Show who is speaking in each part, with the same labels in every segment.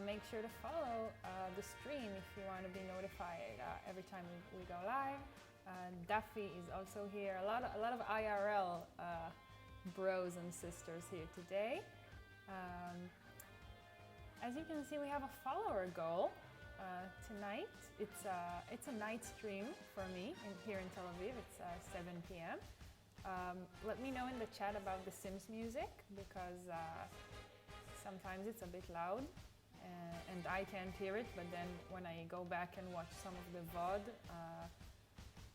Speaker 1: Make sure to follow the stream if you want to be notified every time we go live. Duffy is also here. A lot of IRL bros and sisters here today. As you can see, we have a follower goal tonight. It's a night stream for me here in Tel Aviv. It's 7 p.m. Let me know in the chat about the Sims music because sometimes it's a bit loud and I can't hear it, but then when I go back and watch some of the VOD,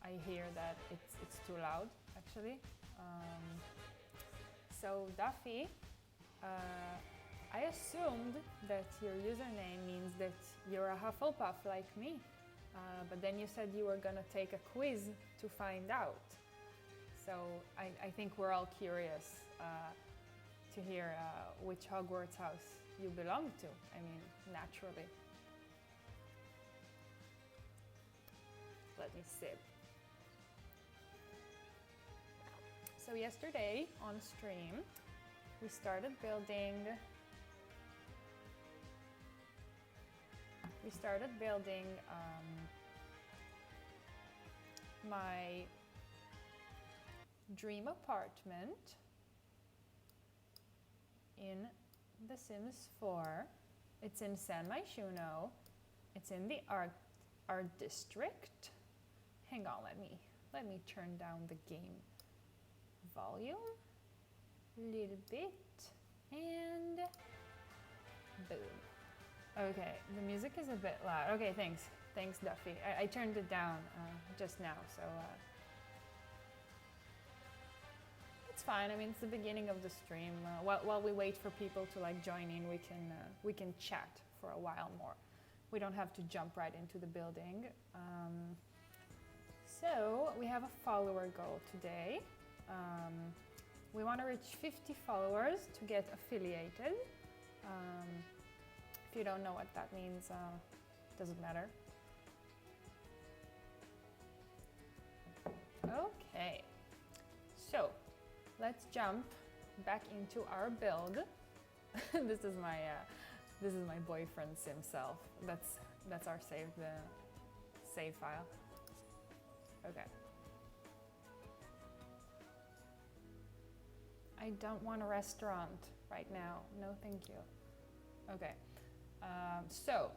Speaker 1: I hear that it's too loud actually. So Duffy, I assumed that your username means that you're a Hufflepuff like me, but then you said you were gonna take a quiz to find out. So I think we're all curious to hear which Hogwarts house you belong to. I mean, naturally. Let me sip. So yesterday on stream, we started building my dream apartment in The Sims 4. It's in San Myshuno. It's in the art district. Hang on, let me turn down the game volume a little bit and boom. Okay, the music is a bit loud. Okay, thanks Duffy. I turned it down just now, so it's fine. I mean, it's the beginning of the stream. While we wait for people to like join in, we can chat for a while more. We don't have to jump right into the building. So we have a follower goal today. We want to reach 50 followers to get affiliated. If you don't know what that means, doesn't matter. Okay, so let's jump back into our build. This is my boyfriend's sim self. That's our save file. Okay. I don't want a restaurant right now. No, thank you. Okay. So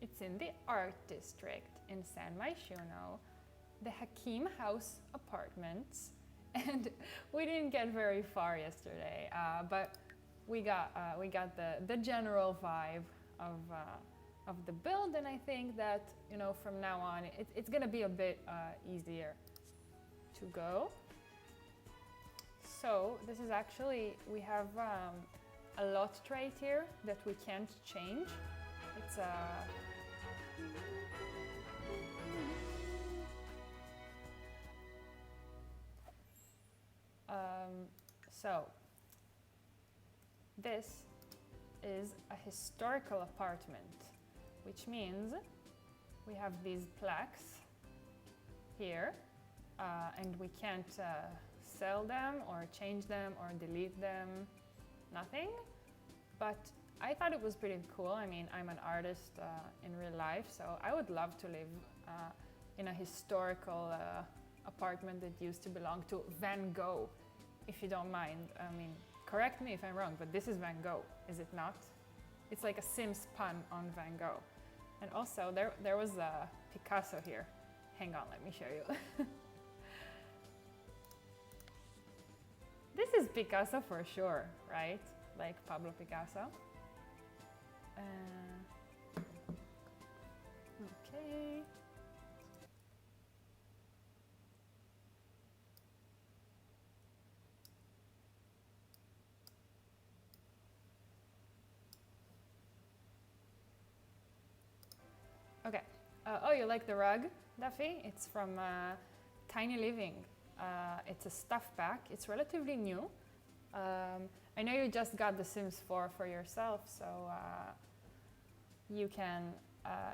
Speaker 1: it's in the art district in San Myshuno, the Hakim House apartments, and we didn't get very far yesterday, but we got the general vibe of the build, and I think that from now on it's gonna be a bit easier to go. So this is actually, we have a lot trait here that we can't change. It's so this is a historical apartment, which means we have these plaques here, and we can't sell them or change them or delete them, nothing. But I thought it was pretty cool. I mean, I'm an artist in real life, so I would love to live in a historical apartment that used to belong to Van Gogh, if you don't mind. I mean, correct me if I'm wrong, but this is Van Gogh, is it not? It's like a Sims pun on Van Gogh. And also, there was a Picasso here. Hang on, let me show you. This is Picasso for sure, right? Like Pablo Picasso. Okay. Okay. Oh, you like the rug, Duffy? It's from Tiny Living. It's a stuff pack. It's relatively new. I know you just got The Sims 4 for yourself, so you can,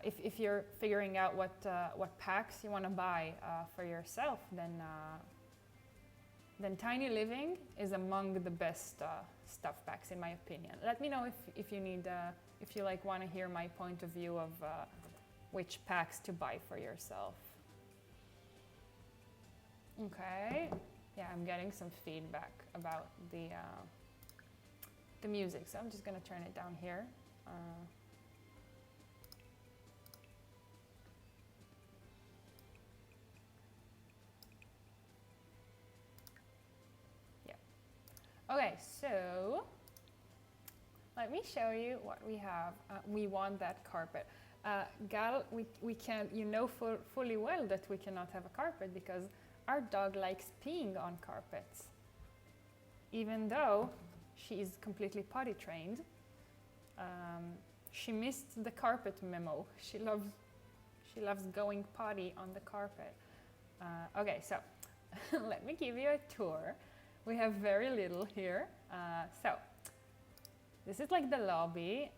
Speaker 1: if you're figuring out what packs you want to buy for yourself, then then Tiny Living is among the best stuff packs in my opinion. Let me know if you need, if you like want to hear my point of view of which packs to buy for yourself. Okay, yeah, I'm getting some feedback about the music, so I'm just gonna turn it down here. Okay, so let me show you what we have. We want that carpet. Gal, we can't, you know fully well that we cannot have a carpet because our dog likes peeing on carpets. Even though she is completely potty trained, she missed the carpet memo. She loves going potty on the carpet. Okay, so let me give you a tour. We have very little here. So this is like the lobby.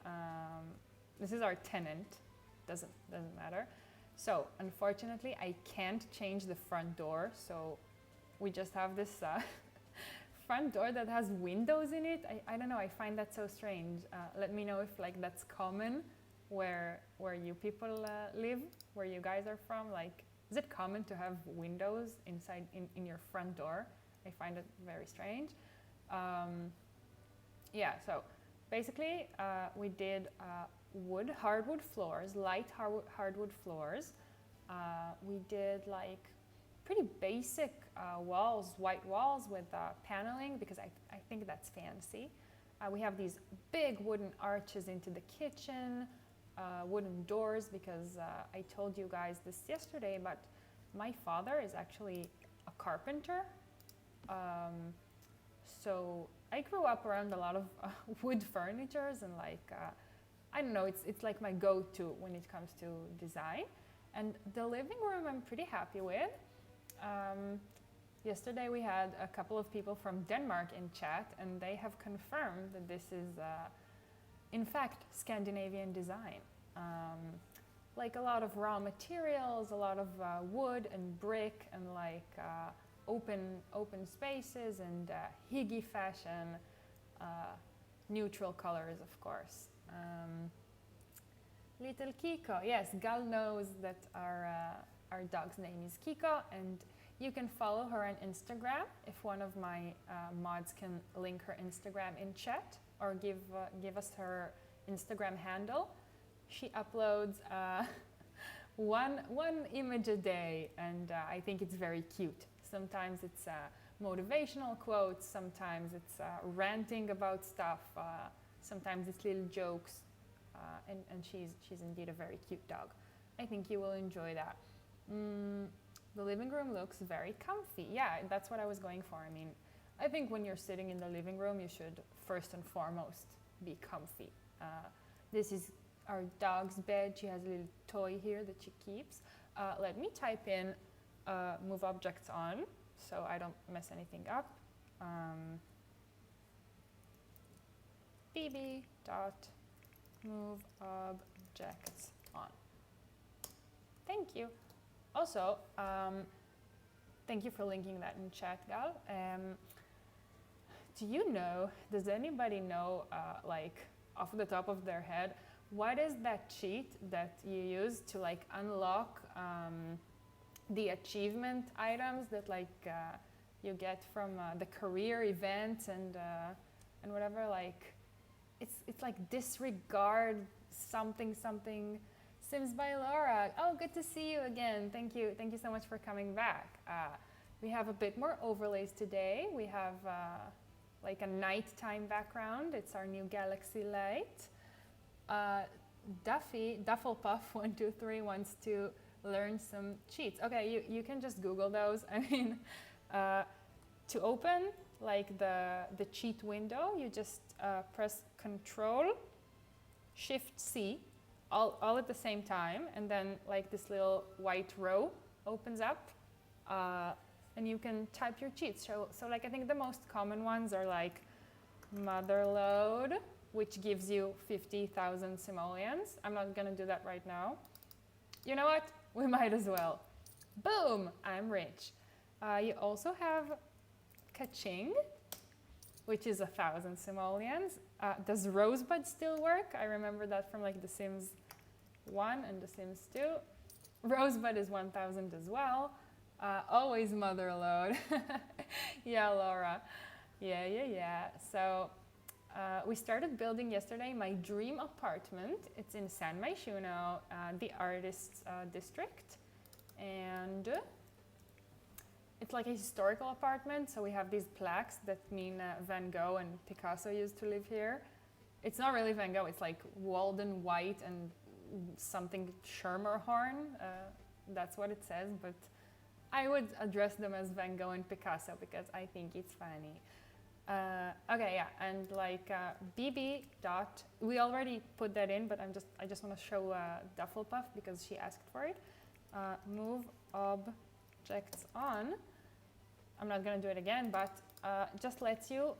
Speaker 1: This is our tenant. Doesn't matter. So unfortunately, I can't change the front door. So we just have this front door that has windows in it. I don't know. I find that so strange. Let me know if like that's common where you people live, where you guys are from. Like, is it common to have windows inside in your front door? I find it very strange. Yeah, so basically we did hardwood floors, light hardwood floors. We did like pretty basic walls, white walls with paneling because I think that's fancy. We have these big wooden arches into the kitchen, wooden doors because I told you guys this yesterday, but my father is actually a carpenter. So I grew up around a lot of wood furnitures and like, I don't know, it's like my go-to when it comes to design. And the living room I'm pretty happy with. Yesterday we had a couple of people from Denmark in chat and they have confirmed that this is in fact Scandinavian design. Like a lot of raw materials, a lot of wood and brick and like open spaces and hygge fashion, neutral colors of course. Little Kiko, yes, Gal knows that our dog's name is Kiko and you can follow her on Instagram if one of my mods can link her Instagram in chat or give us her Instagram handle. She uploads one image a day and I think it's very cute. Sometimes it's motivational quotes, sometimes it's ranting about stuff, sometimes it's little jokes, and she's indeed a very cute dog. I think you will enjoy that. The living room looks very comfy. Yeah, that's what I was going for. I mean, I think when you're sitting in the living room, you should first and foremost be comfy. This is our dog's bed. She has a little toy here that she keeps. Let me type in move objects on so I don't mess anything up. bb dot move objects on. Thank you. Also, thank you for linking that in chat, Gal. Do you know, does anybody know, like off the top of their head, what is that cheat that you use to like unlock the achievement items that like you get from the career events and whatever? Like it's like disregard something Sims by Laura. Oh, good to see you again. Thank you so much for coming back. We have a bit more overlays today. We have like a nighttime background. It's our new Galaxy light. Dufflepuff123 wants to learn some cheats. Okay, you can just Google those. I mean, to open like the cheat window, you just press Control Shift C all at the same time, and then like this little white row opens up, and you can type your cheats. So like I think the most common ones are like Motherload, which gives you 50,000 simoleons. I'm not gonna do that right now. You know what? We might as well. Boom! I'm rich. You also have Kaching, which is 1,000 simoleons. Does Rosebud still work? I remember that from like The Sims 1 and The Sims 2. Rosebud is 1,000 as well. Always motherload. Yeah, Laura. Yeah. So we started building yesterday my dream apartment. It's in San Myshuno, the artists district. And it's like a historical apartment, so we have these plaques that mean Van Gogh and Picasso used to live here. It's not really Van Gogh, it's like Walden White and something Schermerhorn. That's what it says, but I would address them as Van Gogh and Picasso because I think it's funny. Okay, yeah, and like BB dot, we already put that in, but I just want to show Dufflepuff because she asked for it. Move objects on. I'm not going to do it again, but just lets you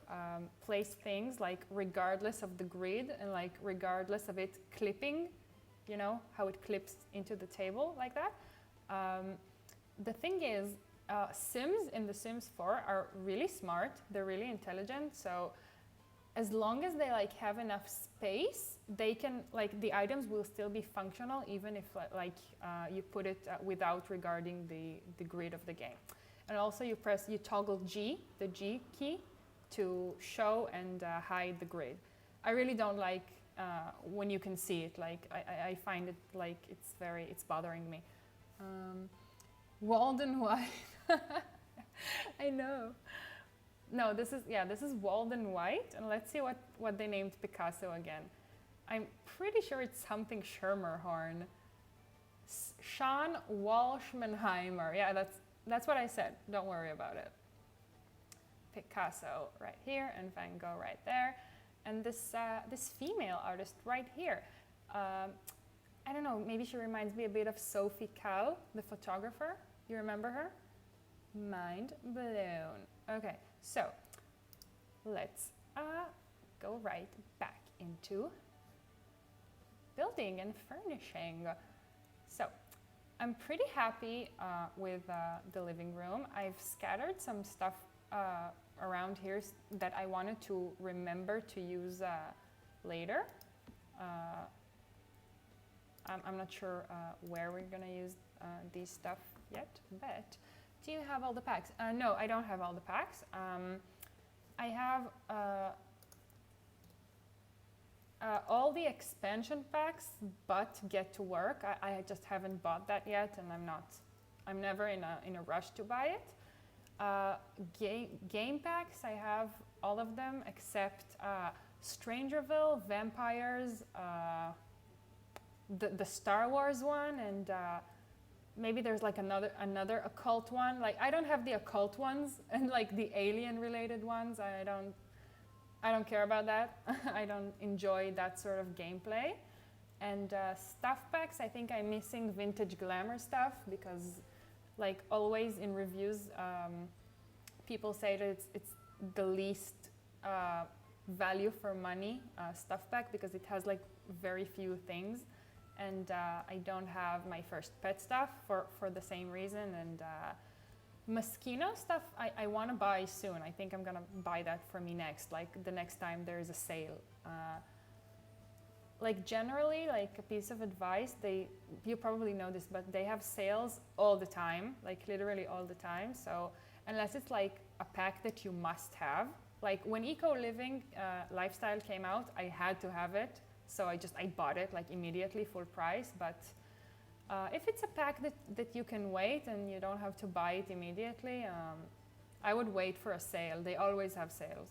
Speaker 1: place things like regardless of the grid and like regardless of it clipping, you know, how it clips into the table like that. The thing is, Sims in The Sims 4 are really smart, they're really intelligent, so as long as they like have enough space, they can, like, the items will still be functional even if you put it without regarding the grid of the game. And also you toggle G, the G key, to show and hide the grid. I really don't like when you can see it, like I find it like it's bothering me. Walden White. I know. No, this is Walden White, and let's see what they named Picasso again. I'm pretty sure it's something Schermerhorn. Sean Walshmanheimer. Yeah, that's what I said. Don't worry about it. Picasso right here and Van Gogh right there, and this female artist right here. I don't know. Maybe she reminds me a bit of Sophie Cao, the photographer. You remember her? Mind blown. Okay, so let's go right back into building and furnishing. So I'm pretty happy with the living room. I've scattered some stuff around here that I wanted to remember to use later. I'm not sure where we're gonna use these stuff yet, but do you have all the packs? No, I don't have all the packs. I have all the expansion packs, but Get to Work. I just haven't bought that yet, and I'm never in a rush to buy it. Game packs, I have all of them except Strangerville, Vampires, the Star Wars one, and maybe there's like another occult one. Like I don't have the occult ones and like the alien related ones. I don't care about that. I don't enjoy that sort of gameplay. And stuff packs, I think I'm missing vintage glamour stuff because like always in reviews people say that it's the least value for money stuff pack because it has like very few things. And I don't have my first pet stuff for the same reason. And Moschino stuff I want to buy soon. I think I'm going to buy that for me next, like the next time there is a sale. Like generally, like a piece of advice, you probably know this, but they have sales all the time, like literally all the time. So unless it's like a pack that you must have, like when Eco Living Lifestyle came out, I had to have it. So I bought it like immediately full price, but if it's a pack that you can wait and you don't have to buy it immediately, I would wait for a sale. They always have sales.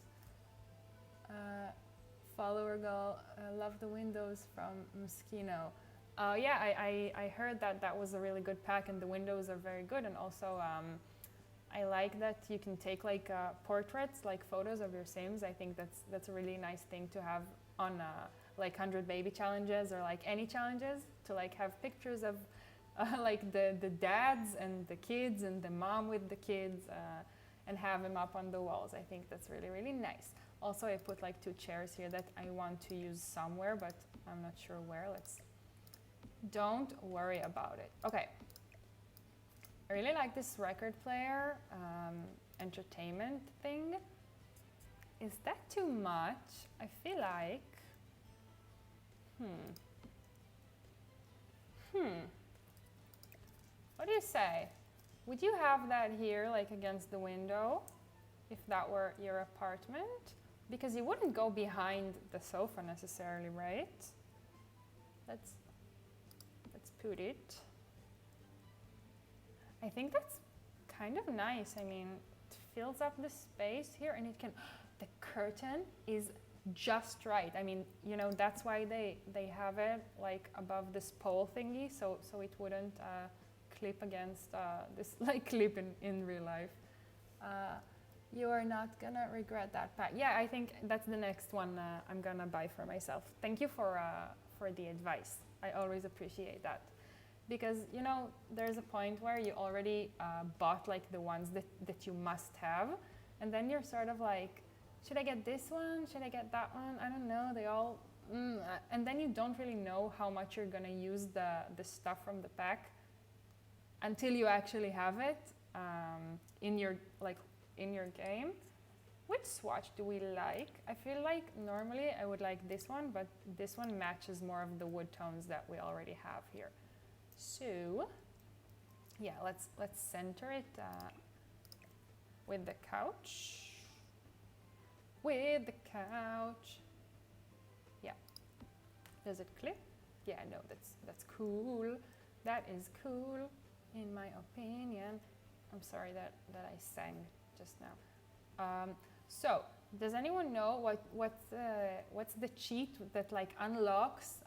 Speaker 1: Follower girl, love the windows from Moschino. Yeah, I heard that was a really good pack and the windows are very good, and also I like that you can take like portraits, like photos of your Sims. I think that's a really nice thing to have on like 100 baby challenges or like any challenges, to like have pictures of like the dads and the kids and the mom with the kids and have them up on the walls. I think that's really, really nice. Also, I put like 2 chairs here that I want to use somewhere, but I'm not sure where. Don't worry about it. Okay. I really like this record player entertainment thing. Is that too much? I feel like, what do you say? Would you have that here, like against the window, if that were your apartment? Because you wouldn't go behind the sofa necessarily, right? Let's put it. I think that's kind of nice. I mean, it fills up the space here, and it can, the curtain is just right. I mean, you know, that's why they have it like above this pole thingy, so it wouldn't clip against this, like clip in real life. You are not gonna regret that, Pat. Yeah, I think that's the next one I'm gonna buy for myself. Thank you for the advice. I always appreciate that. Because, you know, there's a point where you already bought like the ones that you must have, and then you're sort of like, should I get this one? Should I get that one? I don't know, they all, and then you don't really know how much you're gonna use the stuff from the pack until you actually have it in your game. Which swatch do we like? I feel like normally I would like this one, but this one matches more of the wood tones that we already have here. So, yeah, let's center it with the couch. With the couch. Yeah. Does it clip? Yeah, no, that's cool. That is cool, in my opinion. I'm sorry that I sang just now. So, does anyone know what's the cheat that like unlocks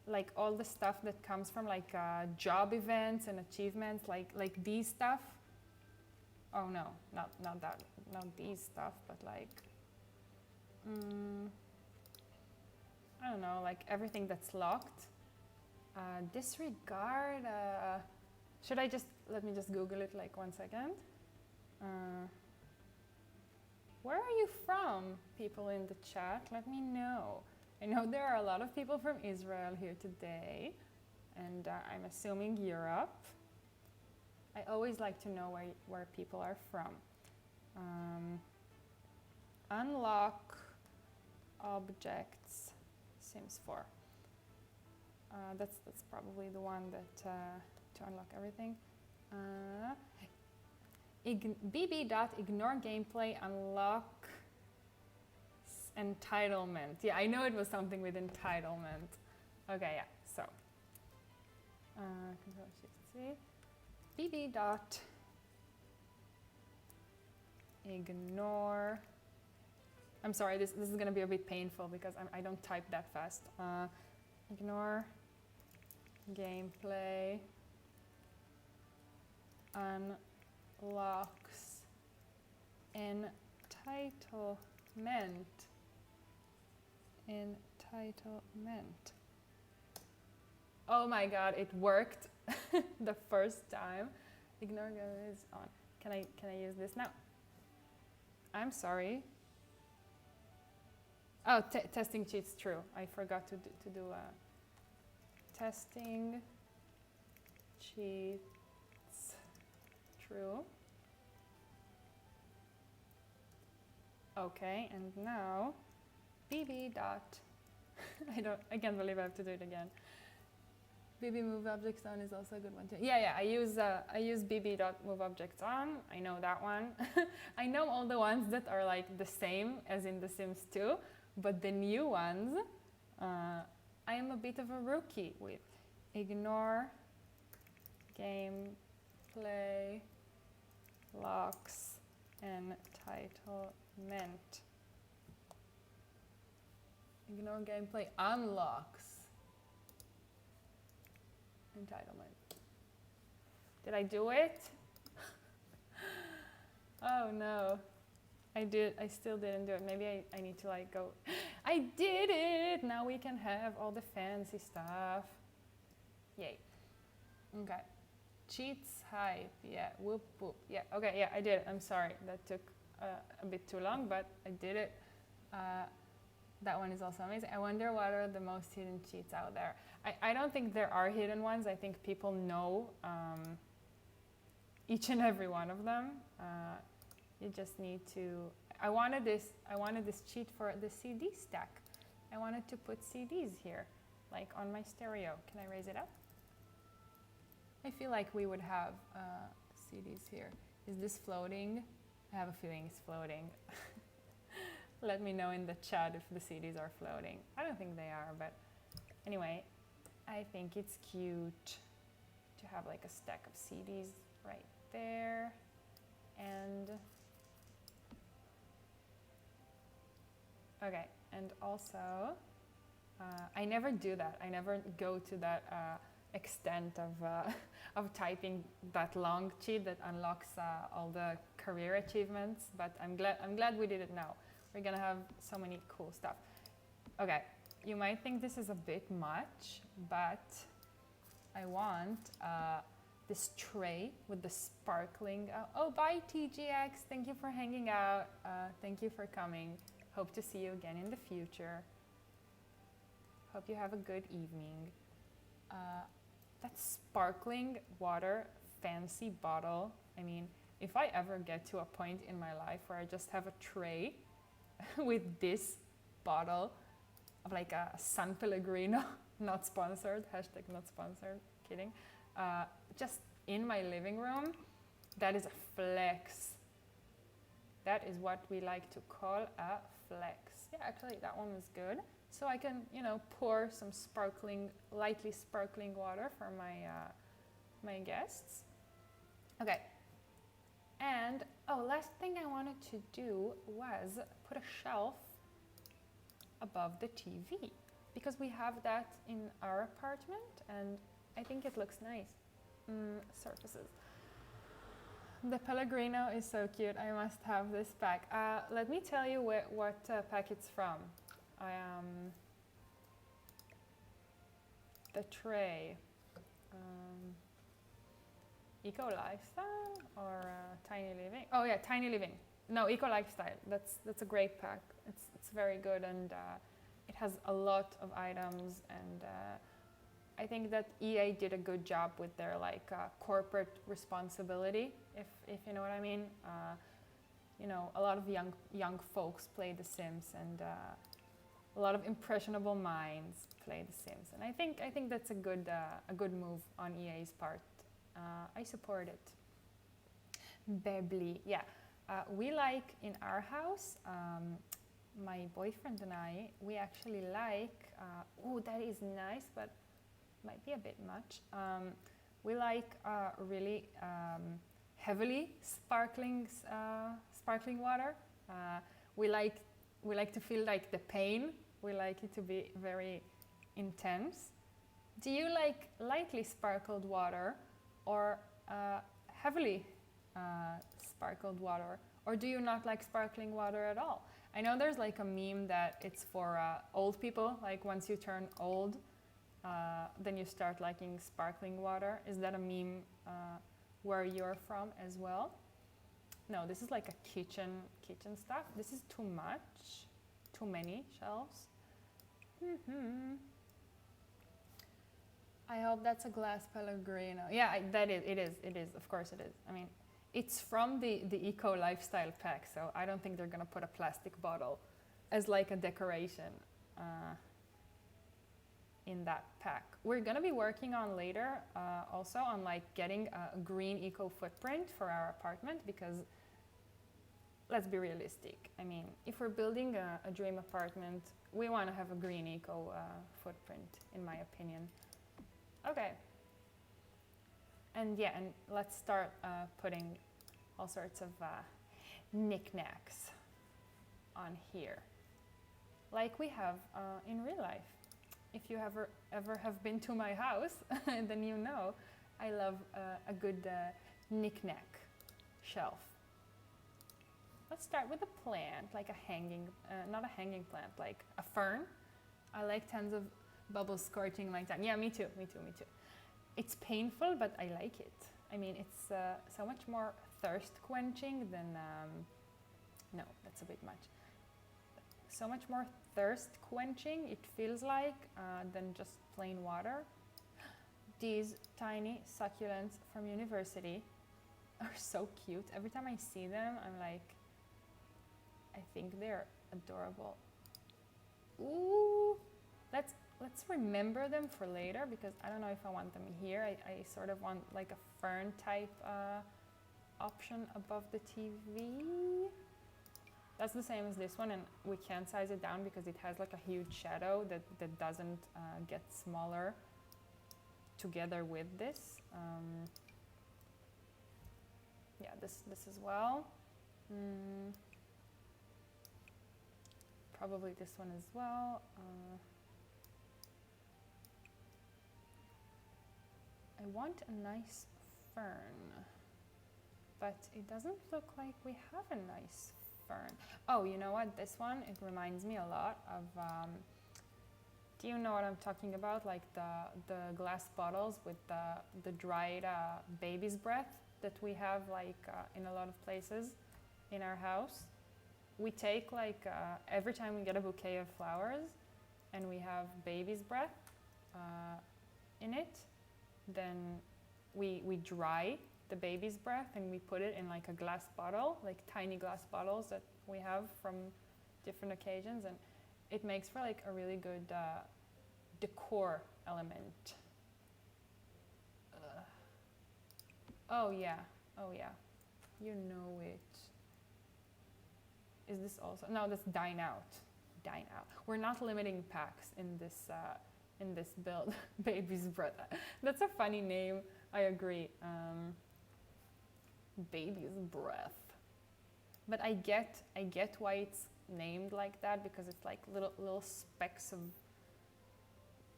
Speaker 1: like all the stuff that comes from like job events and achievements, like these stuff? Oh no, not that, not these stuff, but like I don't know, like everything that's locked. Disregard. Should I just let me just Google it like 1 second? Where are you from, people in the chat? Let me know. I know there are a lot of people from Israel here today, and I'm assuming Europe. I always like to know where people are from. Unlock objects, Sims 4. That's probably the one that to unlock everything. bb.ignore gameplay unlock entitlement. Yeah, I know it was something with entitlement. Okay, yeah, so Control Shift C. bb.ignore. I'm sorry, this is going to be a bit painful because I don't type that fast. Ignore gameplay unlocks entitlement. Entitlement. Oh my god, it worked the first time. Ignore is on. Can I use this now? I'm sorry. Oh, testing cheats, true. I forgot to do testing cheats, true. Okay, and now bb dot. I can't believe I have to do it again. bb move objects on is also a good one too. Yeah, I use bb dot move objects on. I know that one. I know all the ones that are like the same as in The Sims 2, but the new ones, I am a bit of a rookie with. Ignore gameplay locks entitlement. Ignore gameplay unlocks entitlement. Did I do it? Oh no. I still didn't do it. Maybe I need to like go. I did it! Now we can have all the fancy stuff. Yay. Okay. Cheats hype. Yeah. Whoop whoop. Yeah. Okay. Yeah, I did it. I'm sorry. That took a bit too long, but I did it. That one is also amazing. I wonder what are the most hidden cheats out there. I don't think there are hidden ones. I think people know each and every one of them. You just need to, I wanted this cheat for the CD stack. I wanted to put CDs here, like on my stereo. Can I raise it up? I feel like we would have CDs here. Is this floating? I have a feeling it's floating. Let me know in the chat if the CDs are floating. I don't think they are, but anyway, I think it's cute to have like a stack of CDs right there. And okay, and also I never do that. I never go to that extent of typing that long cheat that unlocks all the career achievements. But I'm glad we did it now. We're gonna have so many cool stuff. Okay, you might think this is a bit much, but I want this tray with the sparkling. Oh, bye TGX. Thank you for hanging out. Thank you for coming. Hope to see you again in the future. Hope you have a good evening. That sparkling water fancy bottle. I mean, if I ever get to a point in my life where I just have a tray with this bottle of like a San Pellegrino, not sponsored, hashtag not sponsored, kidding, just in my living room, that is a flex. That is what we like to call a flex. Yeah, actually that one was good. So I can, you know, pour some sparkling, lightly sparkling water for my guests. Okay. And, oh, last thing I wanted to do was put a shelf above the TV, because we have that in our apartment and I think it looks nice. Surfaces. The Pellegrino is so cute. I must have this pack. Let me tell you what pack it's from. The tray. Eco Lifestyle or Tiny Living? Oh yeah, Tiny Living. No, Eco Lifestyle. That's a great pack. It's very good, and it has a lot of items, and I think that EA did a good job with their like corporate responsibility, if you know what I mean. You know, a lot of young folks play The Sims, and a lot of impressionable minds play The Sims, and I think that's a good move on EA's part. I support it. Bebly, yeah. We like in our house, my boyfriend and I, we actually like, oh, that is nice, but might be a bit much. We like really heavily sparkling water. We like to feel like the pain. We like it to be very intense. Do you like lightly sparkled water or heavily sparkled water? Or do you not like sparkling water at all? I know there's like a meme that it's for old people, like once you turn old, then you start liking sparkling water. Is that a meme where you're from as well? No, this is like a kitchen stuff. This is too much, too many shelves. I hope that's a glass Pellegrino. Yeah, it is, of course it is. I mean, it's from the Eco Lifestyle pack, so I don't think they're gonna put a plastic bottle as like a decoration in that pack. We're gonna be working on later also on like getting a green eco footprint for our apartment, because let's be realistic. I mean, if we're building a dream apartment, we want to have a green eco footprint, in my opinion. Okay. And yeah, and let's start putting all sorts of knickknacks on here, like we have in real life. If you ever have been to my house, then you know I love a good knickknack shelf. Let's start with a plant, like a hanging, not a hanging plant, like a fern. I like tons of bubbles scorching my tongue. Yeah, me too. It's painful, but I like it. I mean, it's so much more thirst quenching than, no, that's a bit much. So much more thirst quenching, it feels like, than just plain water. These tiny succulents from university, are so cute. Every time I see them, I'm like, I think they're adorable. Ooh, let's remember them for later because I don't know if I want them here. I sort of want like a fern type option above the TV. That's the same as this one, and we can't size it down because it has like a huge shadow that doesn't get smaller together with this. Yeah, this as well. Probably this one as well. I want a nice fern, but it doesn't look like we have a nice fern. Oh, you know what? This one, it reminds me a lot of, do you know what I'm talking about? Like the glass bottles with the dried baby's breath that we have like in a lot of places in our house. We take like, every time we get a bouquet of flowers and we have baby's breath in it, then we dry the baby's breath and we put it in like a glass bottle, like tiny glass bottles that we have from different occasions, and it makes for like a really good decor element. Oh yeah, you know it. Is this also, no, that's dine out. Dine out. We're not limiting packs in this build. Baby's breath. That's a funny name. I agree. Baby's breath. But I get why it's named like that, because it's like little specks of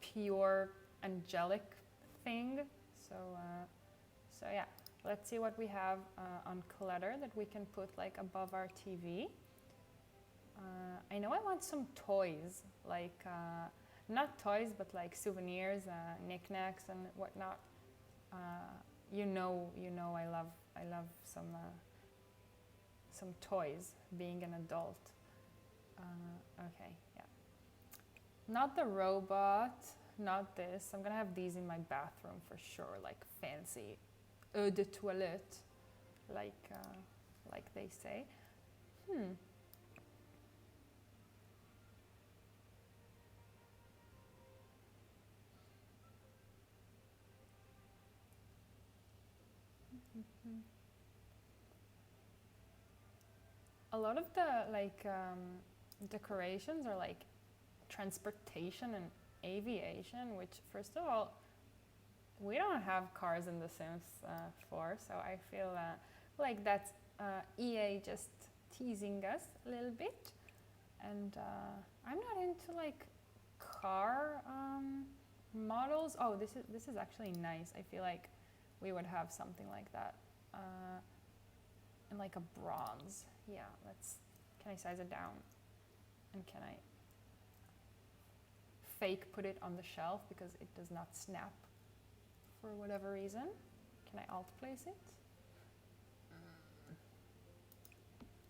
Speaker 1: pure angelic thing. So yeah. Let's see what we have on clutter that we can put like above our TV. I know I want some toys, like not toys, but like souvenirs, knickknacks and whatnot. You know, I love some toys. Being an adult. Okay, yeah. Not the robot, not this. I'm gonna have these in my bathroom for sure, like fancy eau de toilette, like they say. A lot of the like decorations are like transportation and aviation, which first of all, we don't have cars in The Sims 4, so I feel like that's EA just teasing us a little bit. And I'm not into like car models. Oh, this is actually nice. I feel like we would have something like that. And like a bronze. Yeah, can I size it down? And can I fake put it on the shelf because it does not snap for whatever reason? Can I alt place it?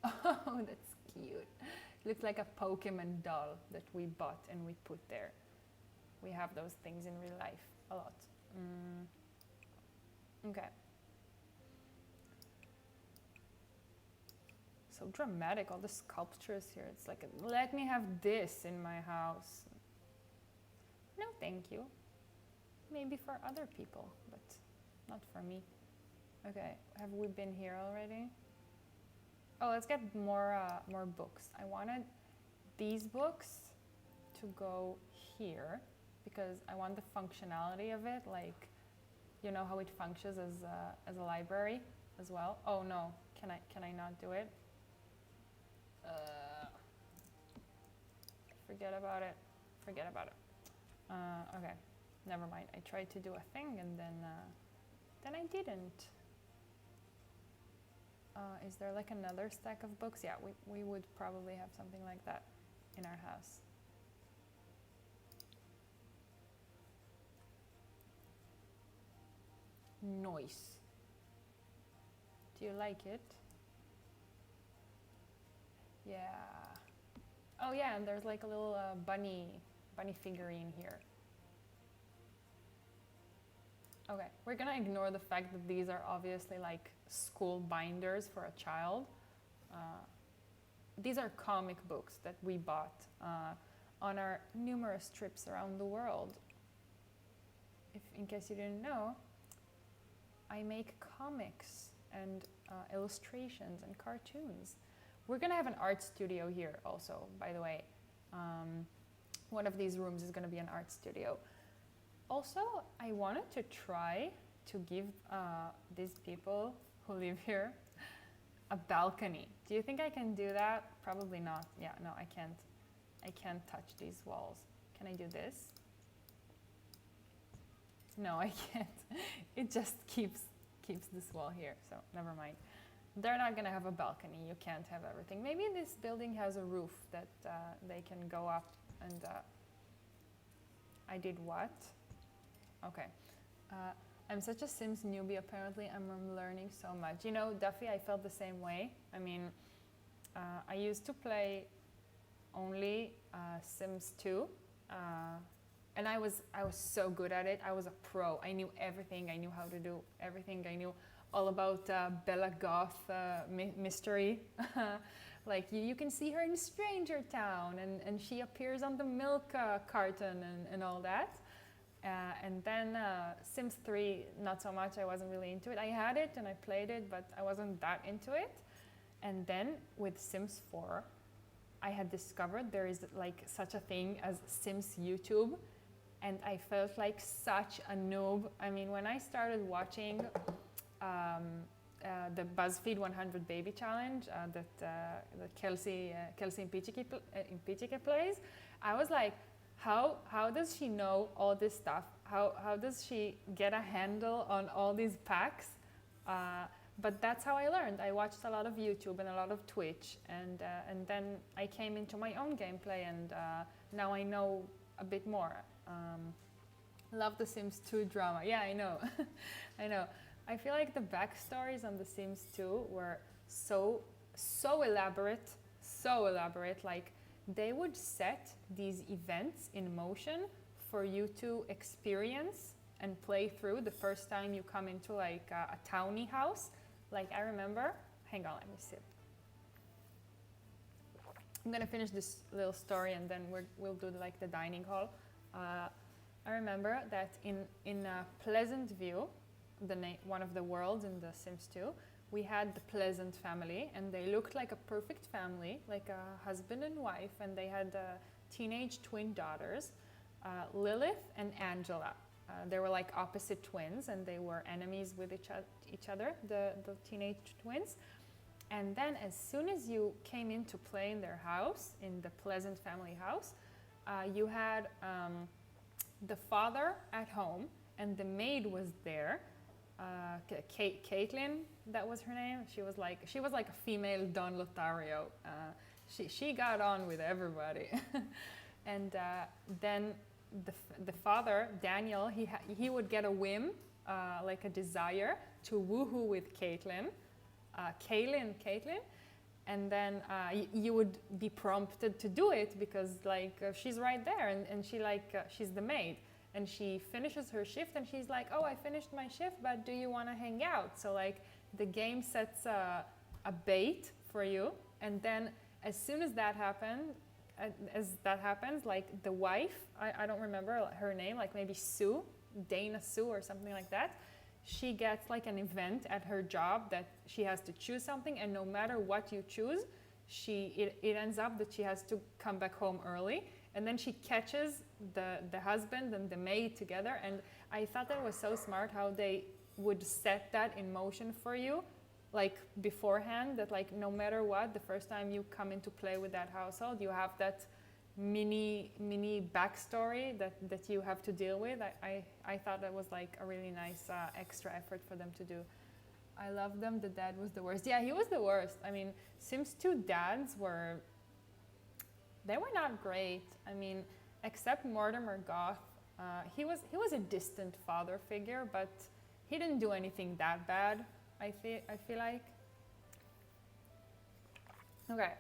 Speaker 1: Oh, that's cute. It looks like a Pokemon doll that we bought and we put there. We have those things in real life a lot. Okay. So dramatic, all the sculptures here. It's like, let me have this in my house. No, thank you. Maybe for other people, but not for me. Okay, have we been here already? Oh, let's get more books. I wanted these books to go here because I want the functionality of it, like, you know how it functions as a library as well. Oh no, can I not do it? Forget about it. Okay, never mind. I tried to do a thing and then I didn't. Is there like another stack of books? Yeah, we would probably have something like that in our house. Nice. Do you like it? Yeah. Oh yeah, and there's like a little bunny figurine here. Okay, we're gonna ignore the fact that these are obviously like school binders for a child. These are comic books that we bought on our numerous trips around the world. If, in case you didn't know, I make comics and illustrations and cartoons. We're gonna have an art studio here also, by the way. One of these rooms is gonna be an art studio. Also, I wanted to try to give these people who live here a balcony. Do you think I can do that? Probably not. Yeah, no, I can't. I can't touch these walls. Can I do this? No, I can't. It just keeps this wall here, so never mind. They're not gonna have a balcony. You can't have everything. Maybe this building has a roof that they can go up and I did what? Okay. I'm such a Sims newbie, apparently. I'm learning so much. You know, Duffy, I felt the same way. I mean, I used to play only Sims 2. And I was so good at it. I was a pro. I knew everything. I knew how to do everything. I knew all about Bella Goth mystery. Like you can see her in Stranger Town, and she appears on the milk carton and all that. And then Sims 3, not so much. I wasn't really into it. I had it and I played it, but I wasn't that into it. And then with Sims 4, I had discovered there is like such a thing as Sims YouTube. And I felt like such a noob. I mean, when I started watching the BuzzFeed 100 Baby Challenge that Kelsey Impicike plays, I was like, how does she know all this stuff? How does she get a handle on all these packs? But that's how I learned. I watched a lot of YouTube and a lot of Twitch, and then I came into my own gameplay, and now I know a bit more. Love the Sims 2 drama. Yeah, I know. I know. I feel like the backstories on the Sims 2 were so elaborate, so elaborate. Like they would set these events in motion for you to experience and play through the first time you come into like a townie house. Like I remember, hang on, let me sip. I'm gonna finish this little story and then we'll do like the dining hall. I remember that in Pleasant View, one of the worlds in the Sims 2, we had the Pleasant family, and they looked like a perfect family, like a husband and wife, and they had teenage twin daughters, Lilith and Angela. They were like opposite twins, and they were enemies with each other, the teenage twins. And then as soon as you came in to play in their house, in the Pleasant family house, you had the father at home, and the maid was there. Caitlin, that was her name. She was like a female Don Lothario. She got on with everybody. And then the father, Daniel, he would get a whim, like a desire to woohoo with Caitlin. Caitlin, and then you would be prompted to do it because like she's right there, and she's the maid, and she finishes her shift and she's like, oh, I finished my shift, but do you want to hang out? So like the game sets a bait for you, and then as soon as that happens, like the wife, I don't remember her name, like maybe Sue, Dana Sue or something like that, she gets like an event at her job that she has to choose something, and no matter what you choose, it ends up that she has to come back home early, and then she catches the husband and the maid together. And I thought that was so smart how they would set that in motion for you, like beforehand, that like no matter what, the first time you come into play with that household, you have that mini backstory that you have to deal with. I thought that was like a really nice extra effort for them to do. I love them. The dad was the worst. Yeah, he was the worst. I mean, Sims 2 dads were not great. I mean, except Mortimer Goth, he was a distant father figure, but he didn't do anything that bad. I feel like. Okay.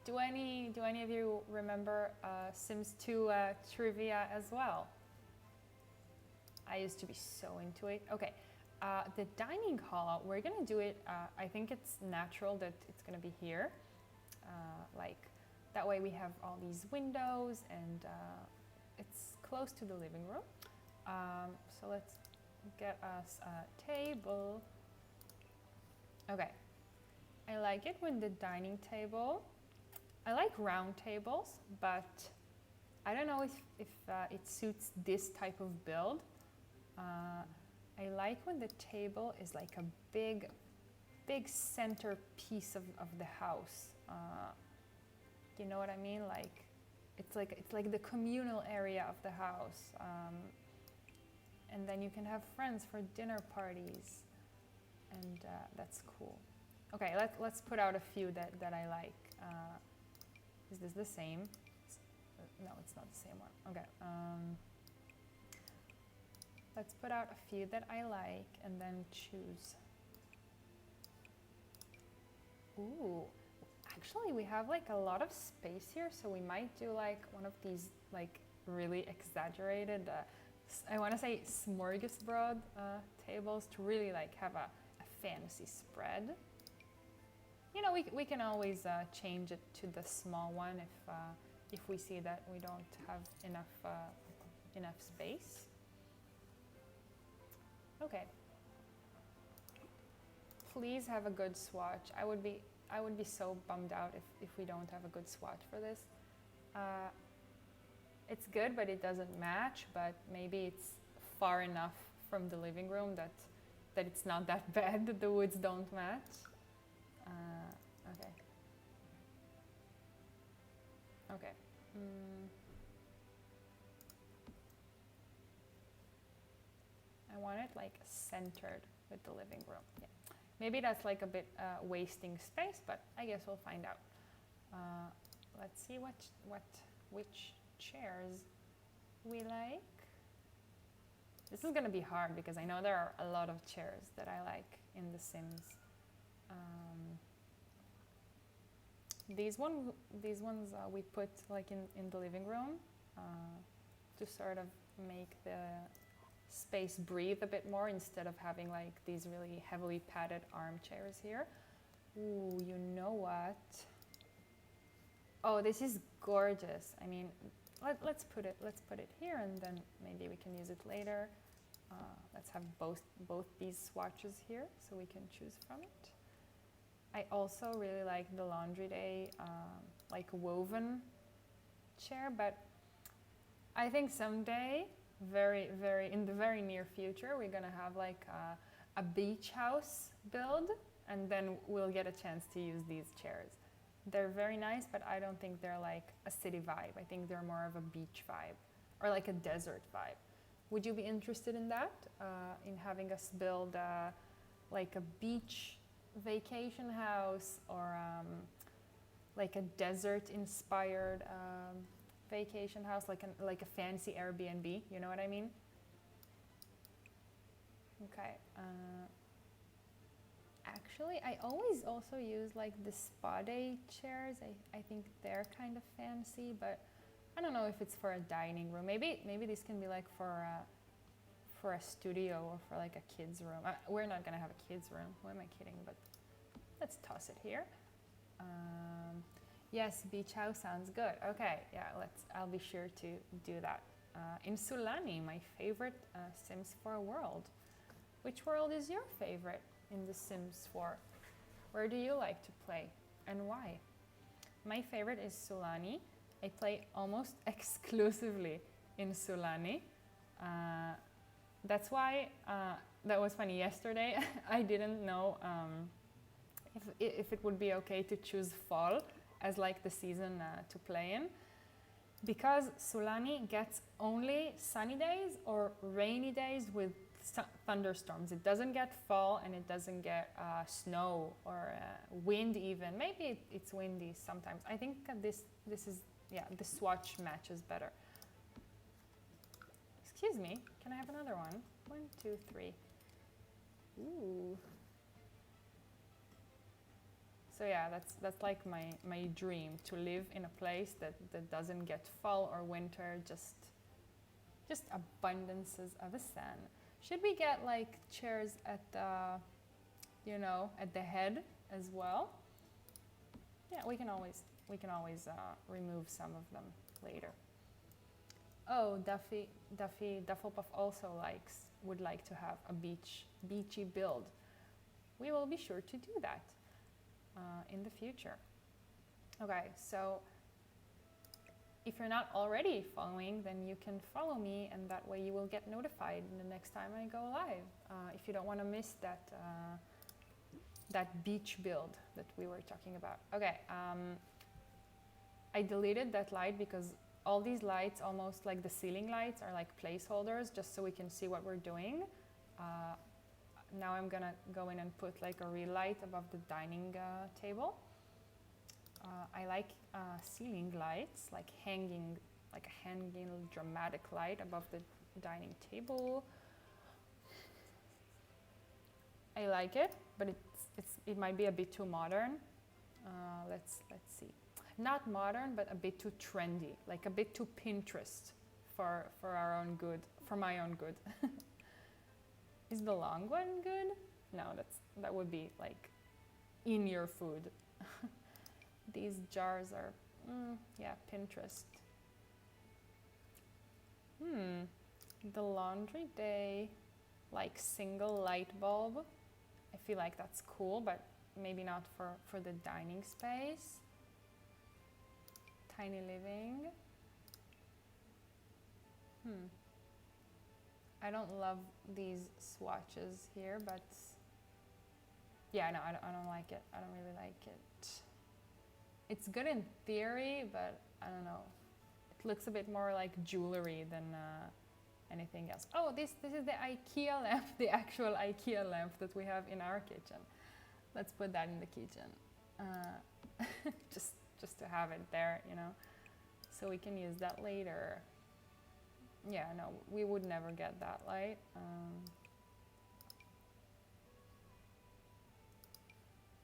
Speaker 1: Do any of you remember Sims 2 trivia as well? I used to be so into it. Okay, the dining hall, we're gonna do it, I think it's natural that it's gonna be here. Like, that way we have all these windows and it's close to the living room. So let's get us a table. Okay, I like it with the dining table. I like round tables, but I don't know if it suits this type of build. I like when the table is like a big centerpiece of the house. You know what I mean? Like it's like the communal area of the house. And then you can have friends for dinner parties, and that's cool. Okay, let's put out a few that I like. Is this the same? No, it's not the same one. Okay. Let's put out a few that I like and then choose. Ooh, actually we have like a lot of space here, so we might do like one of these like really exaggerated, I want to say smorgasbord tables to really like have a fancy spread. You know, we can always change it to the small one if we see that we don't have enough space. Okay. Please have a good swatch. I would be so bummed out if we don't have a good swatch for this. It's good, but it doesn't match. But maybe it's far enough from the living room that it's not that bad that the woods don't match. Okay. Okay. I want it like centered with the living room. Yeah. Maybe that's like a bit wasting space, but I guess we'll find out. Let's see which chairs we like. This is gonna be hard because I know there are a lot of chairs that I like in The Sims. These ones we put like in the living room to sort of make the space breathe a bit more instead of having like these really heavily padded armchairs here. Ooh, you know what? Oh, this is gorgeous. I mean, let's put it here, and then maybe we can use it later. Let's have both these swatches here so we can choose from it. I also really like the Laundry Day like woven chair, but I think someday, in the very near future, we're gonna have like a beach house build, and then we'll get a chance to use these chairs. They're very nice, but I don't think they're like a city vibe. I think they're more of a beach vibe or like a desert vibe. Would you be interested in that? In having us build like a beach vacation house or like a desert inspired vacation house, like a fancy Airbnb, you know what I mean? Okay. Actually, I always also use like the spa day chairs. I think they're kind of fancy, but I don't know if it's for a dining room. Maybe this can be like for a studio or for like a kid's room. We're not gonna have a kid's room. Who am I kidding? But let's toss it here. Yes, beach house sounds good. Okay, yeah, I'll be sure to do that. In Sulani, my favorite Sims 4 world. Which world is your favorite in The Sims 4? Where do you like to play and why? My favorite is Sulani. I play almost exclusively in Sulani. That's why, that was funny, yesterday I didn't know if it would be okay to choose fall as like the season to play in, because Sulani gets only sunny days or rainy days with thunderstorms. It doesn't get fall and it doesn't get snow or wind even. Maybe it's windy sometimes. I think this is, yeah, the swatch matches better. Excuse me, can I have another one? 1, 2, 3. Ooh. So yeah, that's like my dream, to live in a place that doesn't get fall or winter, just just abundances of a sun. Should we get like chairs at the, at the head as well? Yeah, we can always remove some of them later. Oh, Dufflepuff also would like to have a beachy build. We will be sure to do that in the future. Okay, so if you're not already following, then you can follow me, and that way you will get notified the next time I go live. If you don't want to miss that beach build that we were talking about. Okay, I deleted that light because all these lights, almost like the ceiling lights, are like placeholders just so we can see what we're doing. Now I'm gonna go in and put like a real light above the dining table. I like ceiling lights, like a hanging dramatic light above the dining table. I like it, but it might be a bit too modern. Let's see. Not modern, but a bit too trendy, like a bit too Pinterest for our own good, for my own good. Is the long one good? No, that would be like in your food. These jars are, yeah, Pinterest. The laundry day, like single light bulb. I feel like that's cool, but maybe not for the dining space. Tiny living. I don't love these swatches here, but yeah, no, I don't like it. I don't really like it. It's good in theory, but I don't know. It looks a bit more like jewelry than anything else. Oh, this is the IKEA lamp, the actual IKEA lamp that we have in our kitchen. Let's put that in the kitchen. Just to have it there, so we can use that later. Yeah, no, we would never get that light.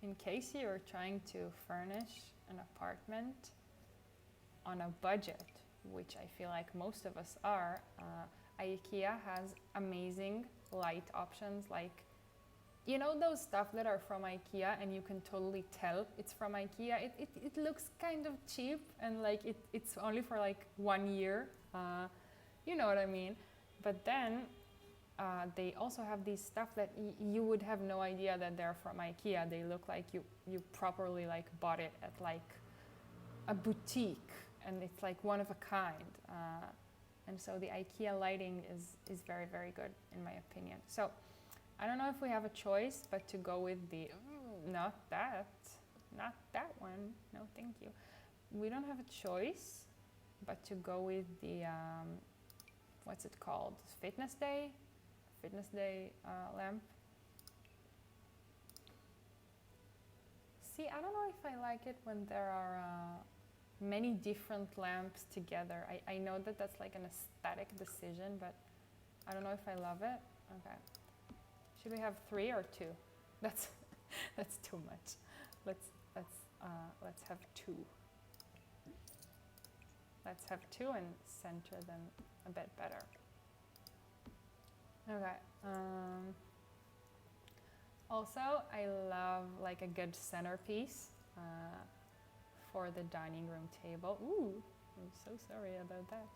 Speaker 1: In case you're trying to furnish an apartment on a budget, which I feel like most of us are, IKEA has amazing light options, like, those stuff that are from IKEA and you can totally tell it's from IKEA. It looks kind of cheap, and like it's only for like 1 year. You know what I mean? But then they also have these stuff that you would have no idea that they're from IKEA. They look like you properly like bought it at like a boutique, and it's like one of a kind. And so the IKEA lighting is very, very good in my opinion. So I don't know if we have a choice, but to go with the, not that one, no thank you. We don't have a choice, but to go with the, what's it called? Fitness Day lamp. See, I don't know if I like it when there are many different lamps together. I know that that's like an aesthetic decision, but I don't know if I love it. Okay. Should we have 3 or 2? That's too much. Let's have 2. Let's have 2 and center them a bit better. Okay. Also, I love like a good centerpiece for the dining room table. Ooh, I'm so sorry about that.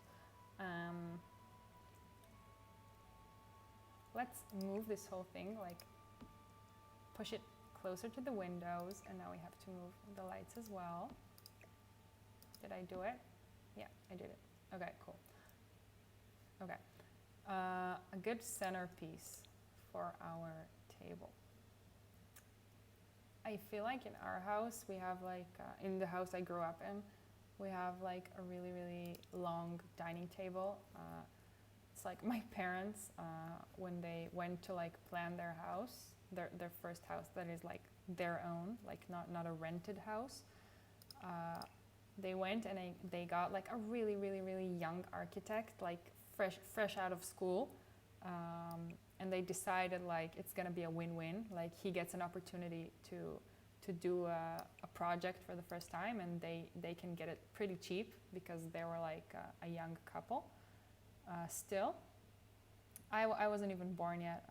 Speaker 1: Let's move this whole thing, like push it closer to the windows, and now we have to move the lights as well. Did I do it? Yeah, I did it. Okay, cool. Okay, a good centerpiece for our table. I feel like in our house, we have like, in the house I grew up in, we have like a really, really long dining table. It's like my parents, when they went to like plan their house, their first house that is like their own, like not a rented house. They went and they got like a really, really, really young architect, like fresh out of school. And they decided like it's gonna be a win-win. Like he gets an opportunity to do a project for the first time, and they can get it pretty cheap because they were like a young couple. still. I wasn't even born yet.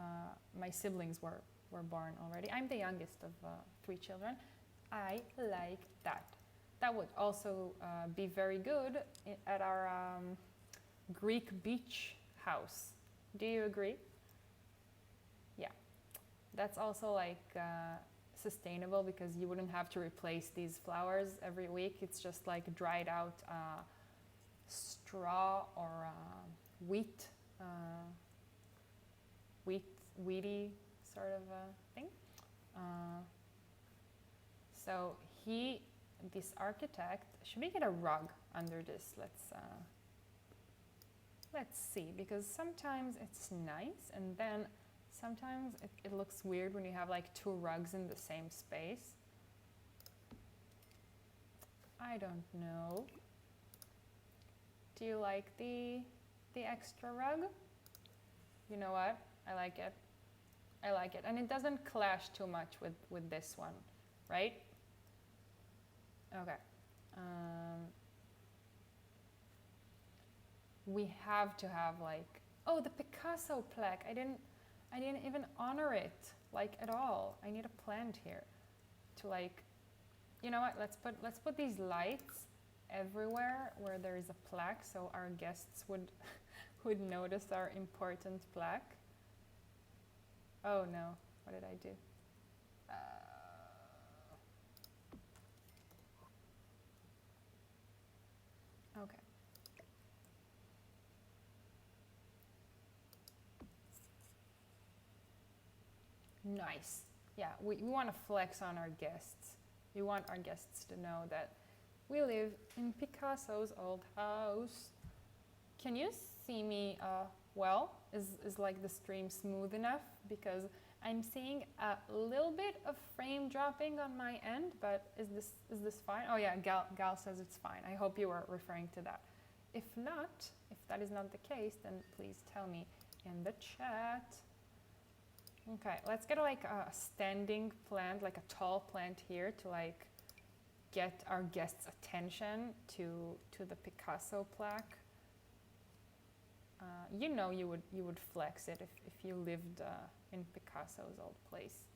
Speaker 1: My siblings were born already. I'm the youngest of 3 children. I like that. That would also be very good at our Greek beach house. Do you agree? Yeah. That's also like sustainable because you wouldn't have to replace these flowers every week. It's just like dried out straw or wheat, weedy sort of thing. So this architect, should we get a rug under this? Let's see, because sometimes it's nice and then sometimes it looks weird when you have like 2 rugs in the same space. I don't know. Do you like the extra rug? You know what? I like it. I like it. And it doesn't clash too much with this one, right? Okay. We have to have like, oh, the Picasso plaque. I didn't even honor it like at all. I need a plant here to like, you know what? Let's put these lights everywhere where there is a plaque, so our guests would notice our important plaque. Oh no! What did I do? Okay. Nice. Yeah, we want to flex on our guests. We want our guests to know that we live in Picasso's old house. Can you see me well? Is like the stream smooth enough? Because I'm seeing a little bit of frame dropping on my end, but is this fine? Oh yeah, Gal says it's fine. I hope you were referring to that. If not, if that is not the case, then please tell me in the chat. Okay, let's get like a standing plant, like a tall plant here to like get our guests' attention to the Picasso plaque. You know you would flex it if you lived in Picasso's old place.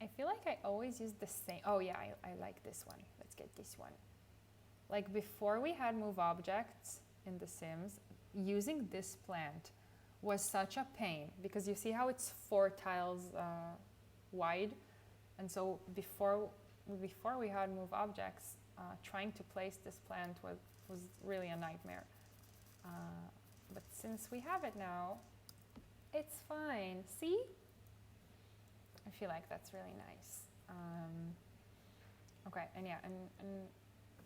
Speaker 1: I feel like I always use the same. Oh yeah, I like this one. Let's get this one. Like before we had move objects in The Sims, using this plant was such a pain because you see how it's 4 tiles wide, and so before we had move objects, trying to place this plant was really a nightmare. But since we have it now, it's fine. See? I feel like that's really nice. Okay, and yeah, and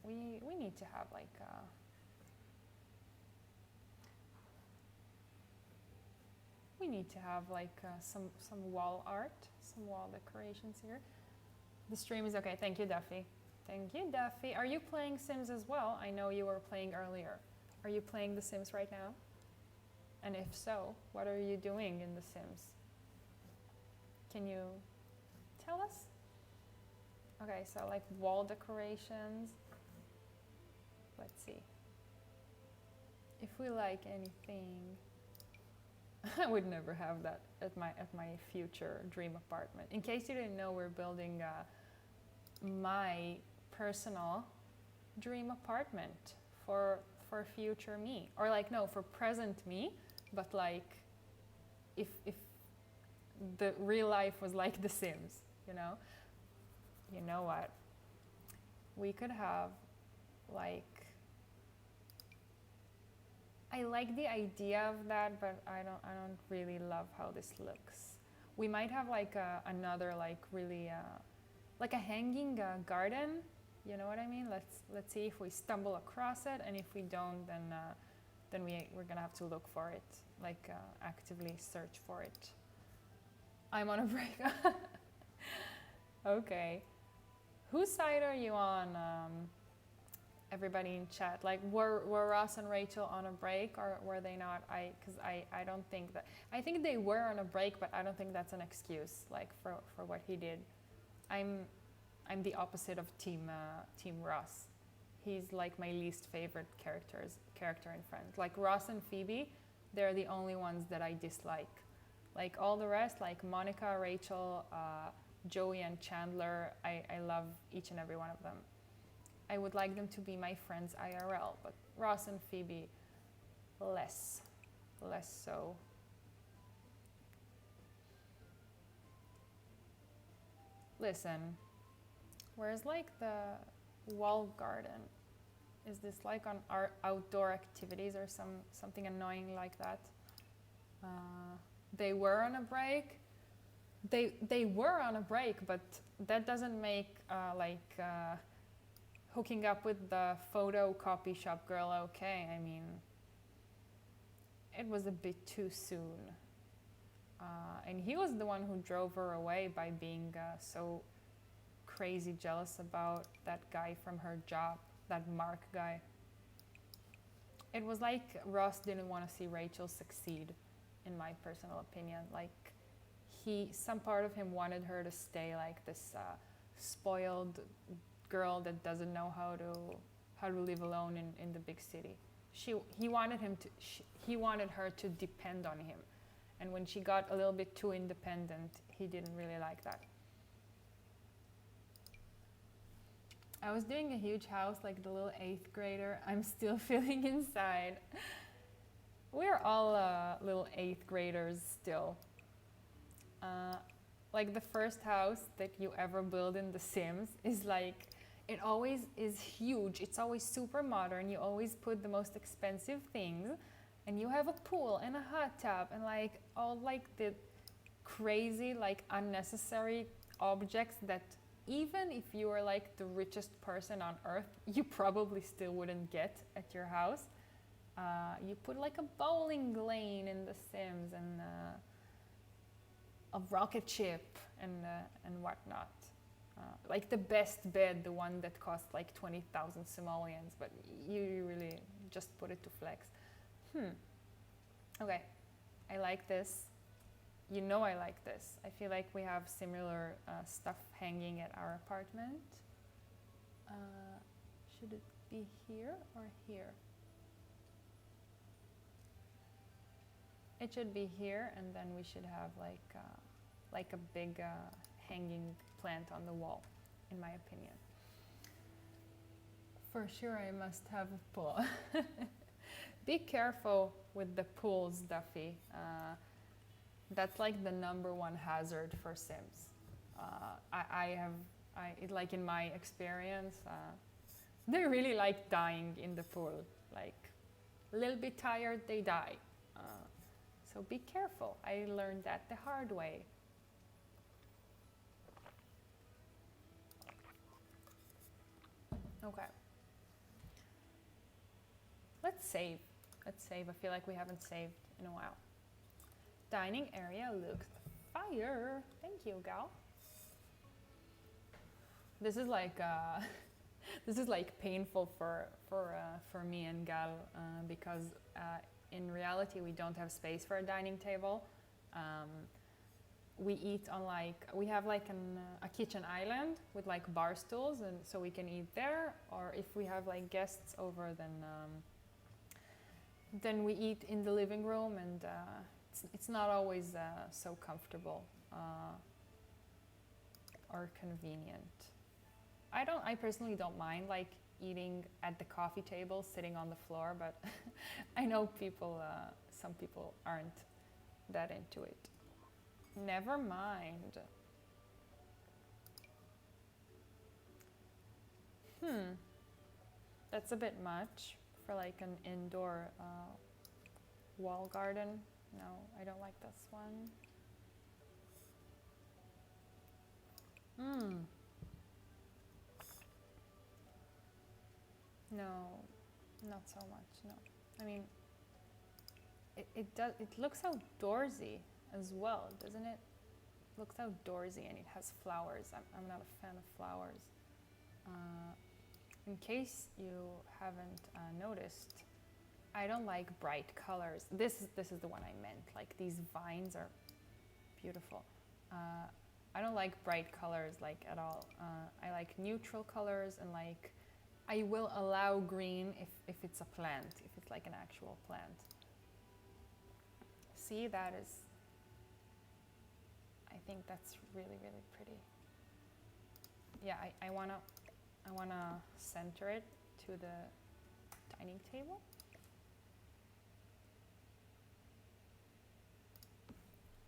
Speaker 1: we need to have like some wall art, some wall decorations here. The stream is okay. Thank you, Duffy. Thank you, Duffy. Are you playing Sims as well? I know you were playing earlier. Are you playing The Sims right now? And if so, what are you doing in The Sims? Can you tell us? Okay, so like wall decorations. Let's see. If we like anything, I would never have that at my future dream apartment. In case you didn't know, we're building my personal dream apartment for future me, or like no, for present me, but like if the real life was like The Sims, you know? You know what? We could have like, I like the idea of that, but I don't really love how this looks. We might have like another like really like a hanging garden. You know what I mean? Let's see if we stumble across it, and if we don't, then we're gonna have to look for it, like actively search for it. I'm on a break. Okay. Whose side are you on? Everybody in chat, like were Ross and Rachel on a break, or were they not? Because I don't think that, I think they were on a break, but I don't think that's an excuse like for what he did. I'm the opposite of team Ross. he's like my least favorite character in Friends. Like Ross and Phoebe, they're the only ones that I dislike. Like all the rest, like Monica, Rachel, Joey and Chandler, I love each and every one of them. I would like them to be my friends IRL, but Ross and Phoebe, less so. Listen, where's like the wall garden? Is this like on our outdoor activities or something annoying like that? They were on a break. They were on a break, but that doesn't make hooking up with the photo copy shop girl okay. I mean, it was a bit too soon. And he was the one who drove her away by being so crazy jealous about that guy from her job, that Mark guy. It was like Ross didn't want to see Rachel succeed, in my personal opinion. Like, some part of him wanted her to stay like this spoiled girl that doesn't know how to live alone in the big city. He wanted her to depend on him. And when she got a little bit too independent, he didn't really like that. I was doing a huge house like the little 8th grader. I'm still feeling inside. We're all little 8th graders still. Like the first house that you ever build in The Sims is like, it always is huge. It's always super modern. You always put the most expensive things. And you have a pool and a hot tub and like all like the crazy, like unnecessary objects that even if you were like the richest person on earth, you probably still wouldn't get at your house. You put like a bowling lane in The Sims and a rocket ship and whatnot. Like the best bed, the one that cost like 20,000 simoleons, but you really just put it to flex. Okay, I like this. You know I like this. I feel like we have similar stuff hanging at our apartment. Should it be here or here? It should be here, and then we should have like a big hanging plant on the wall, in my opinion. For sure I must have a pool. Be careful with the pools, Duffy. That's like the #1 hazard for Sims. Like in my experience, they really like dying in the pool. Like a little bit tired, they die. So be careful. I learned that the hard way. Okay. Let's save. I feel like we haven't saved in a while. Dining area looks fire. Thank you, Gal. This is like painful for me and Gal because in reality we don't have space for a dining table. We eat on we have like a kitchen island with like bar stools, and so we can eat there. Or if we have like guests over, then we eat in the living room, and it's not always so comfortable or convenient. I personally don't mind like eating at the coffee table, sitting on the floor, but I know some people aren't that into it. Never mind. That's a bit much for like an indoor wall garden. No, I don't like this one. No, not so much, no. I mean, it looks outdoorsy as well, doesn't it? Looks outdoorsy, and it has flowers. I'm not a fan of flowers. In case you haven't noticed, I don't like bright colors. This is the one I meant. Like these vines are beautiful. I don't like bright colors like at all. I like neutral colors and like I will allow green if it's a plant, if it's like an actual plant. See, that is, I think that's really, really pretty. Yeah, I wanna center it to the dining table.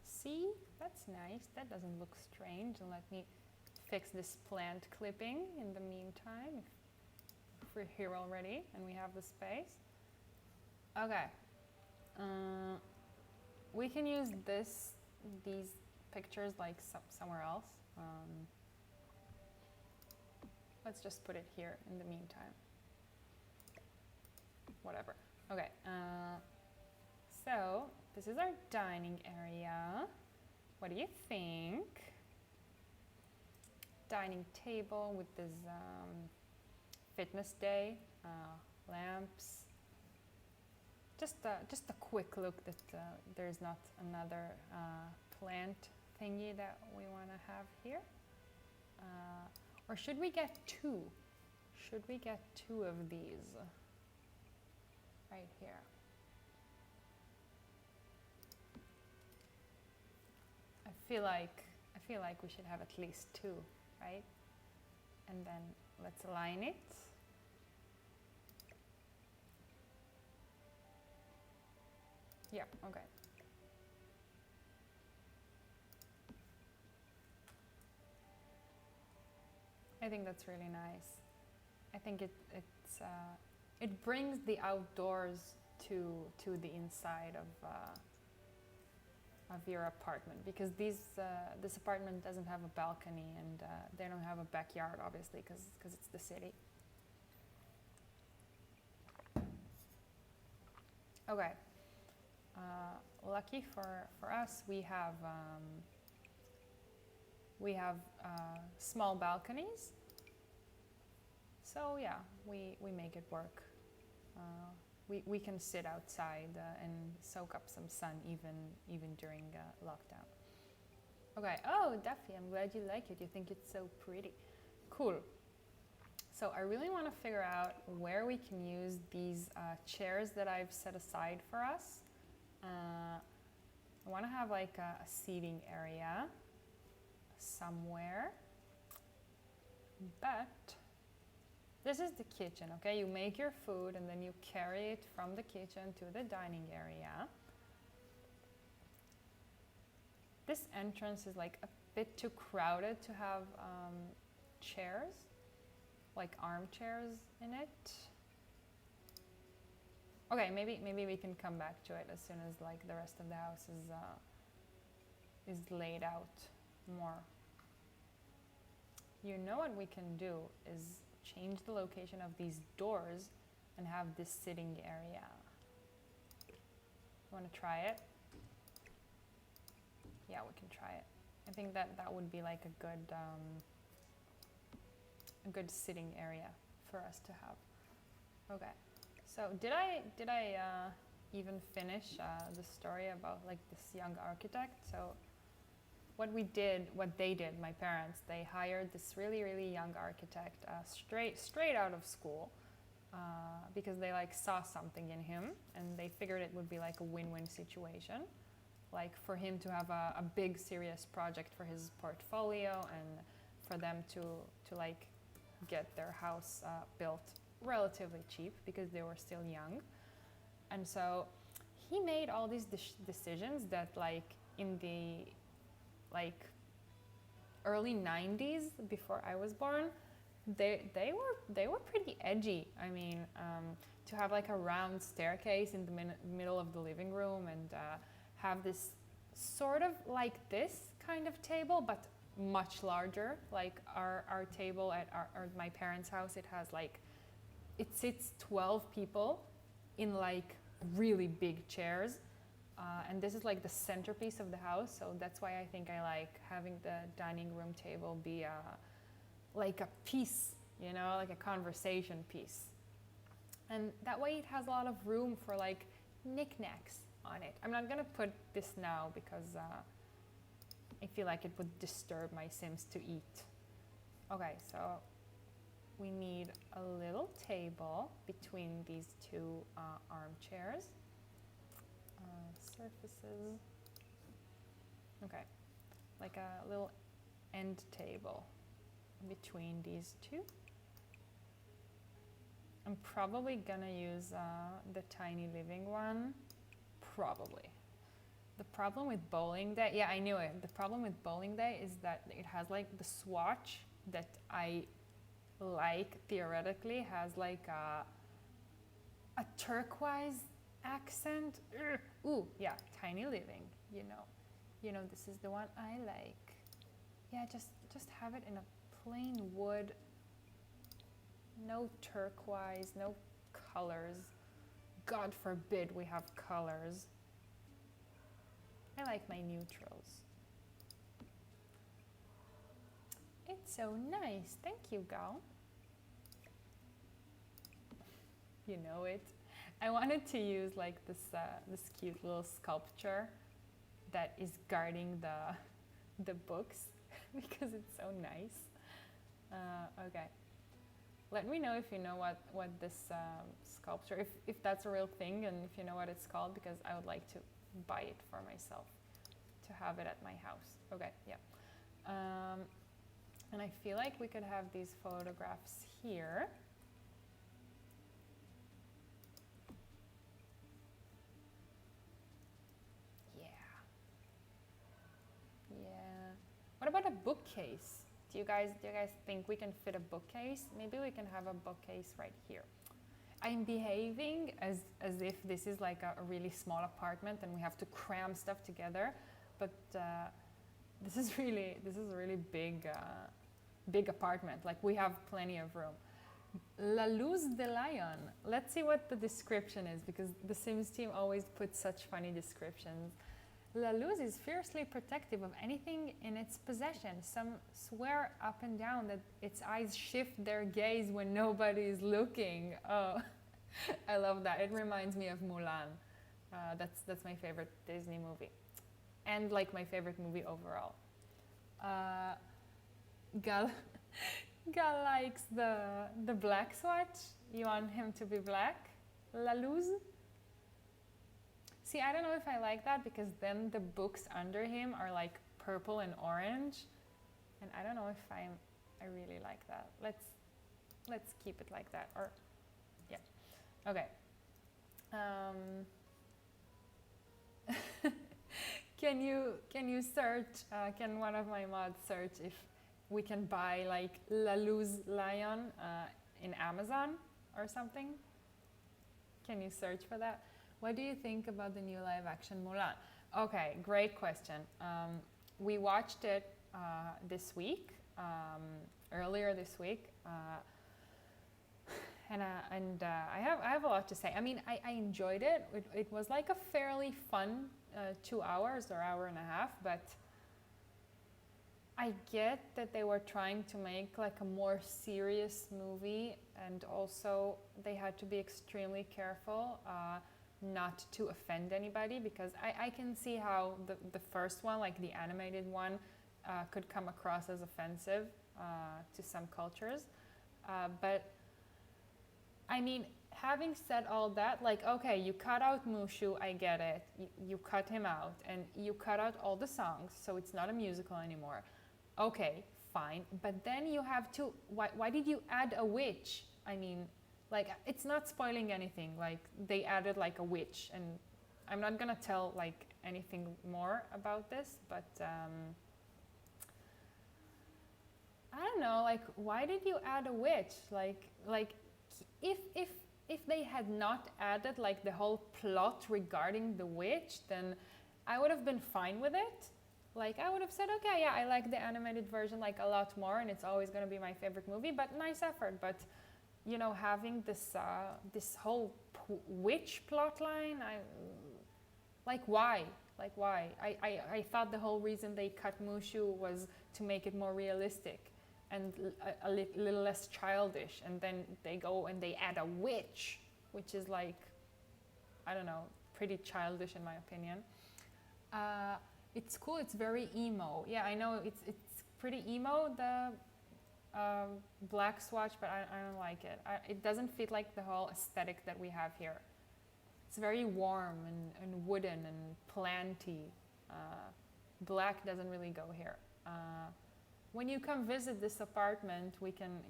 Speaker 1: See, that's nice. That doesn't look strange. And let me fix this plant clipping in the meantime. If we're here already and we have the space. Okay. We can use these pictures like somewhere else. Let's just put it here in the meantime. Whatever. Okay. So this is our dining area. What do you think? Dining table with this fitness day, lamps. Just a quick look that there's not another plant thingy that we want to have here. Or should we get two? Should we get two of these right here? I feel like we should have at least two, right? And then let's align it. Yeah, okay. I think that's really nice. I think it brings the outdoors to the inside of your apartment, because this apartment doesn't have a balcony, and they don't have a backyard, obviously, because it's the city. Okay. Lucky for us, we have small balconies. So yeah, we make it work. We can sit outside and soak up some sun even during lockdown. Okay. Oh, Duffy, I'm glad you like it. You think it's so pretty. Cool. So I really want to figure out where we can use these chairs that I've set aside for us. I want to have like a seating area somewhere, but this is the kitchen, okay? You make your food and then you carry it from the kitchen to the dining area. This entrance is like a bit too crowded to have chairs, like armchairs in it. Okay, maybe we can come back to it as soon as like the rest of the house is laid out more. You know what we can do is change the location of these doors and have this sitting area. You want to try it? Yeah, we can try it. I think that would be like a good sitting area for us to have. Okay. So did I even finish the story about like this young architect? So what they did, my parents, they hired this really, really young architect straight out of school because they like saw something in him and they figured it would be like a win-win situation, like for him to have a big serious project for his portfolio and for them to like get their house built relatively cheap because they were still young. And so he made all these decisions that like in the like early 90s, before I was born, they were pretty edgy. I mean, to have like a round staircase in the middle of the living room and have this sort of like this kind of table, but much larger. Like our table at my parents' house, it sits 12 people in like really big chairs. And this is like the centerpiece of the house. So that's why I think I like having the dining room table be like a piece, you know, like a conversation piece. And that way it has a lot of room for like knickknacks on it. I'm not gonna put this now because I feel like it would disturb my Sims to eat. Okay, so we need a little table between these two armchairs. Surfaces. Okay, like a little end table between these two. I'm probably gonna use the tiny living one, probably. The problem with Bowling Day, yeah, I knew it. The problem with Bowling Day is that it has like the swatch that I like theoretically has like a turquoise accent. Ugh. Ooh, yeah, Tiny Living, you know, this is the one I like. Yeah, just have it in a plain wood, no turquoise, no colors. God forbid we have colors. I like my neutrals. It's so nice. Thank you, Gal. You know it. I wanted to use like this cute little sculpture that is guarding the books because it's so nice. Okay. Let me know if you know what this sculpture, if that's a real thing, and if you know what it's called, because I would like to buy it for myself to have it at my house. Okay, yeah. And I feel like we could have these photographs here. Yeah. What about a bookcase? Do you guys think we can fit a bookcase? Maybe we can have a bookcase right here. I'm behaving as if this is like a really small apartment and we have to cram stuff together, but this is a really big apartment. Like, we have plenty of room. La Luz de Lion. Let's see what the description is, because the Sims team always puts such funny descriptions. La Luz is fiercely protective of anything in its possession. Some swear up and down that its eyes shift their gaze when nobody is looking. Oh, I love that. It reminds me of Mulan. That's my favorite Disney movie, and like my favorite movie overall. Gal likes the black swatch. You want him to be black? La Luz? See, I don't know if I like that, because then the books under him are like purple and orange, and I don't know if I really like that. Let's keep it like that, or yeah. Okay. Can you search? Can one of my mods search if we can buy like La Luz Lion in Amazon or something? Can you search for that? What do you think about the new live-action Mulan? Okay, great question. We watched it this week, earlier this week, and I have a lot to say. I mean, I enjoyed it. It was like a fairly fun 2 hours or hour and a half, but I get that they were trying to make like a more serious movie, and also they had to be extremely careful not to offend anybody, because I can see how the first one, like the animated one, could come across as offensive to some cultures. But I mean, having said all that, like, okay, you cut out Mushu, I get it. You cut him out, and you cut out all the songs, so it's not a musical anymore. Okay, fine. But then you have to, why did you add a witch? I mean, like, it's not spoiling anything. Like, they added like a witch, and I'm not gonna tell like anything more about this, but I don't know, like, why did you add a witch? Like if they had not added like the whole plot regarding the witch, then I would have been fine with it. Like, I would have said, okay, yeah, I like the animated version like a lot more, and it's always gonna be my favorite movie, but nice effort. But you know, having this this whole witch plot line, why? Like, why? I thought the whole reason they cut Mushu was to make it more realistic and a little less childish, and then they go and they add a witch, which is like, I don't know, pretty childish in my opinion. It's cool. It's very emo. Yeah, I know it's pretty emo, black swatch, but I don't like it. It doesn't fit like the whole aesthetic that we have here. It's very warm and wooden and planty. Black doesn't really go here. When you come visit this apartment,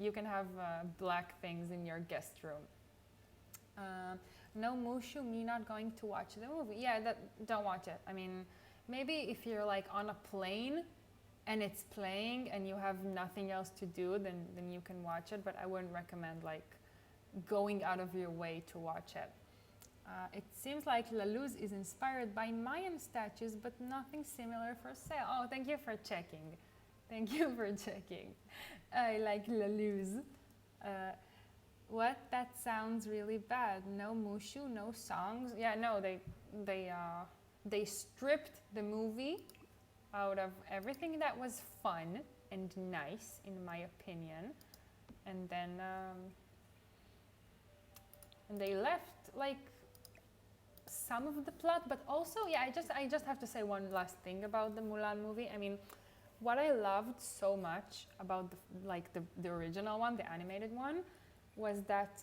Speaker 1: you can have black things in your guest room. No Mushu, me not going to watch the movie. Yeah, don't watch it. I mean, maybe if you're like on a plane and it's playing and you have nothing else to do, then you can watch it. But I wouldn't recommend like going out of your way to watch it. It seems like La Luz is inspired by Mayan statues, but nothing similar for sale. Oh, thank you for checking. Thank you for checking. I like La Luz. What? That sounds really bad. No Mushu, no songs. Yeah, no, they stripped the movie out of everything that was fun and nice, in my opinion, and then and they left like some of the plot, but also, yeah, I just have to say one last thing about the Mulan movie. I mean, what I loved so much about the original one, the animated one, was that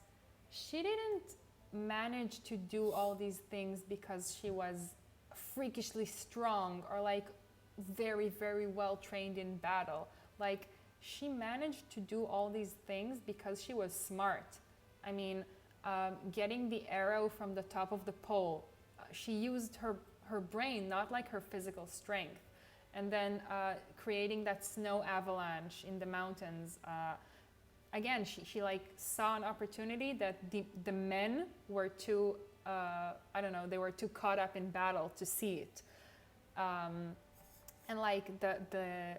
Speaker 1: she didn't manage to do all these things because she was freakishly strong or like very, very well trained in battle. Like, she managed to do all these things because she was smart. I mean, getting the arrow from the top of the pole, she used her brain, not like her physical strength. And then creating that snow avalanche in the mountains. Again, she like saw an opportunity that the men were too, I don't know, they were too caught up in battle to see it. And like the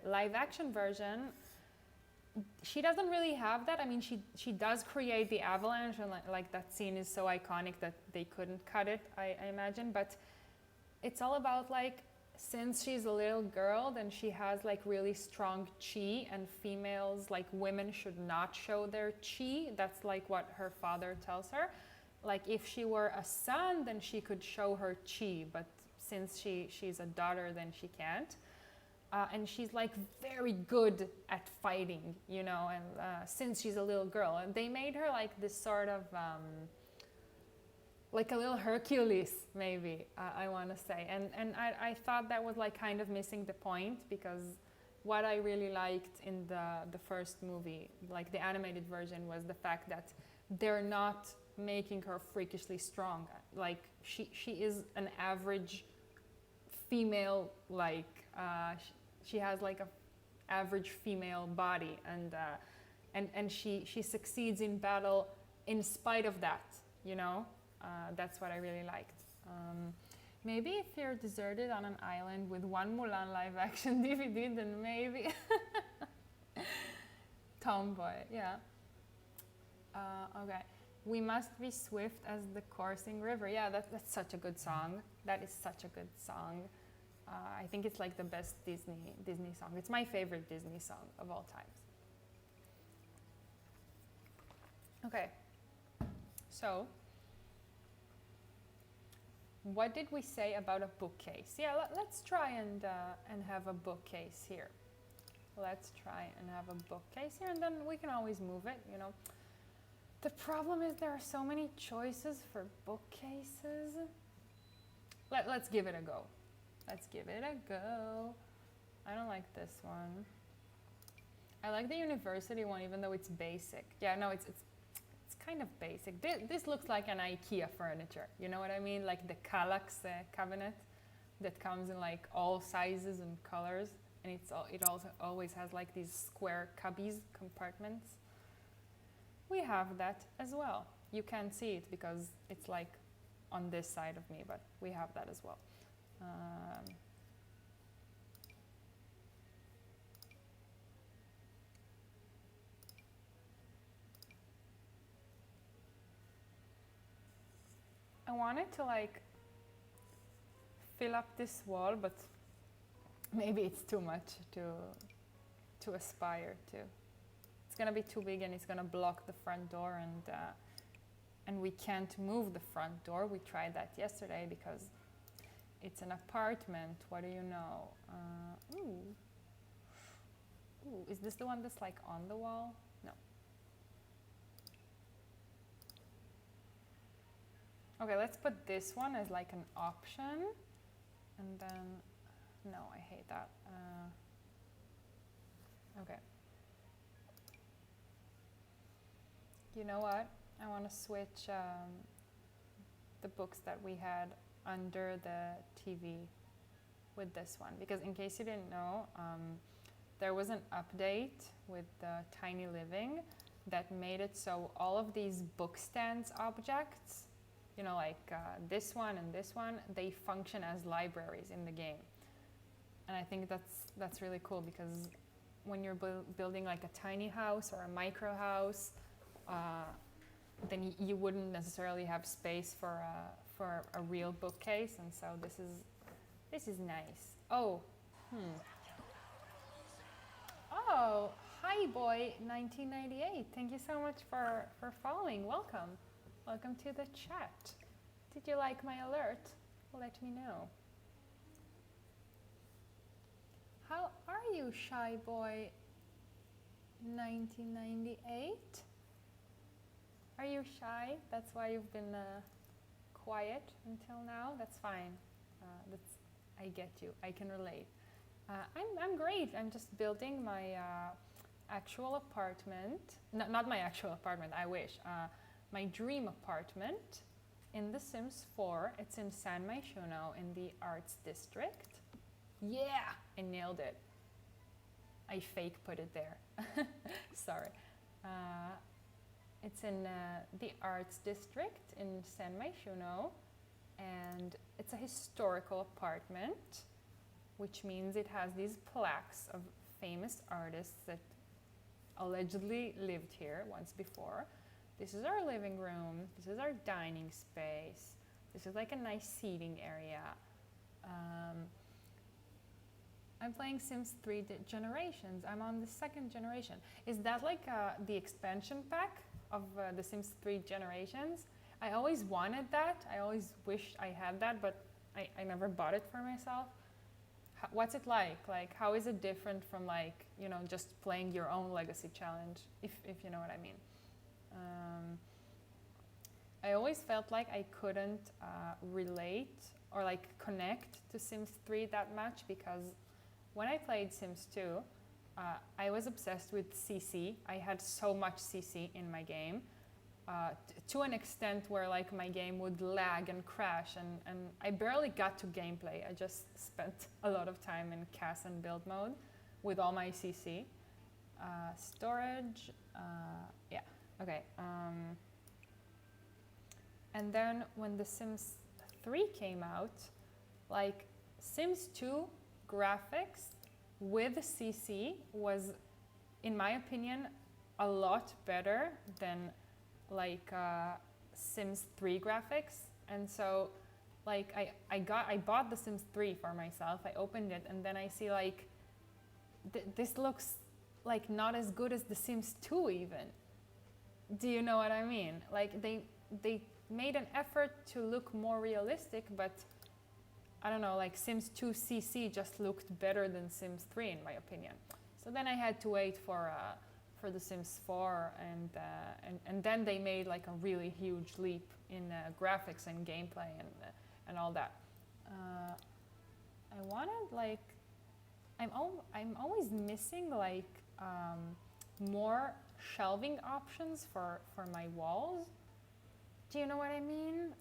Speaker 1: live action version, she doesn't really have that. I mean, she does create the avalanche, and like that scene is so iconic that they couldn't cut it, I imagine. But it's all about like, since she's a little girl, then she has like really strong chi, and females, like women, should not show their chi. That's like what her father tells her. Like, if she were a son, then she could show her chi, but since she's a daughter, then she can't. And she's like very good at fighting, you know, and since she's a little girl. And they made her like this sort of like a little Hercules, maybe, I want to say. And I thought that was like kind of missing the point, because what I really liked in the first movie, like the animated version, was the fact that they're not making her freakishly strong. Like, she is an average female, like she has like a average female body, and she succeeds in battle in spite of that, you know. That's what I really liked. Maybe if you're deserted on an island with one Mulan live action DVD, then maybe. Tomboy, yeah. Okay. We must be swift as the coursing river. Yeah, that's such a good song. That is such a good song. I think it's like the best Disney song. It's my favorite Disney song of all times. Okay. So, what did we say about a bookcase? Yeah, let's try and have a bookcase here. Let's try and have a bookcase here, and then we can always move it, you know. The problem is there are so many choices for bookcases. Let's give it a go. Let's give it a go. I don't like this one. I like the university one, even though it's basic. Yeah, no, it's kind of basic. This looks like an IKEA furniture. You know what I mean? Like the Kallax cabinet that comes in like all sizes and colors, and it also always has like these square cubbies, compartments. We have that as well. You can't see it because it's like on this side of me, but we have that as well. I wanted to like fill up this wall, but maybe it's too much to aspire to. It's gonna be too big, and it's gonna block the front door, and we can't move the front door. We tried that yesterday because it's an apartment. What do you know? Ooh, is this the one that's like on the wall? No. Okay, let's put this one as like an option. And then, no, I hate that. Okay. You know what? I want to switch the books that we had under the TV with this one, because in case you didn't know, there was an update with the Tiny Living that made it so all of these book stands objects, you know, like this one and this one, they function as libraries in the game. And I think that's really cool, because when you're building like a tiny house or a micro house, then you wouldn't necessarily have space for a real bookcase, and so this is nice. Oh, Oh, hi boy 1998. Thank you so much for following. Welcome. Welcome to the chat. Did you like my alert? Let me know. How are you, shy boy 1998? Are you shy? That's why you've been quiet until now? That's fine. I get you. I can relate. I'm great. I'm just building my actual apartment. Not my actual apartment, I wish. My dream apartment in The Sims 4. It's in San Myshuno in the Arts District. Yeah! I nailed it. I fake put it there. Sorry. It's in the Arts District in San Myshuno, and it's a historical apartment, which means it has these plaques of famous artists that allegedly lived here once before. This is our living room. This is our dining space. This is like a nice seating area. I'm playing Sims 3 Generations. I'm on the 2nd generation. Is that like the expansion pack of the Sims 3 Generations? I always wanted that. I always wished I had that, but I never bought it for myself. What's it like? Like, how is it different from, like, you know, just playing your own legacy challenge, if you know what I mean? I always felt like I couldn't relate or like connect to Sims 3 that much, because when I played Sims 2, I was obsessed with CC. I had so much CC in my game, to an extent where like my game would lag and crash, and I barely got to gameplay. I just spent a lot of time in CAS and build mode with all my CC. Storage, yeah, okay. And then when The Sims 3 came out, like Sims 2 graphics with CC was, in my opinion, a lot better than like Sims 3 graphics. And so like I bought The Sims 3 for myself. I opened it, and then I see like this looks like not as good as The Sims 2 even. Do you know what I mean? Like they made an effort to look more realistic, but I don't know, like Sims 2 CC just looked better than Sims 3 in my opinion. So then I had to wait for The Sims 4, and then they made like a really huge leap in graphics and gameplay and all that. I wanted like, I'm always missing like more shelving options for my walls. Do you know what I mean?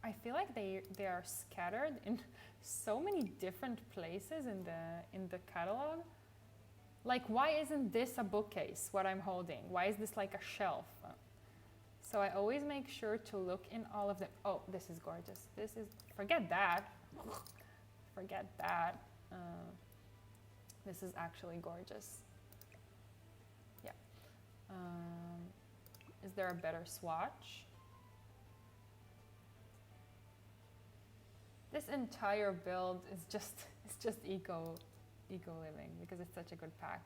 Speaker 1: I feel like they are scattered in so many different places in the catalog. Like, why isn't this a bookcase, what I'm holding? Why is this like a shelf? So I always make sure to look in all of them. Oh, this is gorgeous. This is, forget that. Forget that. This is actually gorgeous. Yeah. Is there a better swatch? This entire build is just, it's just eco living, because it's such a good pack.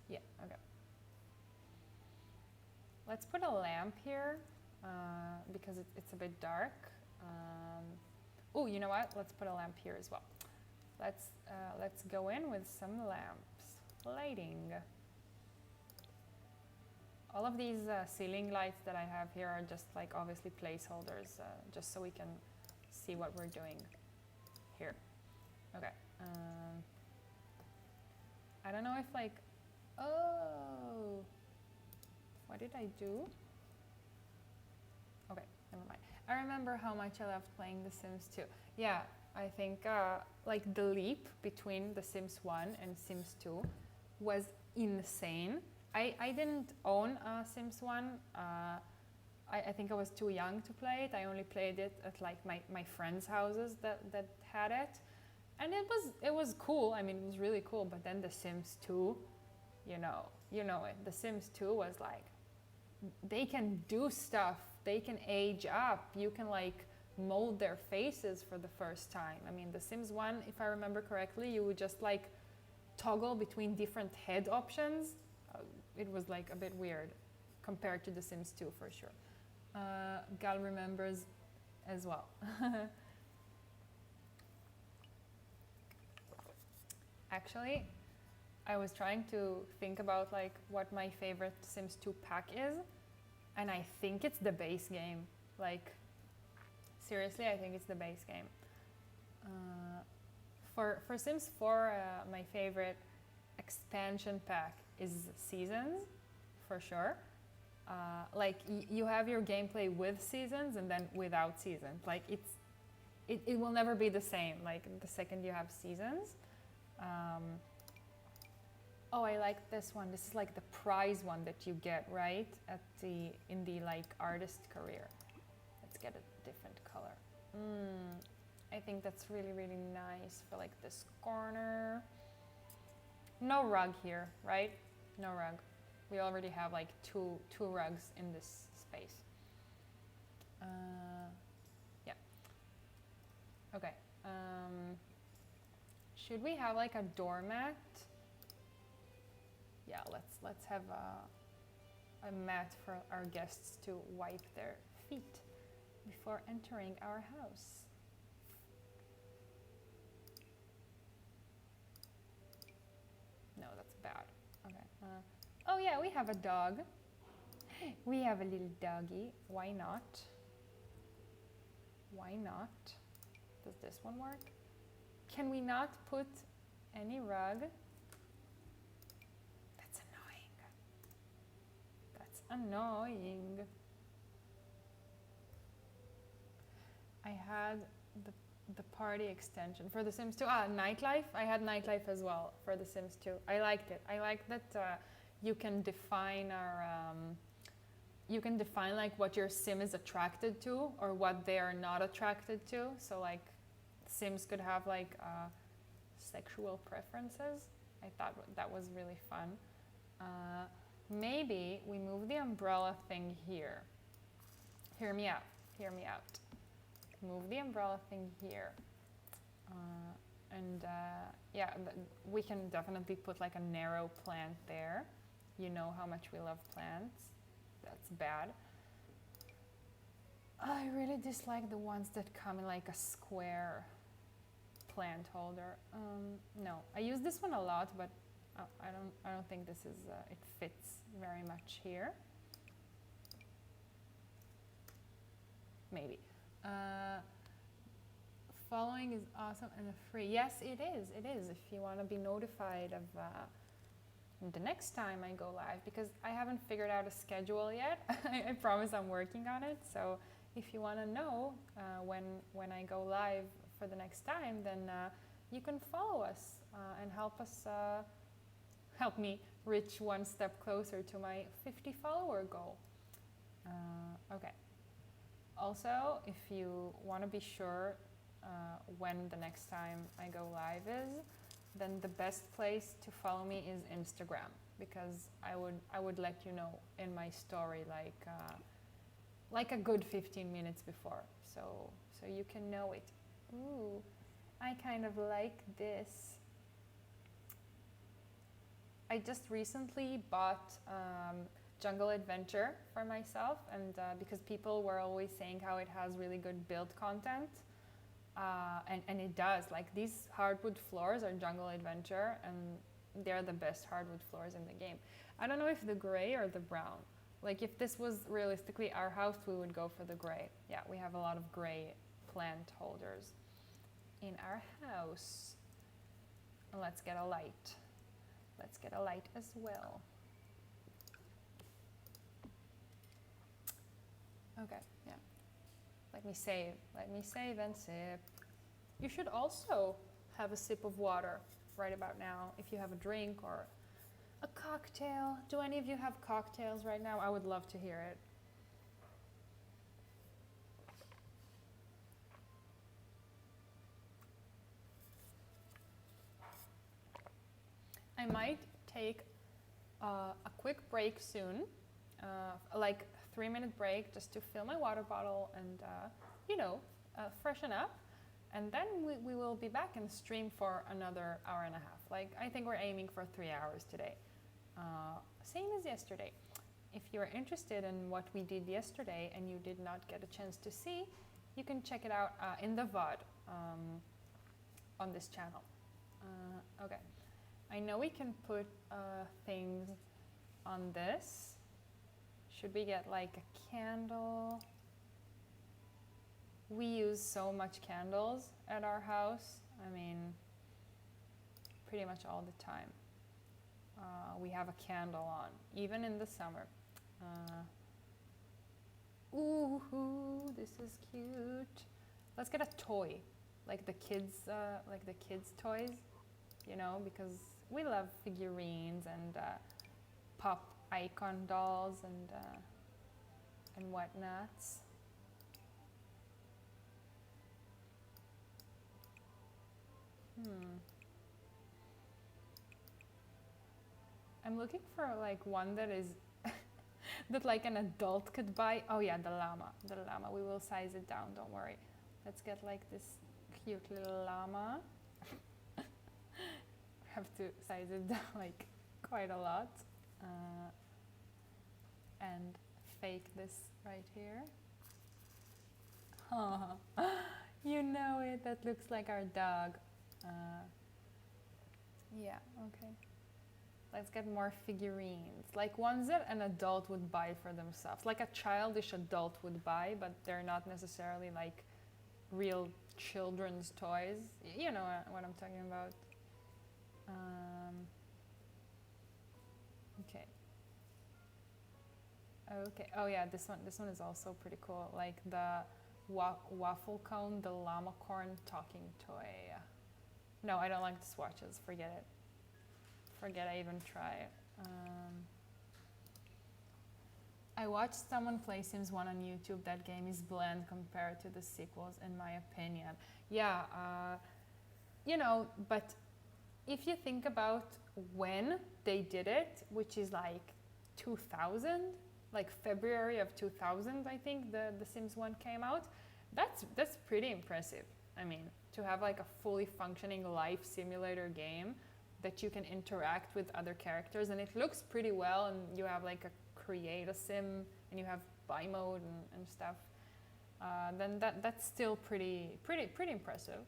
Speaker 1: Yeah, okay. Let's put a lamp here, because it's a bit dark. Oh, you know what? Let's put a lamp here as well. let's go in with some lamps. Lighting. All of these ceiling lights that I have here are just like obviously placeholders, just so we can see what we're doing here. Okay. I don't know if like, oh, what did I do? Okay, never mind. I remember how much I loved playing The Sims 2. Yeah, I think like the leap between The Sims 1 and Sims 2 was insane. I didn't own Sims 1. I think I was too young to play it. I only played it at like my friends' houses that had it. And it was cool. I mean, it was really cool. But then The Sims 2, you know it. The Sims 2 was like, they can do stuff. They can age up. You can like mold their faces for the first time. I mean, The Sims 1, if I remember correctly, you would just like toggle between different head options. It was like a bit weird compared to The Sims 2 for sure. Gal remembers as well. Actually, I was trying to think about like what my favorite Sims 2 pack is, and I think it's the base game. Like, seriously, I think it's the base game. For Sims 4, my favorite expansion pack is Seasons, for sure. Like you have your gameplay with seasons and then without seasons. Like it will never be the same. Like the second you have seasons. Oh, I like this one. This is like the prize one that you get, right? In the like artist career. Let's get a different color. I think that's really, really nice for like this corner. No rug here, right? No rug. We already have like two rugs in this space. Yeah. Okay. Should we have like a doormat? Yeah, let's have a mat for our guests to wipe their feet before entering our house. No, that's bad. Okay. Oh yeah, we have a dog. We have a little doggy. Why not? Why not? Does this one work? Can we not put any rug? That's annoying. That's annoying. I had the party extension for The Sims 2. Nightlife. I had Nightlife as well for The Sims 2. I liked it. I like that you can define you can define like what your sim is attracted to or what they are not attracted to. So like Sims could have like sexual preferences. I thought that was really fun. Maybe we move the umbrella thing here. Hear me out. Hear me out. Move the umbrella thing here. Yeah, we can definitely put like a narrow plant there. You know how much we love plants. That's bad. I really dislike the ones that come in like a square plant holder. No, I use this one a lot, but I don't think this is it fits very much here. Maybe. Following is awesome and free. Yes, it is. It is. If you want to be notified of the next time I go live, because I haven't figured out a schedule yet. I promise I'm working on it. So if you want to know when I go live for the next time, then you can follow us and help me reach one step closer to my 50 follower goal. Okay. Also, if you want to be sure when the next time I go live is, then the best place to follow me is Instagram, because I would let you know in my story like a good 15 minutes before, so you can know it. Ooh, I kind of like this. I just recently bought Jungle Adventure for myself, and because people were always saying how it has really good build content, And it does. Like, these hardwood floors are Jungle Adventure, and they're the best hardwood floors in the game. I don't know if the gray or the brown. Like, if this was realistically our house, we would go for the gray. Yeah, we have a lot of gray plant holders in our house. Let's get a light. Let's get a light as well. Okay, yeah. Let me save and sip. You should also have a sip of water right about now if you have a drink or a cocktail. Do any of you have cocktails right now? I would love to hear it. I might take a quick break soon, like a 3-minute break just to fill my water bottle and, freshen up. And then we will be back and stream for another hour and a half. Like, I think we're aiming for 3 hours today. Same as yesterday. If you're interested in what we did yesterday and you did not get a chance to see, you can check it out in the VOD on this channel. Okay. I know we can put things on this. Should we get like a candle? We use so much candles at our house. I mean, pretty much all the time. We have a candle on, even in the summer. Ooh, this is cute. Let's get a toy, like the kids' toys, because we love figurines and pop icon dolls and whatnots. I'm looking for like one that is that like an adult could buy. Oh yeah, the llama. The llama. We will size it down, don't worry. Let's get like this cute little llama. Have to size it down like quite a lot. And fake this right here. Oh, you know it. That looks like our dog. Yeah, okay. Let's get more figurines, like ones that an adult would buy for themselves, like a childish adult would buy, but they're not necessarily like real children's toys. You know what I'm talking about. Okay. Okay. Oh yeah, this one is also pretty cool. Like the waffle cone, the llama corn talking toy. No, I don't like the swatches. Forget it. Forget I even tried. I watched someone play Sims 1 on YouTube. That game is bland compared to the sequels, in my opinion. Yeah, but if you think about when they did it, which is like 2000, like February of 2000, I think the Sims 1 came out. That's pretty impressive. I mean, to have like a fully functioning life simulator game that you can interact with other characters, and it looks pretty well, and you have like a create a sim and you have buy mode and stuff, then that's still pretty impressive.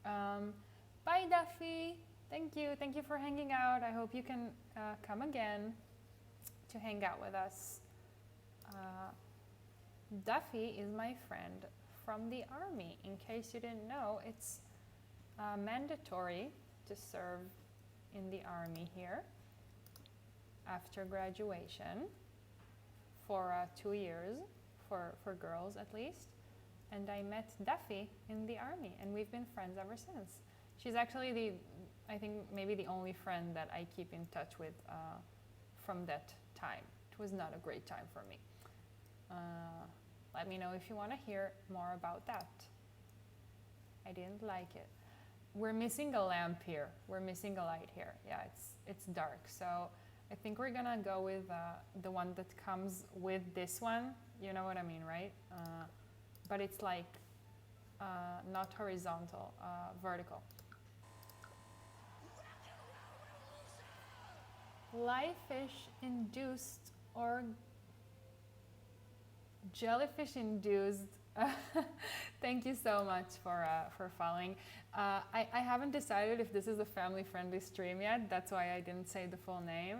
Speaker 1: Bye Duffy, thank you for hanging out. I hope you can come again to hang out with us. Duffy is my friend from the army. In case you didn't know, it's mandatory to serve in the army here after graduation for 2 years, for girls at least. And I met Duffy in the army, and we've been friends ever since. She's actually I think maybe the only friend that I keep in touch with from that time. It was not a great time for me. Let me know if you want to hear more about that. I didn't like it. We're missing a lamp here. We're missing a light here. Yeah, it's dark. So I think we're gonna go with the one that comes with this one. You know what I mean, right? But it's like not horizontal, vertical. Livefish induced or jellyfish induced Thank you so much for following. I haven't decided if this is a family-friendly stream yet. That's why I didn't say the full name.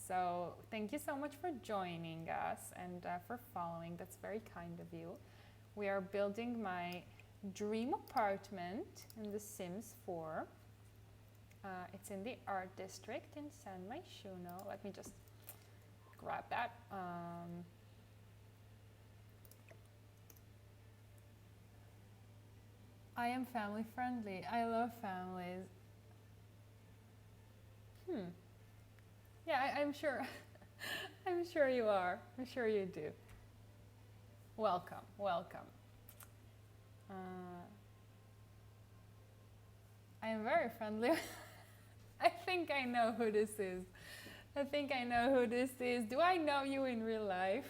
Speaker 1: So thank you so much for joining us and for following. That's very kind of you. We are building my dream apartment in The Sims 4. It's in the art district in San Myshuno. Let me just grab that. I am family friendly. I love families. Yeah, I'm sure. I'm sure you are. I'm sure you do. Welcome, welcome. I am very friendly. I think I know who this is. I think I know who this is. Do I know you in real life?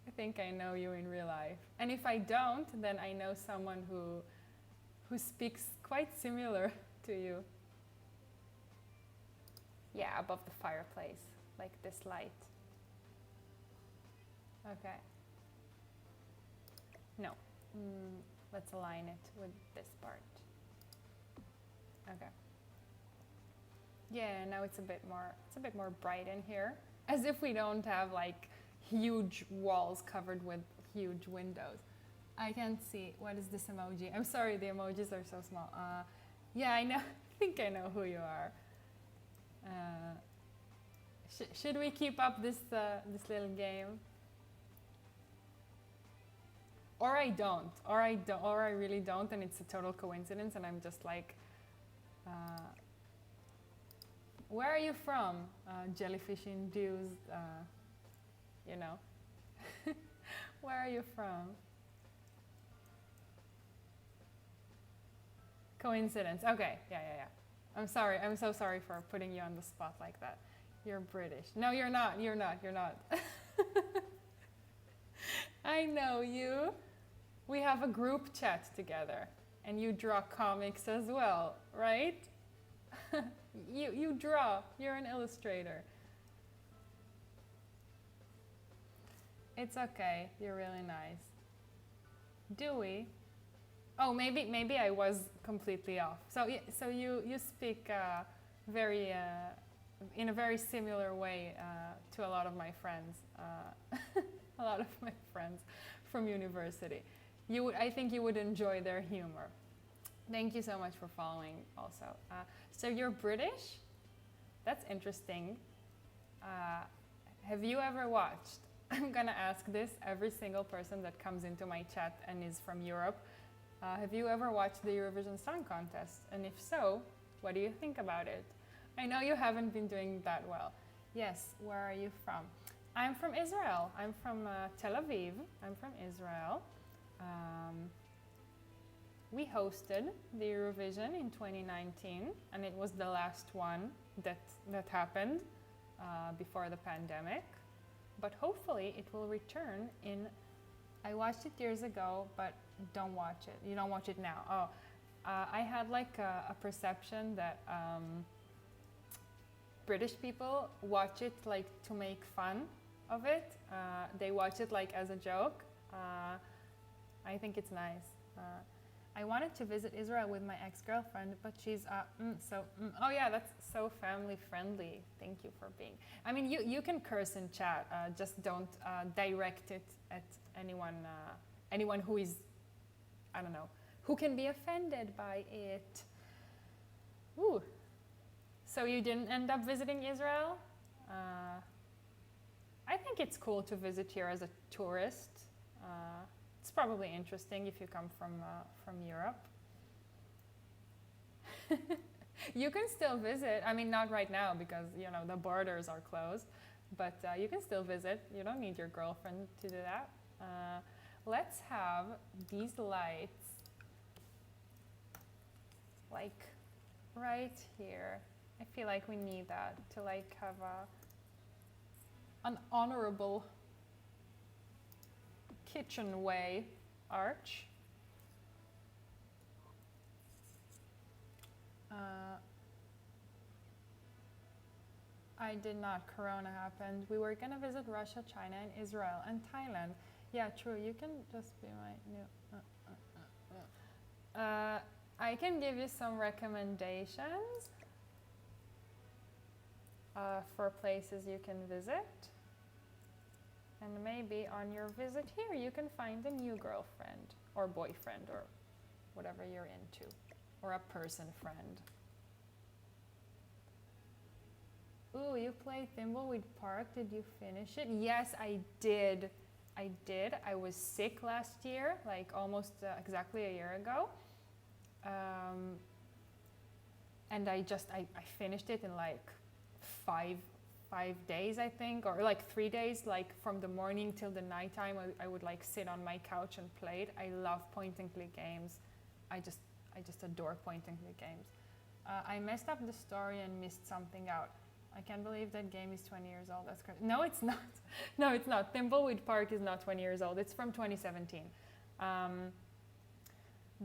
Speaker 1: I think I know you in real life. And if I don't, then I know someone who speaks quite similar to you. Yeah, above the fireplace, like this light. Okay. No. Let's align it with this part. Okay. Yeah, now it's a bit more bright in here. As if we don't have like huge walls covered with huge windows. I can't see. What is this emoji? I'm sorry, the emojis are so small. Yeah, I know. I think I know who you are. Should we keep up this little game? Or I don't. Or I really don't, and it's a total coincidence, and I'm just like, where are you from? Jellyfish induced, you know. Where are you from? Coincidence. Okay. Yeah. I'm sorry. I'm so sorry for putting you on the spot like that. You're British. No, you're not. You're not. I know you. We have a group chat together, and you draw comics as well, right? You draw. You're an illustrator. It's okay. You're really nice. Do we? Oh, maybe I was completely off. So you speak very in a very similar way to a lot of my friends. A lot of my friends from university. I think you would enjoy their humor. Thank you so much for following also. So you're British? That's interesting. Have you ever watched? I'm gonna ask this every single person that comes into my chat and is from Europe. Have you ever watched the Eurovision Song Contest? And if so, what do you think about it? I know you haven't been doing that well. Yes, where are you from? I'm from Israel. I'm from Tel Aviv. I'm from Israel. We hosted the Eurovision in 2019, and it was the last one that happened before the pandemic. But hopefully it will return in... I watched it years ago, but don't watch it. You don't watch it now. Oh, I had like a perception that British people watch it like to make fun of it. They watch it like as a joke. I think it's nice. I wanted to visit Israel with my ex-girlfriend, but she's oh yeah, that's so family friendly. Thank you for being... I mean, you can curse in chat, just don't direct it at anyone who is, I don't know, who can be offended by it. Ooh. So you didn't end up visiting Israel? I think it's cool to visit here as a tourist. It's probably interesting if you come from Europe. You can still visit. I mean, not right now because, you know, the borders are closed. But you can still visit. You don't need your girlfriend to do that. Let's have these lights like right here. I feel like we need that to like have an honorable kitchenway arch. I did not. Corona happened. We were gonna visit Russia, China, and Israel, and Thailand. Yeah, true. You can just be my new. I can give you some recommendations for places you can visit. And maybe on your visit here, you can find a new girlfriend or boyfriend or whatever you're into, or a person friend. Ooh, you played Thimbleweed Park. Did you finish it? Yes, I did. I did. I was sick last year, like almost exactly a year ago. And I finished it in like five days, I think, or like 3 days, like from the morning till the nighttime. I would like sit on my couch and play it. I love point and click games. I just adore point and click games. I messed up the story and missed something out. I can't believe that game is 20 years old. That's crazy. No, it's not. No, it's not. Thimbleweed Park is not 20 years old. It's from 2017.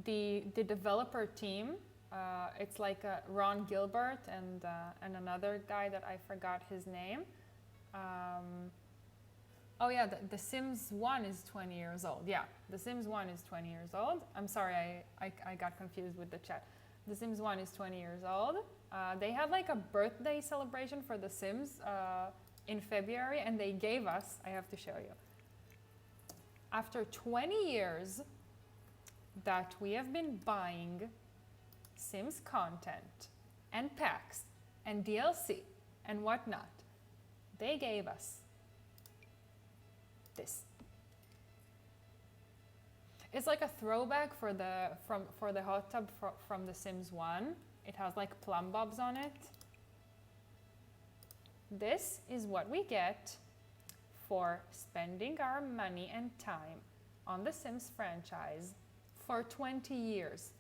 Speaker 1: The developer team, it's like Ron Gilbert and another guy that I forgot his name. Oh yeah, the Sims 1 is 20 years old. Yeah, the Sims 1 is 20 years old. I'm sorry, I got confused with the chat. The Sims 1 is 20 years old. They had like a birthday celebration for the Sims in February, and they gave us, I have to show you, after 20 years that we have been buying Sims content and packs and DLC and whatnot, they gave us this. It's like a throwback for the hot tub from The Sims 1. It has like plumb bobs on it. This is what we get for spending our money and time on the Sims franchise for 20 years.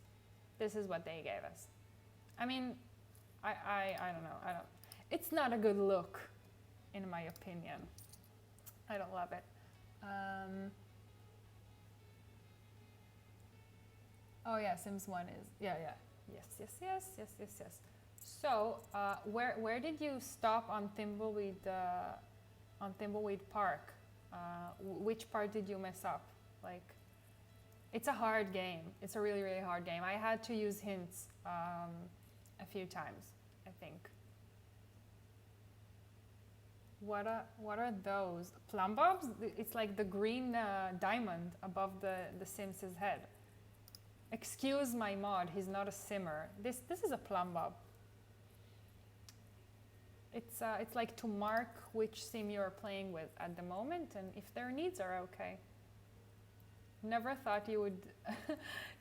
Speaker 1: This is what they gave us. I mean, I don't know. It's not a good look, in my opinion. I don't love it. Oh yeah, Sims 1 is, yeah. Yes. So, where did you stop on Thimbleweed Park? Which part did you mess up? Like, it's a hard game. It's a really, really hard game. I had to use hints a few times, I think. What are those? Plumb bobs? It's like the green diamond above the Sim's head. Excuse my mod, he's not a simmer. This is a plumb bob. It's like to mark which sim you're playing with at the moment and if their needs are okay. Never thought you would,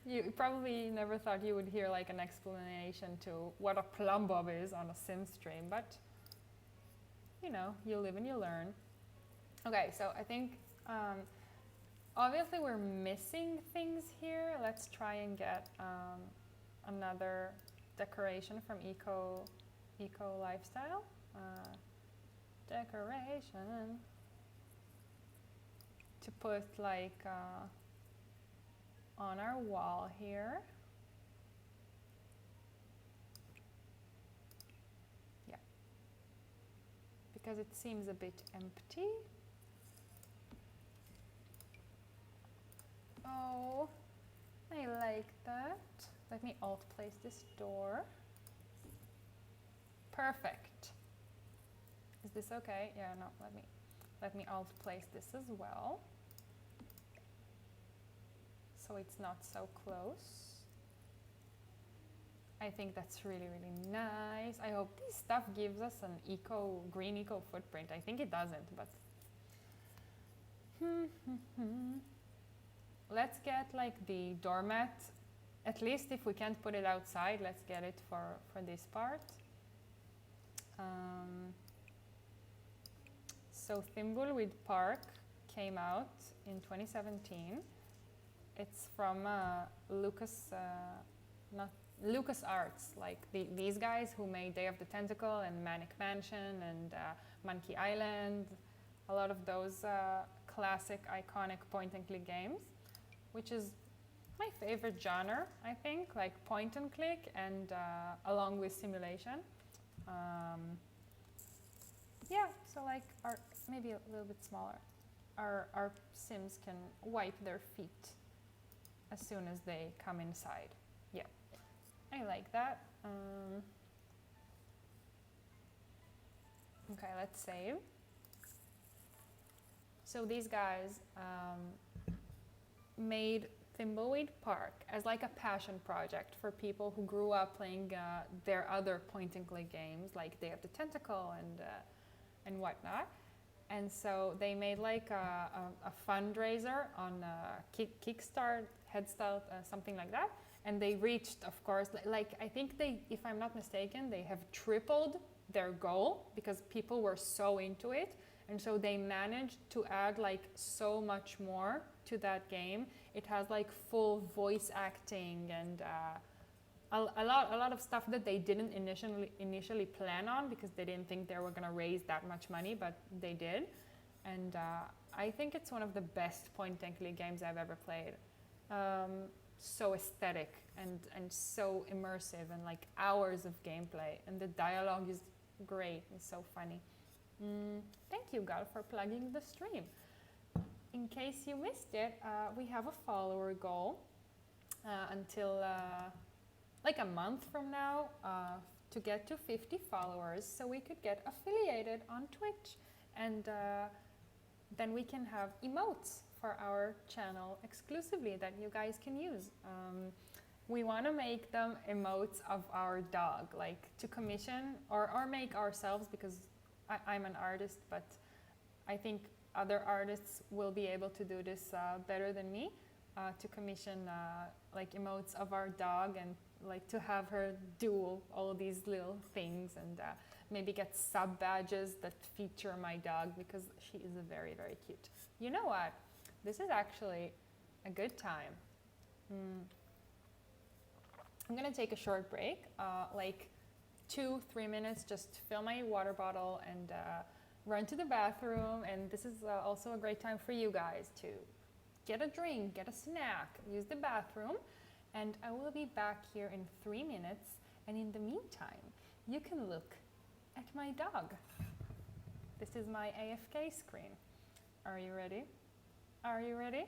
Speaker 1: you probably never thought you would hear like an explanation to what a plumb bob is on a sim stream, but you know, you live and you learn. Okay, so I think obviously we're missing things here. Let's try and get another decoration from Eco Lifestyle. Decoration to put like on our wall here. Yeah, because it seems a bit empty. Oh, I like that. Let me alt place this door. Perfect. Is this okay? Yeah, no, let me alt place this as well. So it's not so close. I think that's really, really nice. I hope this stuff gives us an green eco footprint. I think it doesn't, but let's get like the doormat. At least if we can't put it outside, let's get it for this part. So Thimbleweed Park came out in 2017. It's from LucasArts, like these guys who made Day of the Tentacle and Manic Mansion and Monkey Island, a lot of those classic, iconic point-and-click games, which is my favorite genre, I think, like point-and-click and along with simulation. Yeah, so like our, maybe a little bit smaller. Our Sims can wipe their feet as soon as they come inside. Yeah, I like that. Okay, let's save. So these guys made Thimbleweed Park as like a passion project for people who grew up playing their other point-and-click games, like Day of the Tentacle and whatnot. And so they made like a fundraiser on Kickstart, Headstart, something like that. And they reached, of course, like I think they, if I'm not mistaken, they have tripled their goal because people were so into it. And so they managed to add like so much more to that game. It has like full voice acting and a lot of stuff that they didn't initially plan on because they didn't think they were going to raise that much money, but they did. And I think it's one of the best point-and-click games I've ever played. So aesthetic and so immersive and like hours of gameplay, and the dialogue is great. It's so funny. Thank you, Gal, for plugging the stream. In case you missed it, we have a follower goal until like a month from now to get to 50 followers so we could get affiliated on Twitch, and then we can have emotes for our channel exclusively that you guys can use. We want to make them emotes of our dog, like to commission or make ourselves, because I'm an artist, but I think other artists will be able to do this better than me, to commission like emotes of our dog and like to have her do all of these little things, and maybe get sub badges that feature my dog because she is very, very cute. You know what? This is actually a good time. I'm gonna take a short break, like 2-3 minutes, just fill my water bottle and run to the bathroom. And this is also a great time for you guys to get a drink, get a snack, use the bathroom. And I will be back here in 3 minutes. And in the meantime, you can look at my dog. This is my AFK screen. Are you ready? Are you ready?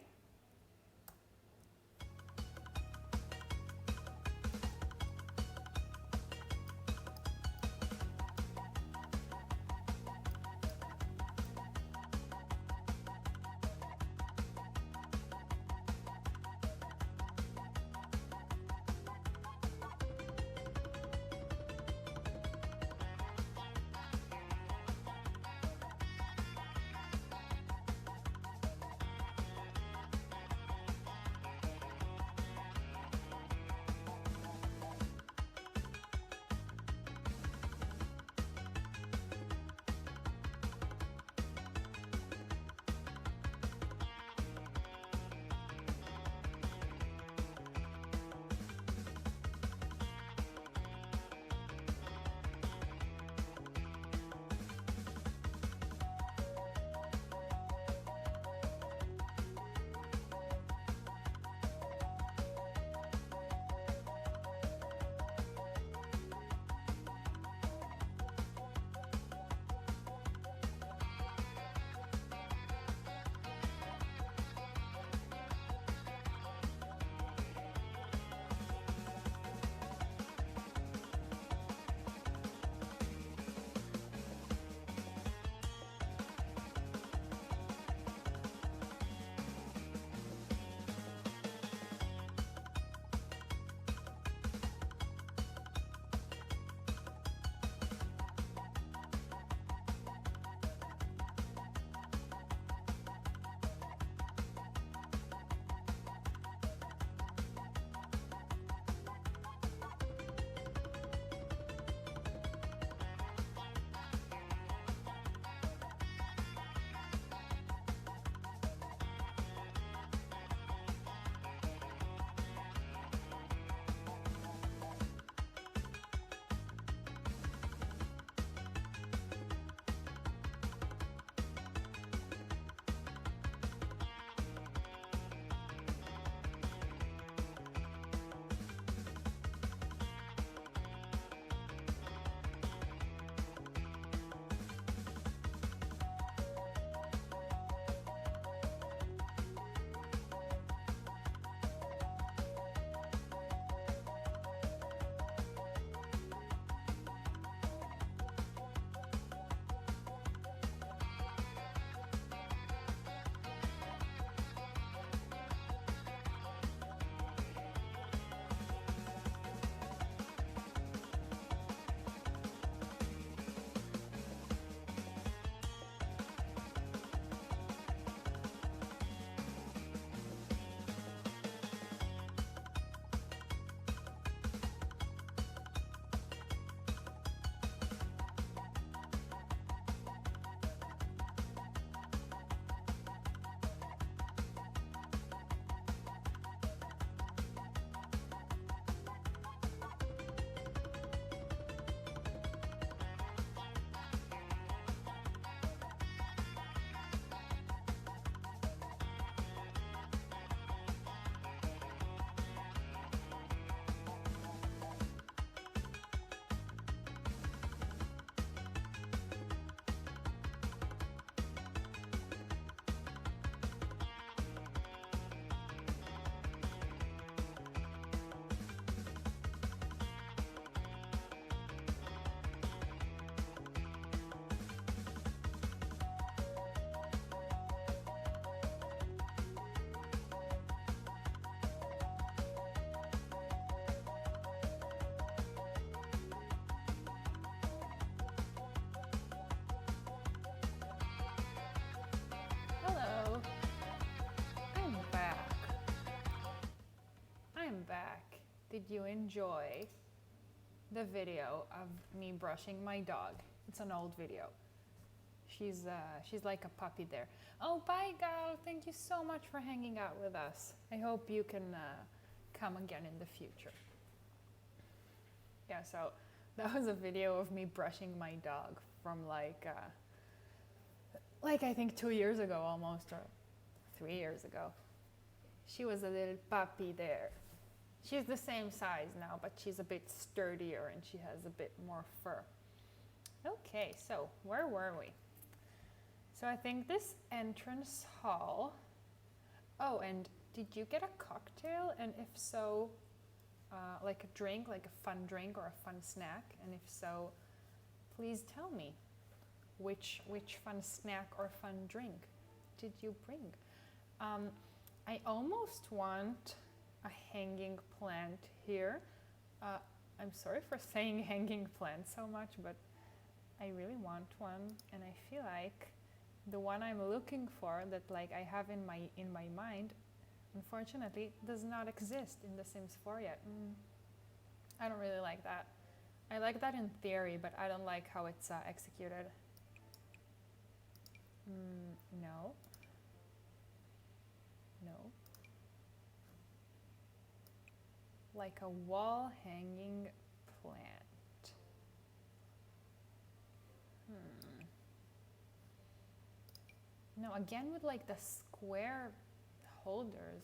Speaker 1: did you enjoy the video of me brushing my dog? It's an old video. She's like a puppy there. Oh, bye, Gal. Thank you so much for hanging out with us. I hope you can come again in the future. Yeah, so that was a video of me brushing my dog from like I think 2 years ago almost, or 3 years ago. She was a little puppy there. She's the same size now, but she's a bit sturdier and she has a bit more fur. Okay, so where were we? So I think this entrance hall. Oh, and did you get a cocktail? And if so, like a drink, like a fun drink or a fun snack? And if so, please tell me which fun snack or fun drink did you bring? I almost want a hanging plant here. I'm sorry for saying hanging plant so much, but I really want one, and I feel like the one I'm looking for, that like I have in my mind, unfortunately does not exist in The Sims 4 yet. I don't really like that. I like that in theory, but I don't like how it's executed. No. Like a wall hanging plant. No, again with like the square holders.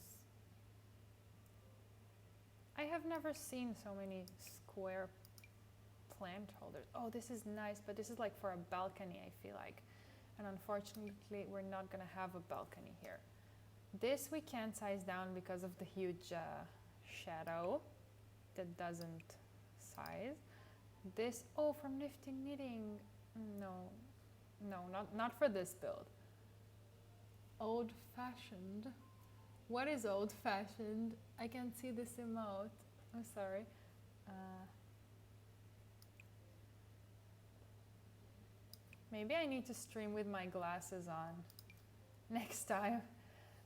Speaker 1: I have never seen so many square plant holders. Oh, this is nice, but this is like for a balcony, I feel like. And unfortunately, we're not gonna have a balcony here. This we can't size down because of the huge shadow that doesn't size. This, oh, from Nifting Knitting. No, not for this build. Old-fashioned. What is old-fashioned? I can't see this emote. I'm sorry. Maybe I need to stream with my glasses on next time.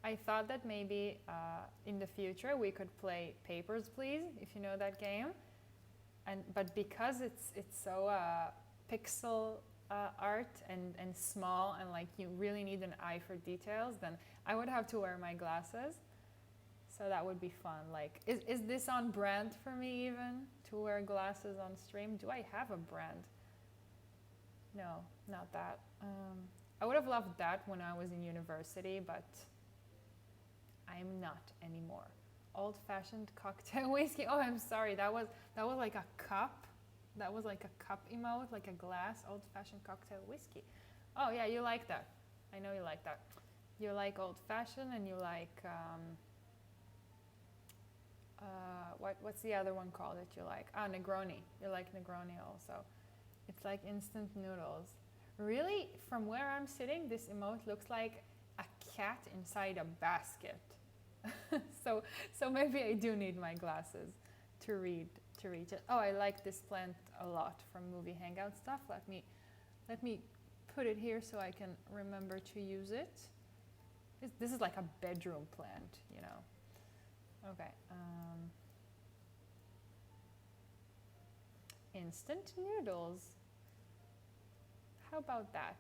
Speaker 1: I thought that maybe in the future we could play Papers, Please, if you know that game. But because it's so pixel art and small, and like you really need an eye for details, then I would have to wear my glasses. So that would be fun. Like, is this on brand for me even, to wear glasses on stream? Do I have a brand? No, not that. I would have loved that when I was in university, but I'm not anymore. Old-fashioned cocktail whiskey. Oh, I'm sorry. That was like a cup. That was like a cup emote, like a glass old-fashioned cocktail whiskey. Oh yeah, you like that. I know you like that. You like old-fashioned, and you like what's the other one called that you like? Ah, Negroni. You like Negroni also. It's like instant noodles. Really, from where I'm sitting, this emote looks like a cat inside a basket. so maybe I do need my glasses to reach it. Oh, I like this plant a lot from Movie Hangout stuff. Let me put it here so I can remember to use it. This is like a bedroom plant, you know. Okay. Instant noodles. How about that?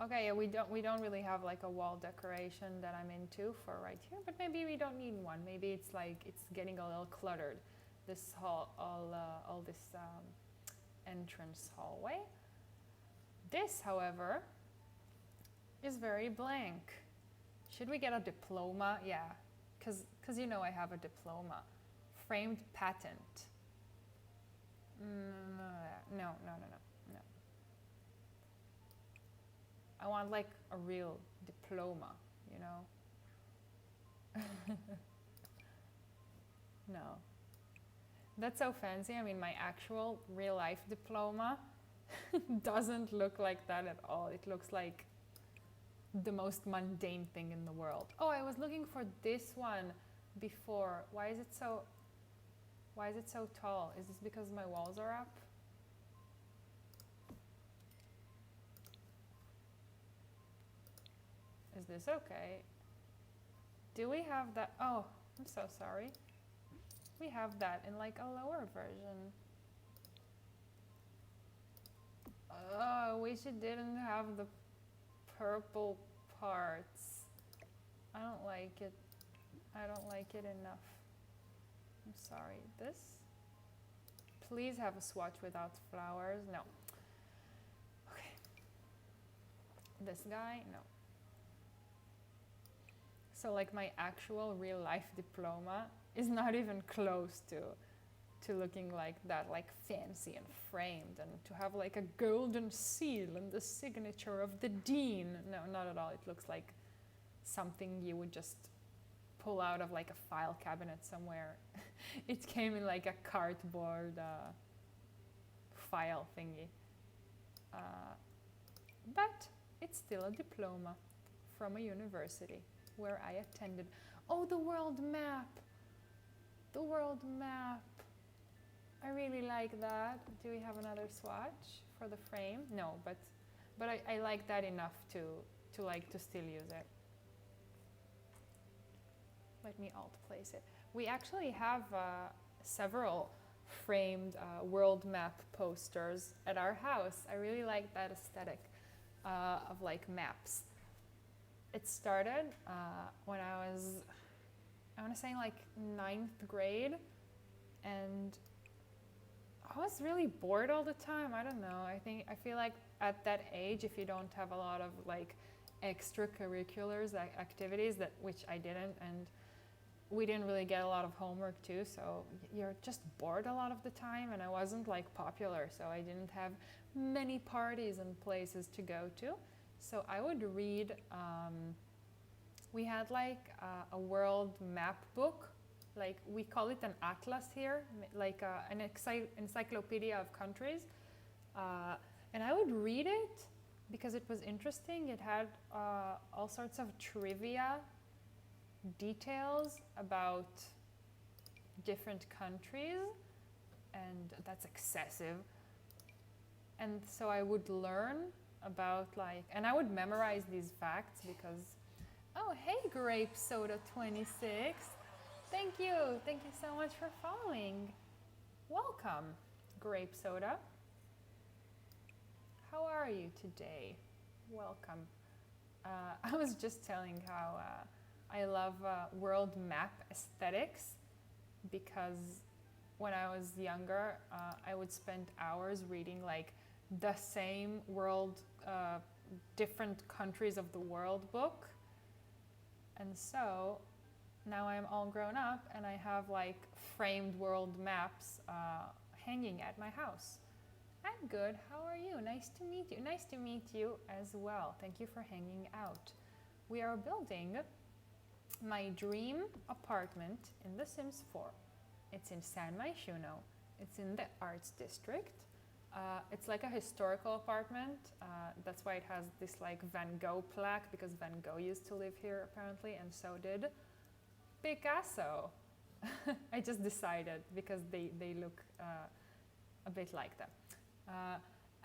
Speaker 1: Okay, yeah, we don't really have like a wall decoration that I'm into for right here, but maybe we don't need one. Maybe it's like it's getting a little cluttered. This hall, all this entrance hallway. This, however, is very blank. Should we get a diploma? Yeah, because you know I have a diploma. Framed patent. No. I want like a real diploma, you know? No. That's so fancy. I mean, my actual real life diploma doesn't look like that at all. It looks like the most mundane thing in the world. Oh, I was looking for this one before. Why is it so tall? Is this because my walls are up? Is this okay? Do we have that? Oh, I'm so sorry. We have that in like a lower version. Oh, I wish it didn't have the purple parts. I don't like it. I don't like it enough. I'm sorry. This? Please have a swatch without flowers. No. Okay. This guy? No. So like my actual real life diploma is not even close to looking like that, like fancy and framed, and to have like a golden seal and the signature of the dean. No, not at all. It looks like something you would just pull out of like a file cabinet somewhere. It came in like a cardboard file thingy. But it's still a diploma from a university where I attended. Oh, the world map! The world map! I really like that. Do we have another swatch for the frame? No, but I like that enough to still use it. Let me alt place it. We actually have several framed world map posters at our house. I really like that aesthetic of like maps. It started when I want to say like 9th grade, and I was really bored all the time. I don't know. I feel like at that age, if you don't have a lot of like extracurriculars, activities, which I didn't, and we didn't really get a lot of homework too, so you're just bored a lot of the time, and I wasn't like popular, so I didn't have many parties and places to go to. So I would read, we had like a world map book, like we call it an atlas here, like an encyclopedia of countries. And I would read it because it was interesting. It had all sorts of trivia details about different countries, and that's excessive. And so I would learn about and I would memorize these facts because, oh, hey, Grape Soda 26. Thank you so much for following. Welcome, Grape Soda. How are you today? Welcome. I was just telling how I love world map aesthetics, because when I was younger, I would spend hours reading like the same world, different countries of the world book. And so now I'm all grown up and I have like framed world maps hanging at my house. I'm good. How are you? Nice to meet you. Nice to meet you as well. Thank you for hanging out. We are building my dream apartment in The Sims 4. It's in San Myshuno. It's in the Arts District. It's like a historical apartment. That's why it has this like Van Gogh plaque, because Van Gogh used to live here apparently, and so did Picasso. I just decided because they look a bit like them.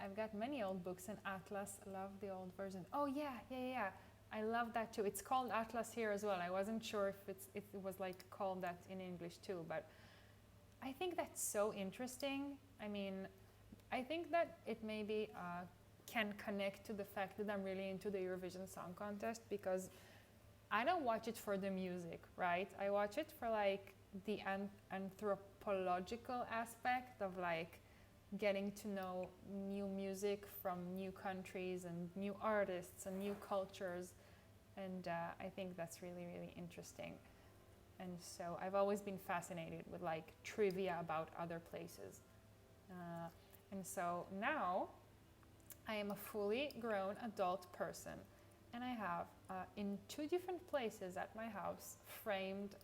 Speaker 1: I've got many old books in Atlas. Love the old version. Oh yeah. I love that too. It's called Atlas here as well. I wasn't sure if it was like called that in English too, but I think that's so interesting. I mean, I think that it maybe can connect to the fact that I'm really into the Eurovision Song Contest, because I don't watch it for the music, right? I watch it for like the anthropological aspect of like getting to know new music from new countries and new artists and new cultures. And I think that's really, really interesting. And so I've always been fascinated with like trivia about other places. And so now I am a fully grown adult person, and I have in 2 different places at my house framed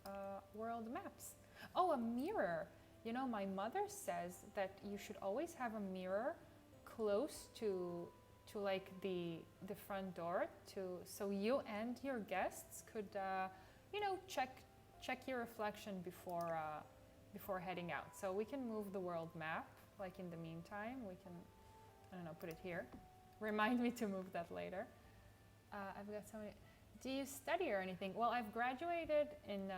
Speaker 1: world maps. Oh, a mirror. You know, my mother says that you should always have a mirror close to like the front door, so you and your guests could check your reflection before heading out. So we can move the world map, like in the meantime. We can, I don't know, put it here. Remind me to move that later. I've got so many. Do you study or anything? Well, I've graduated in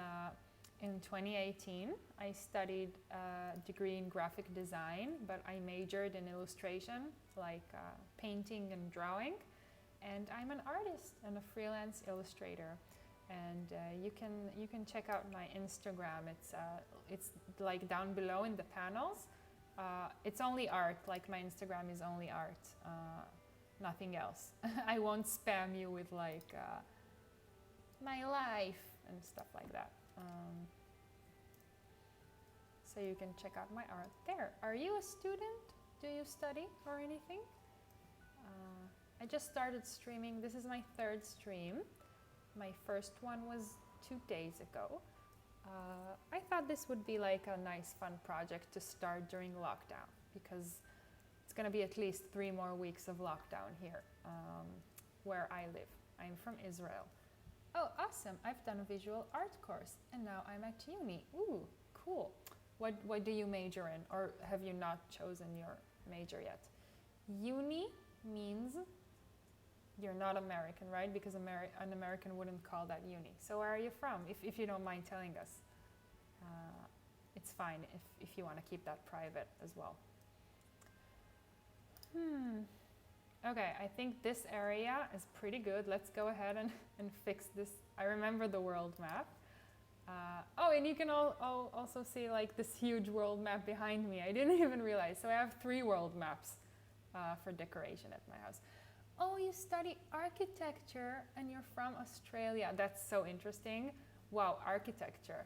Speaker 1: 2018. I studied a degree in graphic design, but I majored in illustration, like painting and drawing. And I'm an artist and a freelance illustrator. And you can check out my Instagram. It's like down below in the panels. It's only art. Like my Instagram is only art, nothing else. I won't spam you with like my life and stuff like that. So you can check out my art there. Are you a student? Do you study or anything? I just started streaming. This is my third stream. My first one was 2 days ago. I thought this would be like a nice fun project to start during lockdown, because it's going to be at least 3 more weeks of lockdown here where I live. I'm from Israel. Oh, awesome. I've done a visual art course and now I'm at uni. Ooh, cool. What do you major in, or have you not chosen your major yet? Uni means you're not American, right? Because an American wouldn't call that uni. So where are you from, if you don't mind telling us? It's fine if you want to keep that private as well. Okay, I think this area is pretty good. Let's go ahead and fix this. I remember the world map. Oh, and you can also see like this huge world map behind me. I didn't even realize. So I have 3 world maps for decoration at my house. Oh, you study architecture and you're from Australia. That's so interesting. Wow, architecture.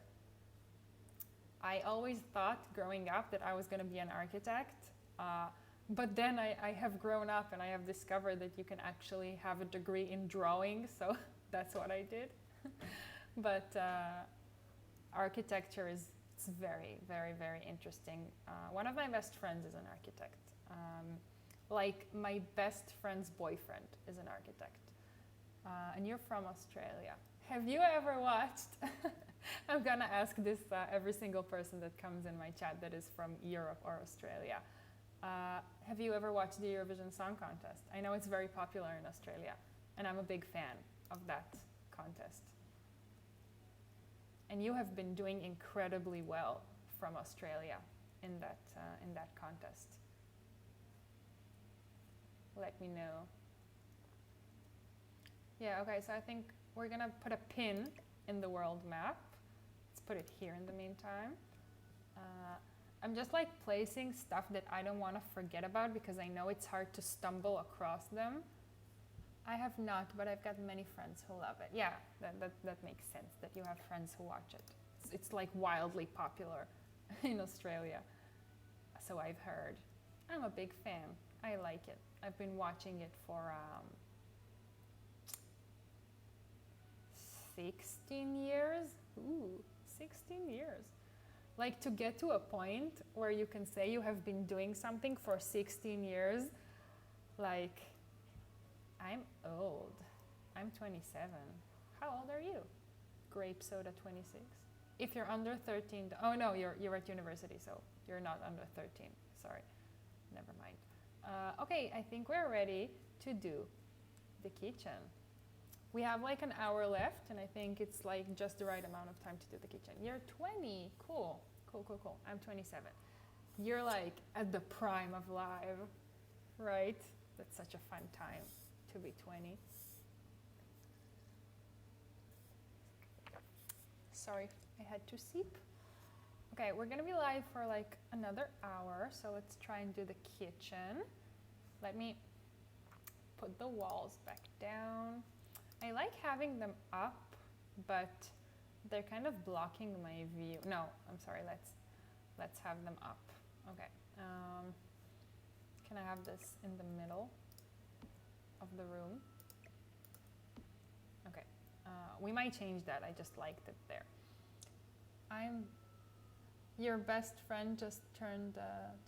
Speaker 1: I always thought growing up that I was going to be an architect. But then I have grown up and I have discovered that you can actually have a degree in drawing. So that's what I did. But architecture is very, very, very interesting. One of my best friends is an architect. Like my best friend's boyfriend is an architect. And you're from Australia. Have you ever watched, I'm gonna ask this every single person that comes in my chat that is from Europe or Australia. Have you ever watched the Eurovision Song Contest? I know it's very popular in Australia and I'm a big fan of that contest. And you have been doing incredibly well from Australia in that contest. Let me know. Yeah, okay, so I think we're gonna put a pin in the world map. Let's put it here in the meantime. I'm just like placing stuff that I don't want to forget about because I know it's hard to stumble across them. I have not, but I've got many friends who love it. Yeah, that makes sense that you have friends who watch it. It's like wildly popular in Australia. So I've heard. I'm a big fan. I like it. I've been watching it for 16 years. Ooh, 16 years. Like to get to a point where you can say you have been doing something for 16 years, like I'm old. I'm 27. How old are you? Grape soda 26. If you're under 13, oh no, you're at university, so you're not under 13. Sorry, never mind. Okay, I think we're ready to do the kitchen. We have like an hour left, and I think it's like just the right amount of time to do the kitchen. You're 20, cool. I'm 27. You're like at the prime of life, right? That's such a fun time to be 20. Sorry, I had to sip. Okay, we're gonna be live for like another hour, so let's try and do the kitchen. Let me put the walls back down. I like having them up, but they're kind of blocking my view. No, I'm sorry, let's have them up. Okay, can I have this in the middle of the room? Okay, we might change that, I just liked it there. Your best friend just turned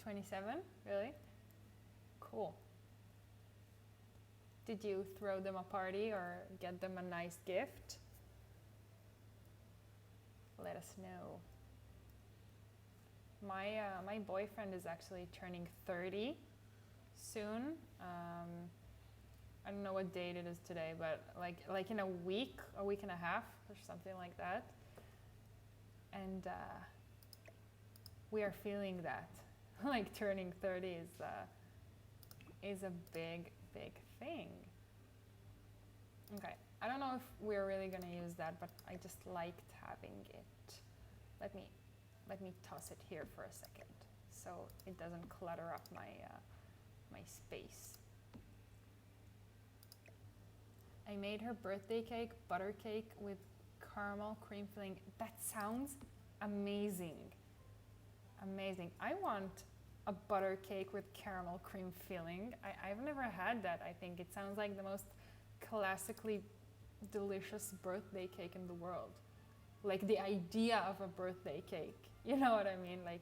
Speaker 1: 27, really? Cool. Did you throw them a party or get them a nice gift? Let us know. My boyfriend is actually turning 30 soon. I don't know what date it is today, but like in a week and a half or something like that. And we are feeling that. Like turning 30 is a big thing. Okay, I don't know if we're really gonna use that, but I just liked having it. Let me toss it here for a second so it doesn't clutter up my my space. I made her birthday cake, butter cake with caramel cream filling. That sounds amazing. Amazing. I want a butter cake with caramel cream filling. I've never had that, I think. It sounds like the most classically delicious birthday cake in the world. Like the idea of a birthday cake. You know what I mean? Like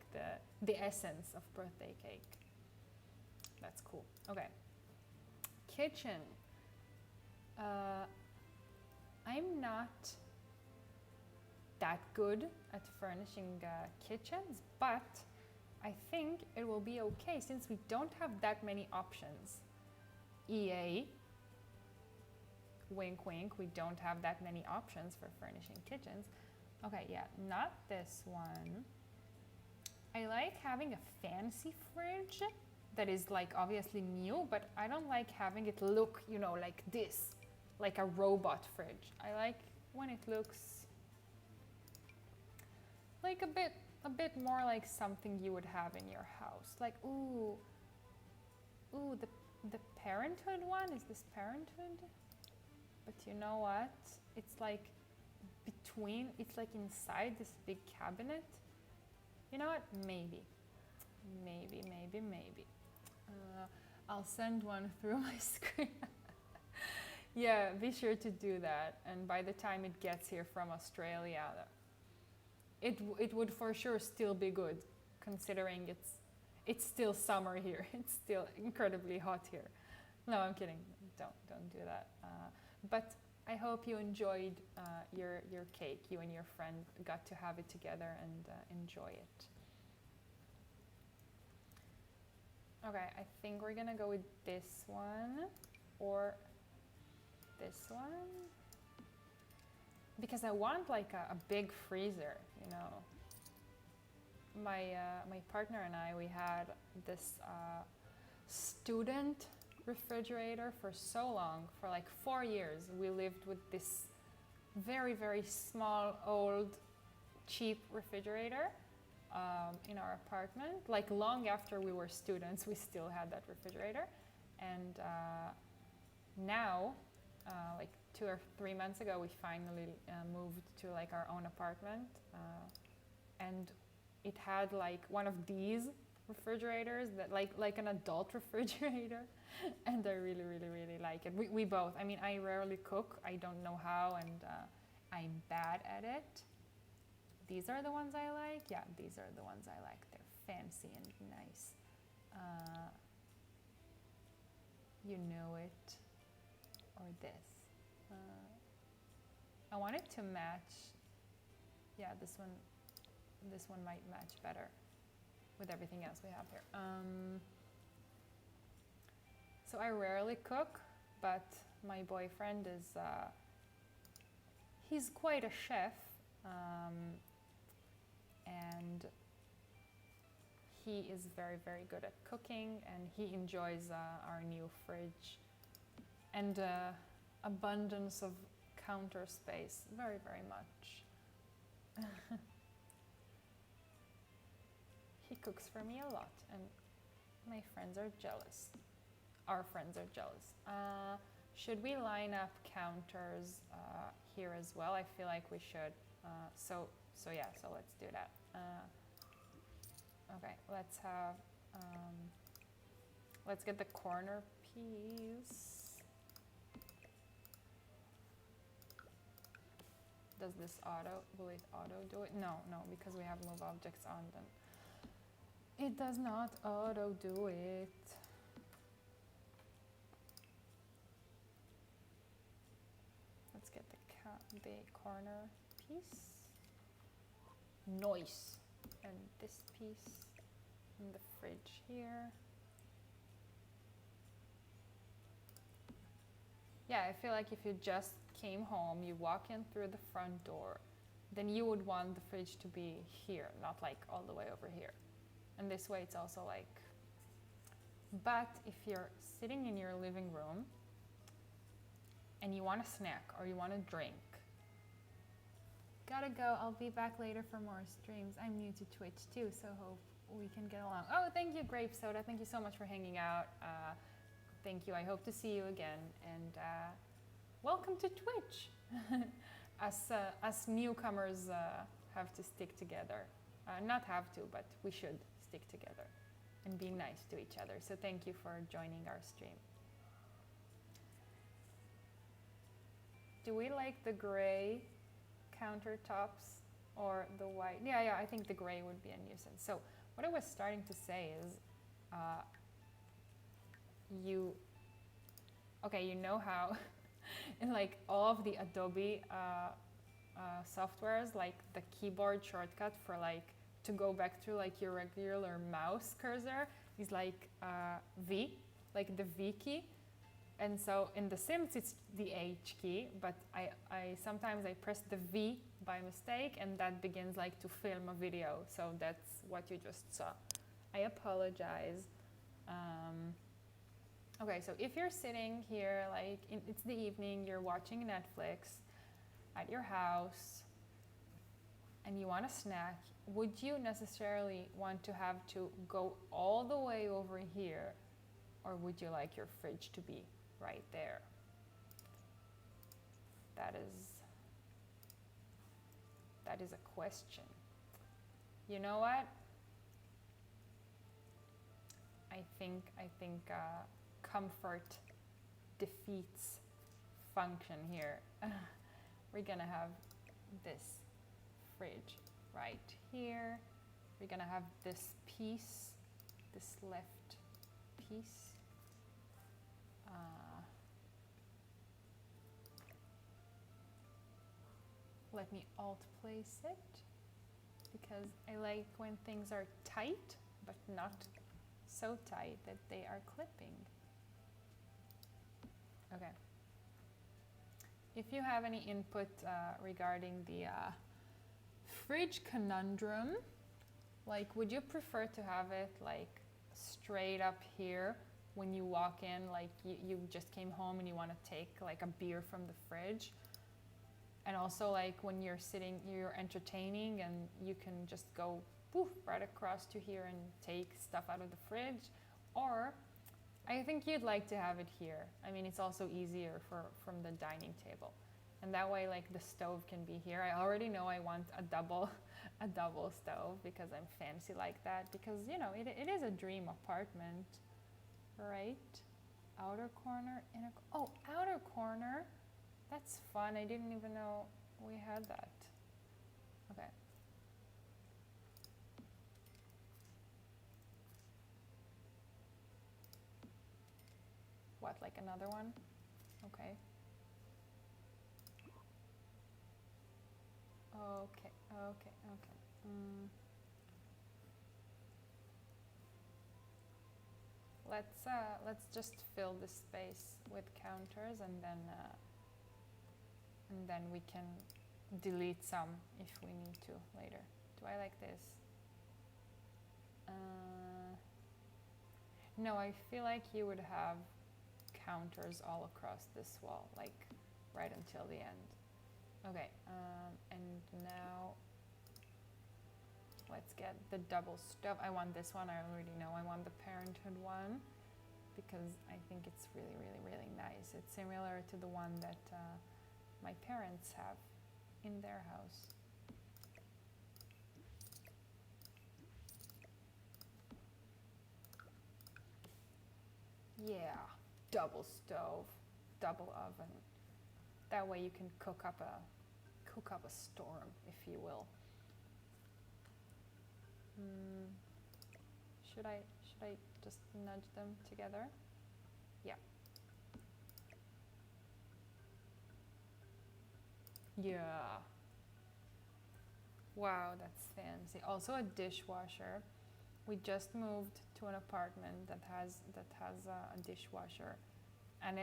Speaker 1: the essence of birthday cake. That's cool. Okay. Kitchen. I'm not that good at furnishing kitchens, but I think it will be okay since we don't have that many options. EA, wink wink, we don't have that many options for furnishing kitchens. Okay, yeah, not this one. I like having a fancy fridge that is like obviously new, but I don't like having it look, you know, like this, like a robot fridge. I like when it looks like a bit more like something you would have in your house. Like, ooh, the Parenthood one, is this Parenthood? But you know what? It's like between, it's like inside this big cabinet. You know what? Maybe. I'll send one through my screen. Yeah, be sure to do that. And by the time it gets here from Australia, it would for sure still be good, considering it's still summer here. It's still incredibly hot here. No, I'm kidding. Don't do that. But I hope you enjoyed your cake. You and your friend got to have it together and enjoy it. Okay, I think we're gonna go with this one or this one because I want like a big freezer, you know. My partner and I, we had this student refrigerator for so long, for like 4 years. We lived with this very small, old, cheap refrigerator in our apartment. Like long after we were students, we still had that refrigerator. And now, like 2 or 3 months ago, we finally moved to like our own apartment. And it had like one of these refrigerators that like an adult refrigerator. And I really like it. We both, I mean, I rarely cook. I don't know how, and I'm bad at it. These are the ones I like. Yeah, these are the ones I like. They're fancy and nice. You know it. Or this. I want it to match. Yeah, this one might match better with everything else we have here. So I rarely cook, but my boyfriend is, he's quite a chef, and he is very good at cooking, and he enjoys our new fridge and abundance of counter space very much. He cooks for me a lot, and my friends are jealous. Our friends are jealous. Should we line up counters here as well? I feel like we should. So let's do that. Okay, let's get the corner piece. Does this will it auto do it? No, because we have move objects on them. It does not auto do it. Let's get the corner piece. Nice. And this piece in the fridge here. yeah, I feel like if you just came home, you walk in through the front door, then you would want the fridge to be here, not like all the way over here. And this way it's also like, but if you're sitting in your living room and you want a snack or you want a drink, gotta go, I'll be back later for more streams. I'm new to Twitch too, so hope we can get along. Oh, thank you, Grape Soda. Thank you so much for hanging out. Thank you. I hope to see you again. And welcome to Twitch. Us newcomers have to stick together. Not have to, but we should stick together and be nice to each other. So thank you for joining our stream. Do we like the gray countertops or the white? Yeah, I think the gray would be a nuisance. So what I was starting to say is, you know how in like all of the Adobe softwares, like the keyboard shortcut for like to go back through like your regular mouse cursor is like V, like the V key. And so in The Sims it's the H key, but I sometimes I press the V by mistake and that begins like to film a video. So that's what you just saw. I apologize. Okay, so if you're sitting here, like it's the evening, you're watching Netflix at your house and you want a snack, would you necessarily want to have to go all the way over here, or would you like your fridge to be right there? That is a question. You know what? I think comfort defeats function here. We're gonna have this fridge right here. We're gonna have this piece, this left piece. Let me alt place it, because I like when things are tight, but not so tight that they are clipping. Okay. If you have any input regarding the fridge conundrum, like would you prefer to have it like straight up here when you walk in, like you just came home and you want to take like a beer from the fridge? And also like when you're sitting, you're entertaining and you can just go poof, right across to here and take stuff out of the fridge? Or I think you'd like to have it here. I mean, it's also easier from the dining table. And that way like the stove can be here. I already know I want a double stove because I'm fancy like that, because you know, it is a dream apartment, right? Outer corner, outer corner. That's fun. I didn't even know we had that. Okay. What, like another one? Okay. Okay. Let's just fill this space with counters and then we can delete some if we need to later. Do I like this? No, I feel like you would have counters all across this wall, like right until the end. Okay, and now let's get the double stove. I want this one, I already know. I want the Parenthood one because I think it's really, really, really nice. It's similar to the one that my parents have in their house. Yeah, double stove, double oven. That way you can cook up a storm, if you will. Should I just nudge them together? Yeah. Yeah. Wow, that's fancy. Also a dishwasher. We just moved to an apartment that has a dishwasher, and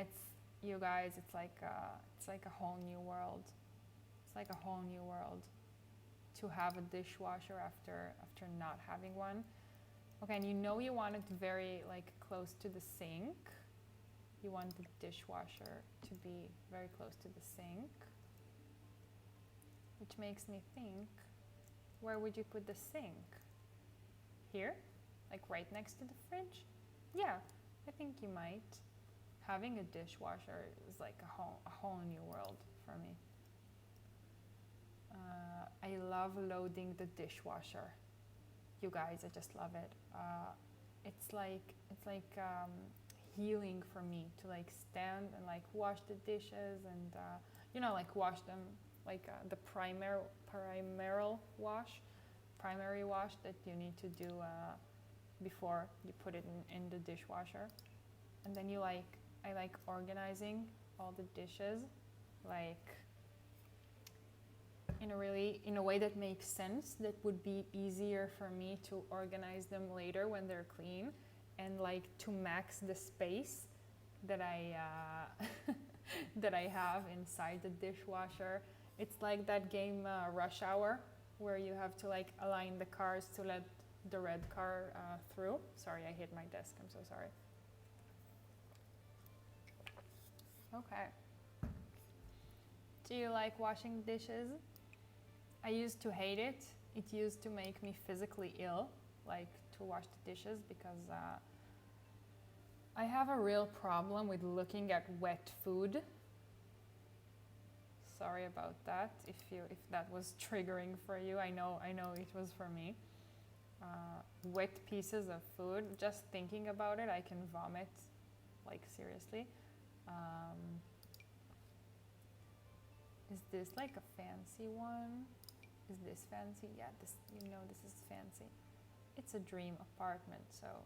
Speaker 1: you guys, it's like a whole new world. It's like a whole new world to have a dishwasher after not having one. Okay, and you know you want it very like close to the sink. You want the dishwasher to be very close to the sink, which makes me think, where would you put the sink? Here? Like right next to the fridge? Yeah, I think you might. Having a dishwasher is like a whole new world for me. I love loading the dishwasher. You guys, I just love it. It's like healing for me to like stand and like wash the dishes and like wash them like the primary wash that you need to do before you put it in the dishwasher. And then I like organizing all the dishes like in a way that makes sense, that would be easier for me to organize them later when they're clean, and like to max the space that I that I have inside the dishwasher. It's like that game Rush Hour, where you have to like align the cars to let the red car through. Sorry, I hit my desk, I'm so sorry. Okay. Do you like washing dishes? I used to hate it. It used to make me physically ill, like to wash the dishes, because I have a real problem with looking at wet food. Sorry about that. If that was triggering for you, I know it was for me. Wet pieces of food, just thinking about it, I can vomit, like seriously. Is this like a fancy one? Is this fancy? Yeah, this is fancy. It's a dream apartment, so.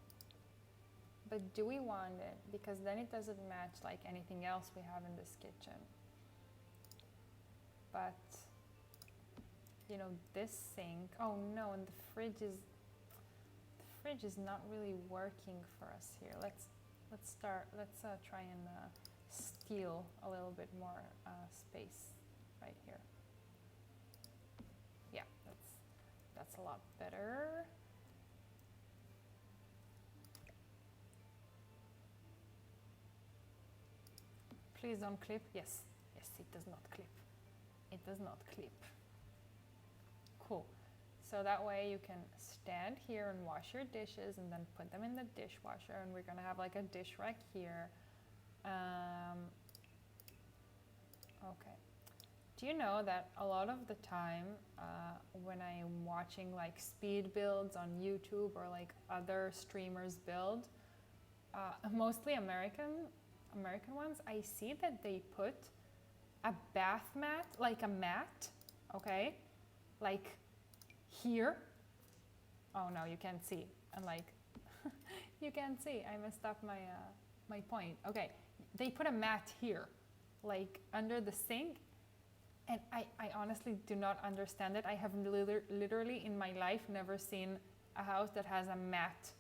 Speaker 1: But do we want it? Because then it doesn't match like anything else we have in this kitchen. But this sink. Oh no, and the fridge is not really working for us here. Let's try and steal a little bit more space right here. Yeah, that's a lot better. Please don't clip. Yes, it does not clip. It does not clip. Cool. So that way you can stand here and wash your dishes and then put them in the dishwasher, and we're gonna have like a dish rack here. Okay. Do you know that a lot of the time when I'm watching like speed builds on YouTube or like other streamers build, mostly American ones, I see that they put a bath mat, like a mat, okay, like here. Oh no, you can't see. I'm like, you can't see. I messed up my point. Okay, they put a mat here, like under the sink, and I honestly do not understand it. I have literally in my life never seen a house that has a mat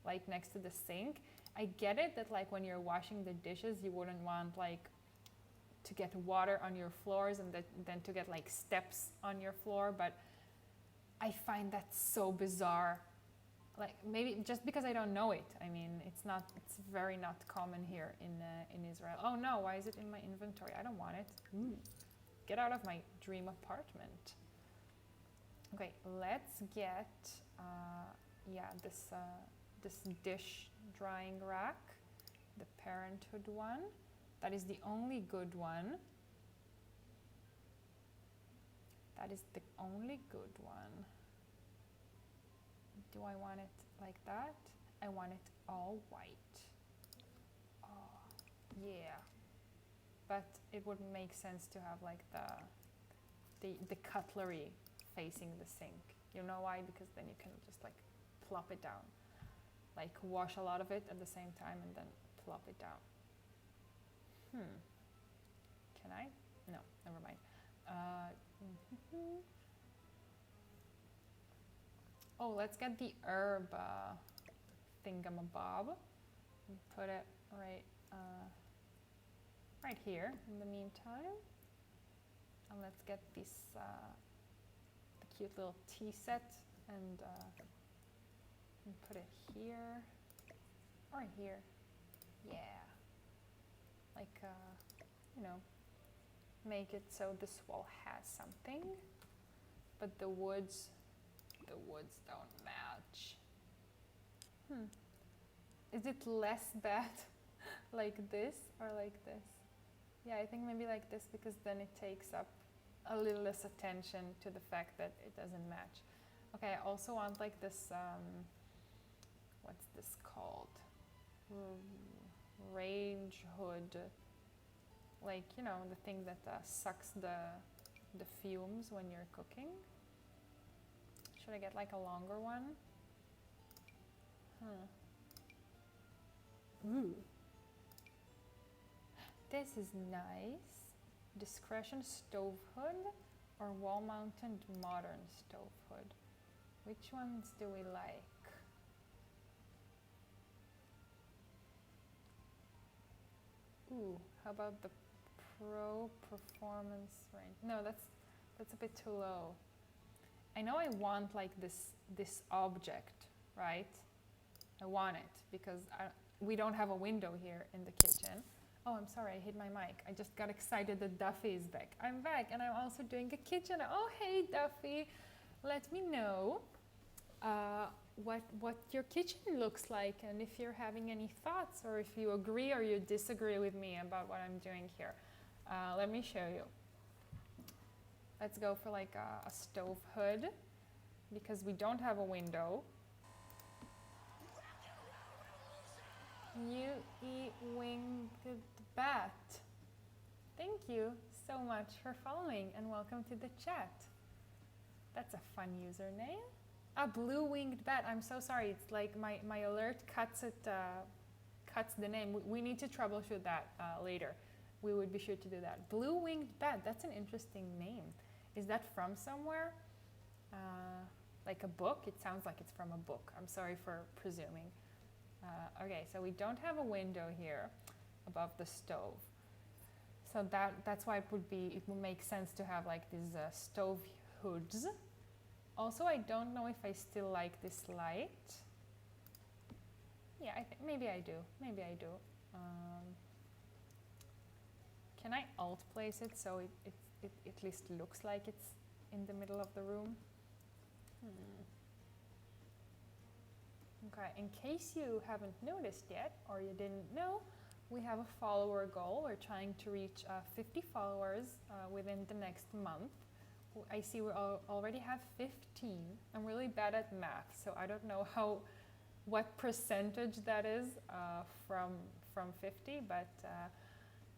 Speaker 1: like next to the sink. I get it that like when you're washing the dishes, you wouldn't want like to get water on your floors and then to get like steps on your floor, but I find that so bizarre. Like maybe just because I don't know it. I mean, it's very not common here in Israel. Oh no, why is it in my inventory? I don't want it. Ooh. Get out of my dream apartment. Okay, let's get this dish drying rack, the Parenthood one. That is the only good one. That is the only good one. Do I want it like that? I want it all white. Oh, yeah. But it would make sense to have like the cutlery facing the sink. You know why? Because then you can just like plop it down. Like wash a lot of it at the same time and then plop it down. Can I? No, never mind. Oh, let's get the herb thingamabob and put it right right here in the meantime. And let's get this the cute little tea set and put it here or here. Yeah, like you know, make it so this wall has something, but the woods don't match. Is it less bad like this or like this? Yeah, I think maybe like this, because then it takes up a little less attention to the fact that it doesn't match. Okay, I also want like this, what's this called? Rage hood. Like, you know, the thing that sucks the fumes when you're cooking. Should I get like a longer one? Ooh. This is nice. Discretion stove hood or wall-mounted modern stove hood? Which ones do we like? Ooh, how about the Pro Performance range? No, that's a bit too low. I know I want like this object, right? I want it because we don't have a window here in the kitchen. Oh, I'm sorry, I hit my mic. I just got excited that Duffy is back. I'm back and I'm also doing a kitchen. Oh, hey Duffy, let me know what your kitchen looks like and if you're having any thoughts or if you agree or you disagree with me about what I'm doing here. Let me show you. Let's go for like a stove hood because we don't have a window. New winged bat. Thank you so much for following and welcome to the chat. That's a fun username. A blue winged bat. I'm so sorry. It's like my alert cuts it, cuts the name. We need to troubleshoot that later. We would be sure to do that. Blue winged bat. That's an interesting name. Is that from somewhere? Like a book? It sounds like it's from a book. I'm sorry for presuming. Okay, so we don't have a window here above the stove. So that's why it would make sense to have like these stove hoods. Also, I don't know if I still like this light. Yeah, I think maybe I do. Maybe I do. Can I alt place it so it at least looks like it's in the middle of the room? Okay, in case you haven't noticed yet or you didn't know, we have a follower goal. We're trying to reach 50 followers within the next month. I see we already have 15. I'm really bad at math, so I don't know what percentage that is from 50, but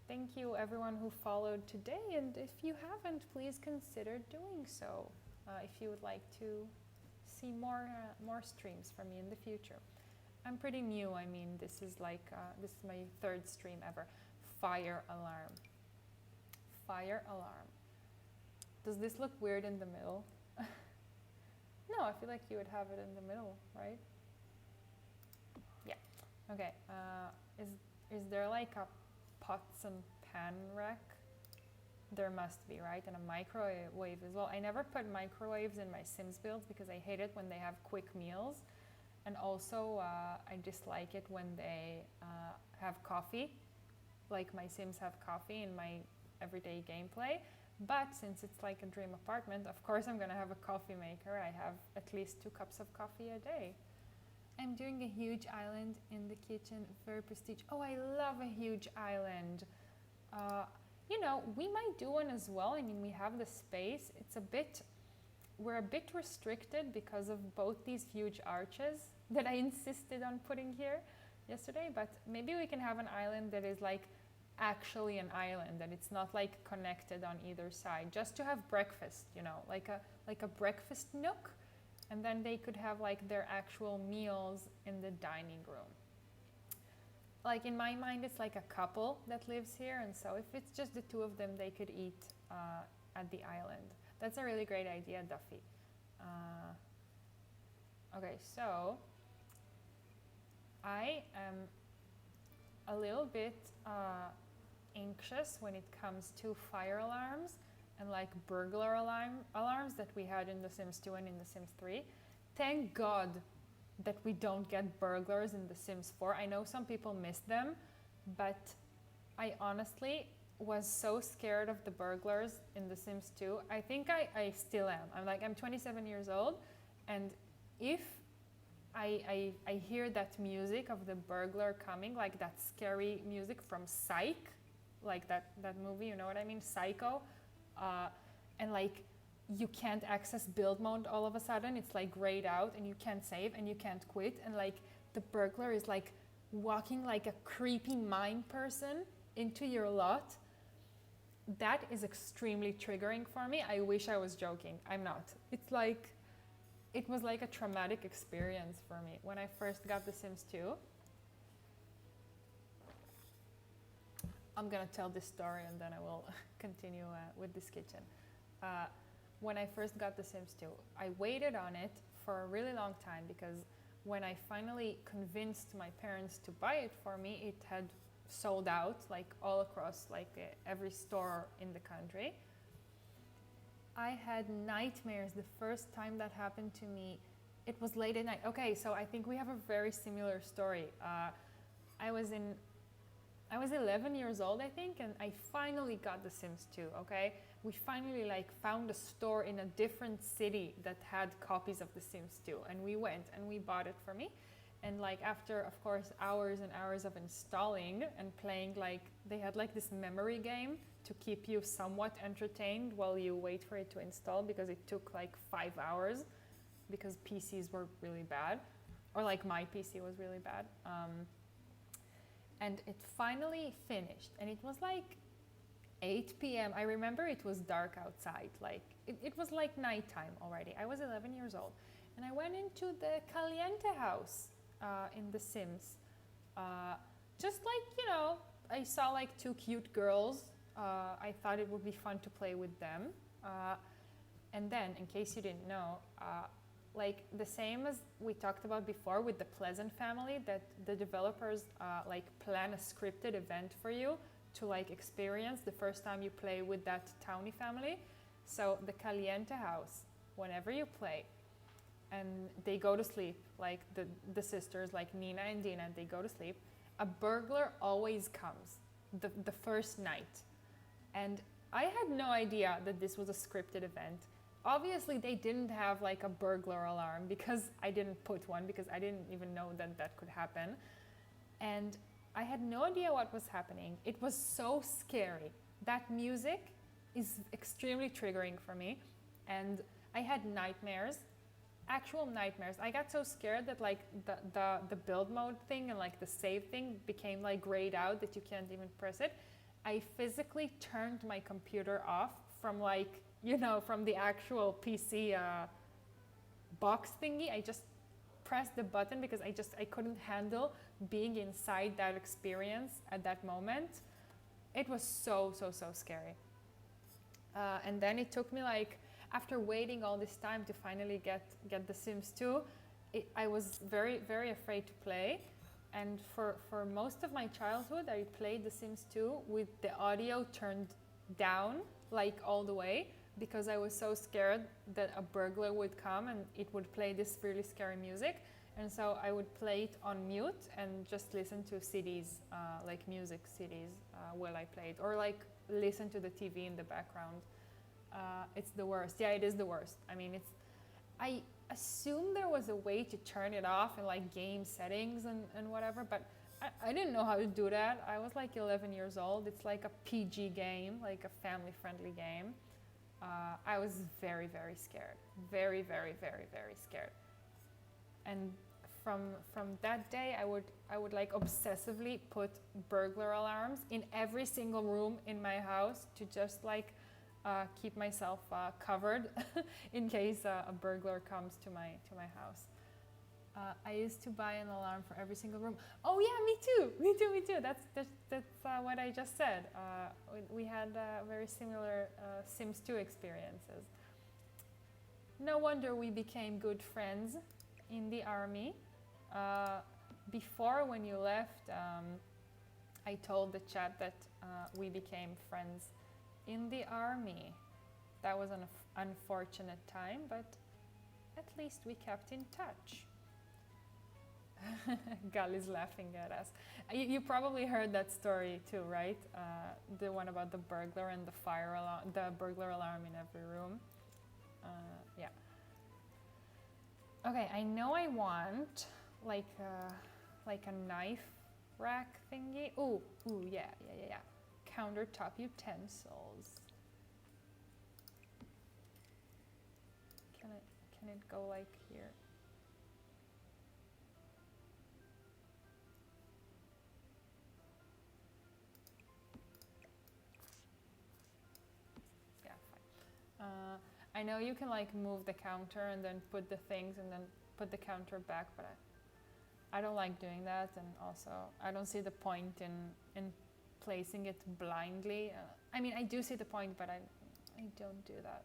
Speaker 1: thank you everyone who followed today, and if you haven't, please consider doing so if you would like to see more streams from me in the future. I'm pretty new. I mean, this is like this is my 3rd stream ever. Fire alarm. Fire alarm. Does this look weird in the middle? No, I feel like you would have it in the middle, right? Yeah. Okay. Is there like a pots and pan rack? There must be, right? And a microwave as well. I never put microwaves in my Sims builds because I hate it when they have quick meals. And also, I dislike it when they have coffee. Like my Sims have coffee in my everyday gameplay. But since it's like a dream apartment, of course I'm gonna have a coffee maker. I have at least 2 cups of coffee a day. I'm doing a huge island in the kitchen, very prestige. Oh, I love a huge island. You know, we might do one as well. I mean, we have the space. We're a bit restricted because of both these huge arches that I insisted on putting here yesterday, but maybe we can have an island that is like actually an island, that it's not like connected on either side, just to have breakfast, you know, like a breakfast nook, and then they could have like their actual meals in the dining room. Like in my mind, it's like a couple that lives here, and so if it's just the 2 of them, they could eat at the island. That's a really great idea, Duffy. Okay, so I am a little bit anxious cautious when it comes to fire alarms and like burglar alarms that we had in The Sims 2 and in The Sims 3. Thank God that we don't get burglars in The Sims 4. I know some people miss them, but I honestly was so scared of the burglars in The Sims 2. I think I still am. I'm 27 years old, and if I hear that music of the burglar coming, like that scary music from Psych, like that movie, you know what I mean, Psycho, and like you can't access build mode all of a sudden, it's like grayed out and you can't save and you can't quit, and like the burglar is like walking like a creepy mime person into your lot. That is extremely triggering for me. I wish I was joking. I'm not. It was like a traumatic experience for me when I first got The Sims 2. I'm gonna tell this story and then I will continue with this kitchen. When I first got The Sims 2, I waited on it for a really long time because when I finally convinced my parents to buy it for me, it had sold out like all across like every store in the country. I had nightmares the first time that happened to me. It was late at night. Okay, so I think we have a very similar story. I was 11 years old, I think, and I finally got The Sims 2, okay? We finally like found a store in a different city that had copies of The Sims 2, and we went and we bought it for me. And like after, of course, hours and hours of installing and playing, like they had like this memory game to keep you somewhat entertained while you wait for it to install, because it took like 5 hours because PCs were really bad, or like my PC was really bad. And it finally finished, and it was like 8 p.m. I remember it was dark outside, like it was like nighttime already. I was 11 years old, and I went into the Caliente house in The Sims. Just like, you know, I saw like 2 cute girls. I thought it would be fun to play with them. And then, in case you didn't know, like the same as we talked about before with the Pleasant family, that the developers like plan a scripted event for you to like experience the first time you play with that Townie family. So the Caliente house, whenever you play and they go to sleep, like the sisters, like Nina and Dina, they go to sleep, a burglar always comes the first night. And I had no idea that this was a scripted event. Obviously, they didn't have like a burglar alarm because I didn't put one, because I didn't even know that that could happen. And I had no idea what was happening. It was so scary. That music is extremely triggering for me. And I had nightmares, actual nightmares. I got so scared that like the build mode thing and like the save thing became like grayed out that you can't even press it. I physically turned my computer off from like, you know, from the actual PC box thingy. I just pressed the button because I couldn't handle being inside that experience at that moment. It was so scary. And then it took me like, after waiting all this time to finally get The Sims 2, I was very afraid to play. And for most of my childhood, I played The Sims 2 with the audio turned down, like all the way, because I was so scared that a burglar would come and it would play this really scary music. And so I would play it on mute and just listen to CDs, like music CDs, while I played, or like listen to the TV in the background. It's the worst. Yeah, it is the worst. I mean, I assume there was a way to turn it off in like game settings and whatever, but I didn't know how to do that. I was like 11 years old. It's like a PG game, like a family-friendly game. I was very scared. Very scared. And from that day, I would like obsessively put burglar alarms in every single room in my house to just like keep myself covered in case a burglar comes to my house. I used to buy an alarm for every single room. Oh yeah, me too. That's what I just said. We had very similar Sims 2 experiences. No wonder we became good friends in the army. Before, when you left, I told the chat that we became friends in the army. That was an unfortunate time, but at least we kept in touch. Gal is laughing at us. You probably heard that story too, right? The one about the burglar and the fire alarm, the burglar alarm in every room. Yeah. Okay, I know I want like a knife rack thingy. Ooh, yeah. Countertop utensils. Can it go like here? Yeah, fine. I know you can like move the counter and then put the things and then put the counter back, but I don't like doing that, and also I don't see the point in placing it blindly. I mean, I do see the point, but I don't do that.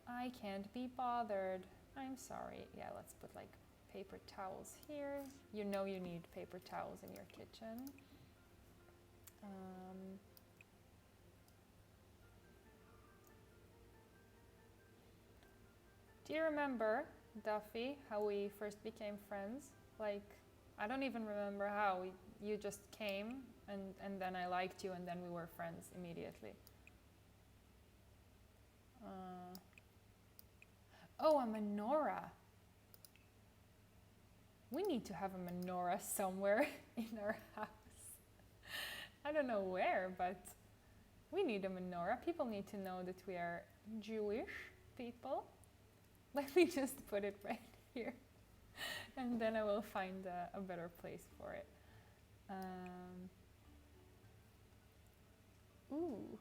Speaker 1: I can't be bothered. I'm sorry. Yeah, let's put like paper towels here. You know you need paper towels in your kitchen. Do you remember, Duffy, how we first became friends? Like, I don't even remember how. You just came and then I liked you and then we were friends immediately. Oh, a menorah. We need to have a menorah somewhere in our house. I don't know where, but we need a menorah. People need to know that we are Jewish people. Let me just put it right here. And then I will find a better place for it. Ooh.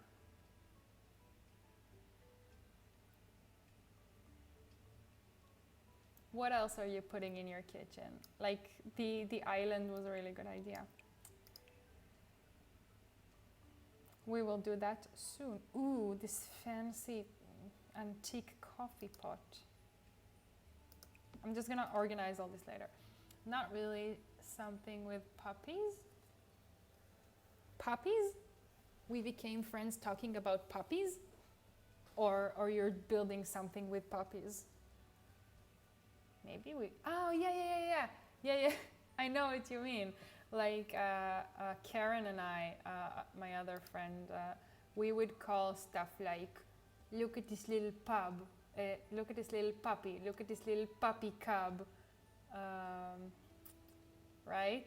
Speaker 1: What else are you putting in your kitchen? Like the island was a really good idea. We will do that soon. Ooh, this fancy antique coffee pot. I'm just gonna organize all this later. Not really something with puppies. Puppies? We became friends talking about puppies? Or you're building something with puppies? Maybe we... Oh, yeah. I know what you mean. Like Karen and I, my other friend, we would call stuff like, look at this little pub, look at this little puppy, look at this little puppy cub, right?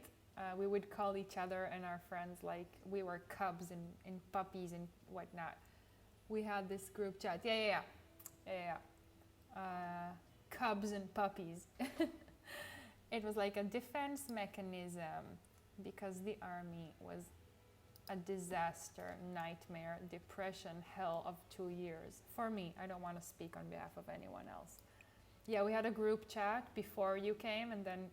Speaker 1: We would call each other and our friends like we were cubs and puppies and whatnot. We had this group chat. Yeah. Cubs and puppies. It was like a defense mechanism because the army was a disaster, nightmare, depression, hell of 2 years. For me, I don't want to speak on behalf of anyone else. Yeah, we had a group chat before you came and then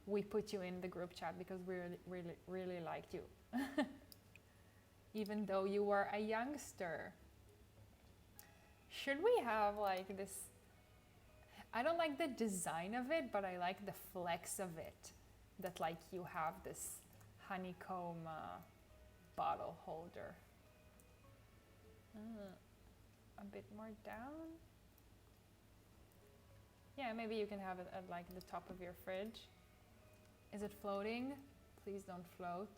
Speaker 1: we put you in the group chat because we really liked you. Even though you were a youngster. Should we have like this? I don't like the design of it, but I like the flex of it. That like you have this honeycomb bottle holder. A bit more down. Yeah, maybe you can have it at like the top of your fridge. Is it floating? Please don't float.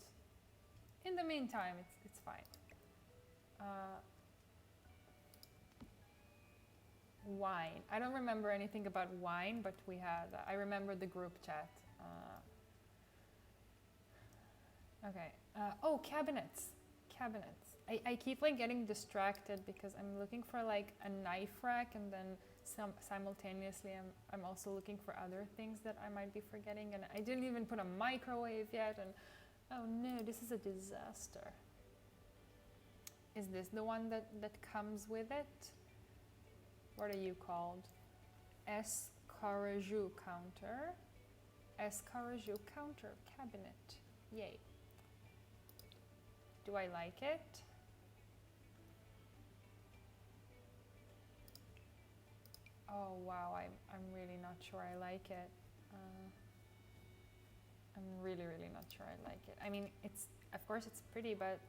Speaker 1: In the meantime, it's fine. Wine. I don't remember anything about wine, but we had. I remember the group chat. Okay. Oh, cabinets. Cabinets. I keep like getting distracted because I'm looking for like a knife rack, and then simultaneously I'm also looking for other things that I might be forgetting, and I didn't even put a microwave yet, and oh no, this is a disaster. Is this the one that comes with it? What are you called? Escarajou counter. Escarajou counter cabinet. Yay. Do I like it? Oh wow, I'm really not sure I like it. I'm really, really not sure I like it. I mean, it's, of course it's pretty, but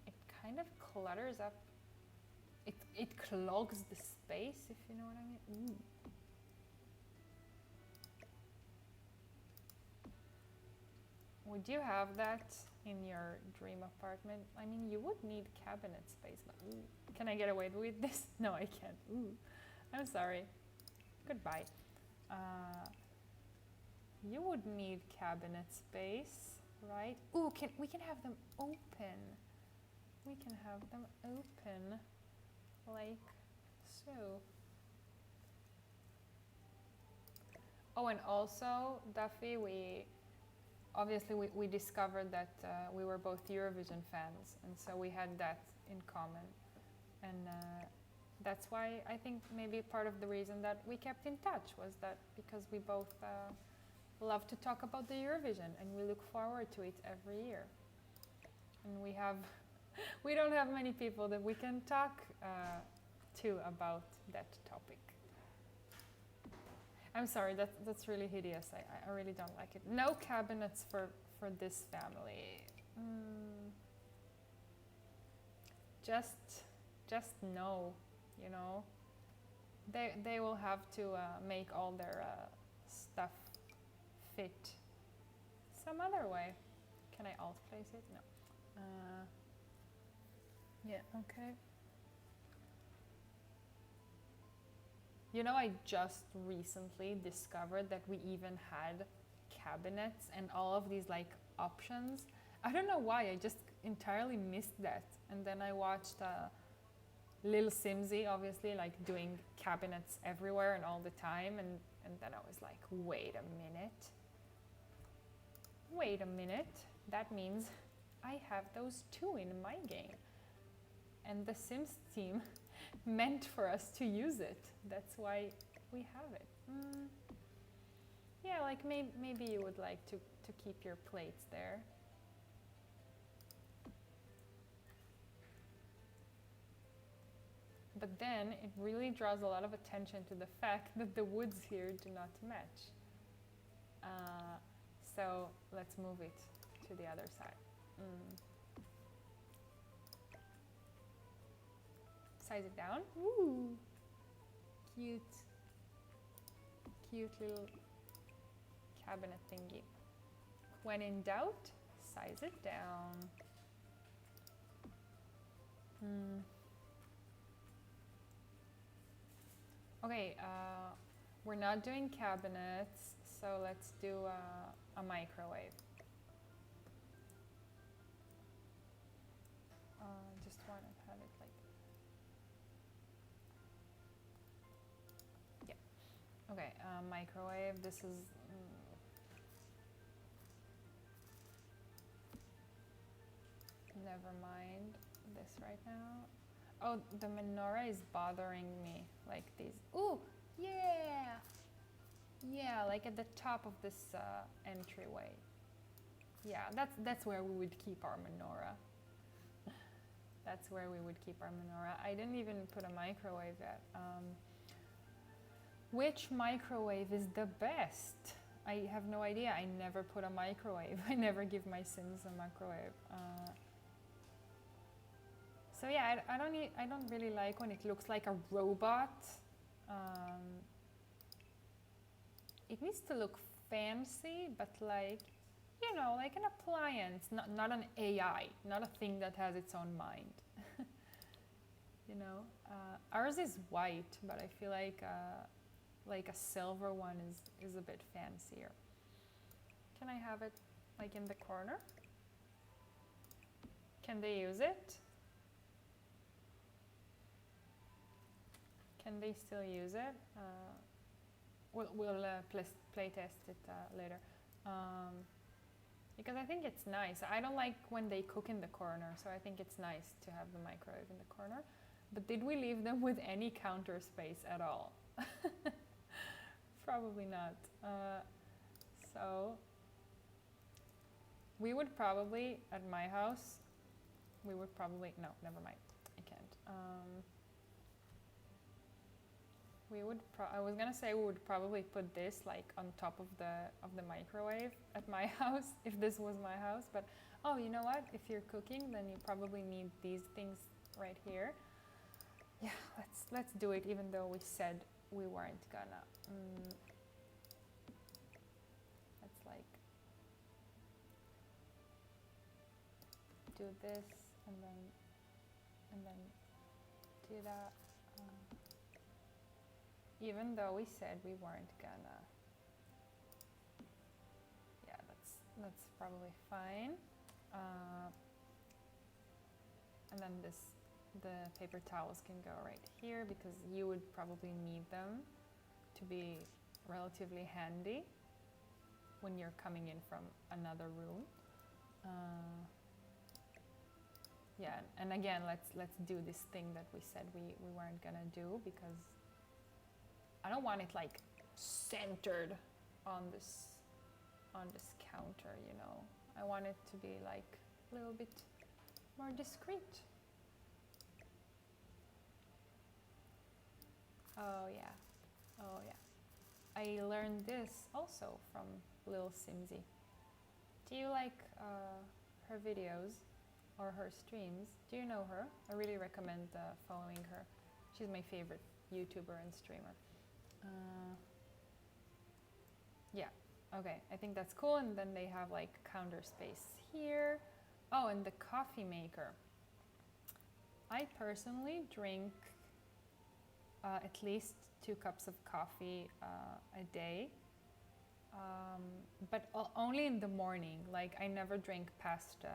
Speaker 1: it kind of clutters up. It clogs the space, if you know what I mean. Ooh. Would you have that in your dream apartment? I mean, you would need cabinet space, but ooh. Can I get away with this? No, I can't. Ooh. I'm sorry. Goodbye. You would need cabinet space, right? Ooh, we can have them open. We can have them open, like so. Oh, and also, Duffy, we discovered that we were both Eurovision fans, and so we had that in common. And that's why I think maybe part of the reason that we kept in touch was that because we both love to talk about the Eurovision, and we look forward to it every year. And we don't have many people that we can talk to about that topic. I'm sorry, that's really hideous. I really don't like it. No cabinets for this family. Just no, you know. They will have to make all their stuff fit some other way. Can I alt place it? No. Yeah, okay. You know, I just recently discovered that we even had cabinets and all of these like options. I don't know why, I just entirely missed that. And then I watched Lil Simsy, obviously, like doing cabinets everywhere and all the time. And then I was like, wait a minute. That means I have those too in my game. And the Sims team meant for us to use it. That's why we have it. Yeah, like maybe you would like to keep your plates there. But then it really draws a lot of attention to the fact that the woods here do not match. So let's move it to the other side. Size it down. Ooh, cute little cabinet thingy. When in doubt, size it down. Okay, we're not doing cabinets, so let's do a microwave. Just want to have it like, yeah. Okay, microwave. This is never mind this right now. Oh, the menorah is bothering me, like these. Ooh, yeah, like at the top of this entryway. Yeah, that's where we would keep our menorah. That's where we would keep our menorah. I didn't even put a microwave yet. Which microwave is the best? I have no idea. I never put a microwave. I never give my Sims a microwave. So yeah, I don't really like when it looks like a robot. It needs to look fancy, but like, you know, like an appliance, not an AI, not a thing that has its own mind. You know, ours is white, but I feel like a silver one is a bit fancier. Can I have it like in the corner? Can they use it? Can they still use it? We'll play test it later. Because I think it's nice. I don't like when they cook in the corner, so I think it's nice to have the microwave in the corner. But did we leave them with any counter space at all? Probably not. So we would probably, at my house, no, never mind. I can't. I was gonna say we would probably put this like on top of the microwave at my house if this was my house. But oh, you know what? If you're cooking, then you probably need these things right here. Yeah, let's do it, even though we said we weren't gonna. Let's like do this and then do that. Even though we said we weren't gonna. Yeah, that's probably fine. And then the paper towels can go right here because you would probably need them to be relatively handy when you're coming in from another room. Yeah, and again, let's do this thing that we said we weren't gonna do, because I don't want it like centered on this counter, you know. I want it to be like a little bit more discreet. Oh yeah, oh yeah. I learned this also from Lil Simsy. Do you like her videos or her streams? Do you know her? I really recommend following her. She's my favorite YouTuber and streamer. Yeah, okay, I think that's cool. And then they have like counter space here. Oh, and the coffee maker. I personally drink at least 2 cups of coffee a day, but only in the morning. Like I never drink past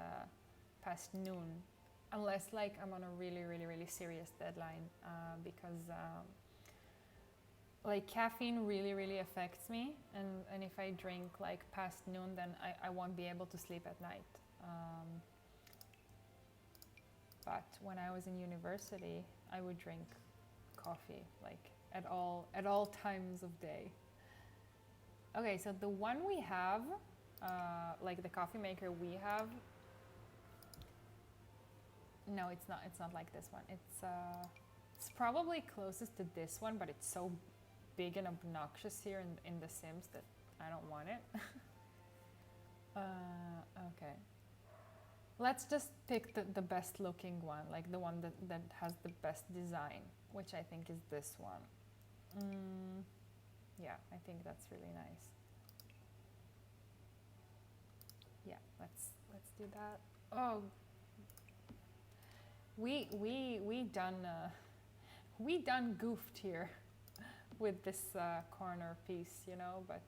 Speaker 1: noon, unless like I'm on a really serious deadline, because like caffeine really affects me, and if I drink like past noon, then I won't be able to sleep at night. But when I was in university, I would drink coffee like at all times of day. Okay, so the one we have, like the coffee maker we have, no, it's not like this one. It's probably closest to this one, but it's so big and obnoxious here in The Sims that I don't want it. Okay. Let's just pick the best looking one, like the one that has the best design, which I think is this one. Yeah, I think that's really nice. Yeah, let's do that. Oh, we done goofed here with this corner piece, you know, but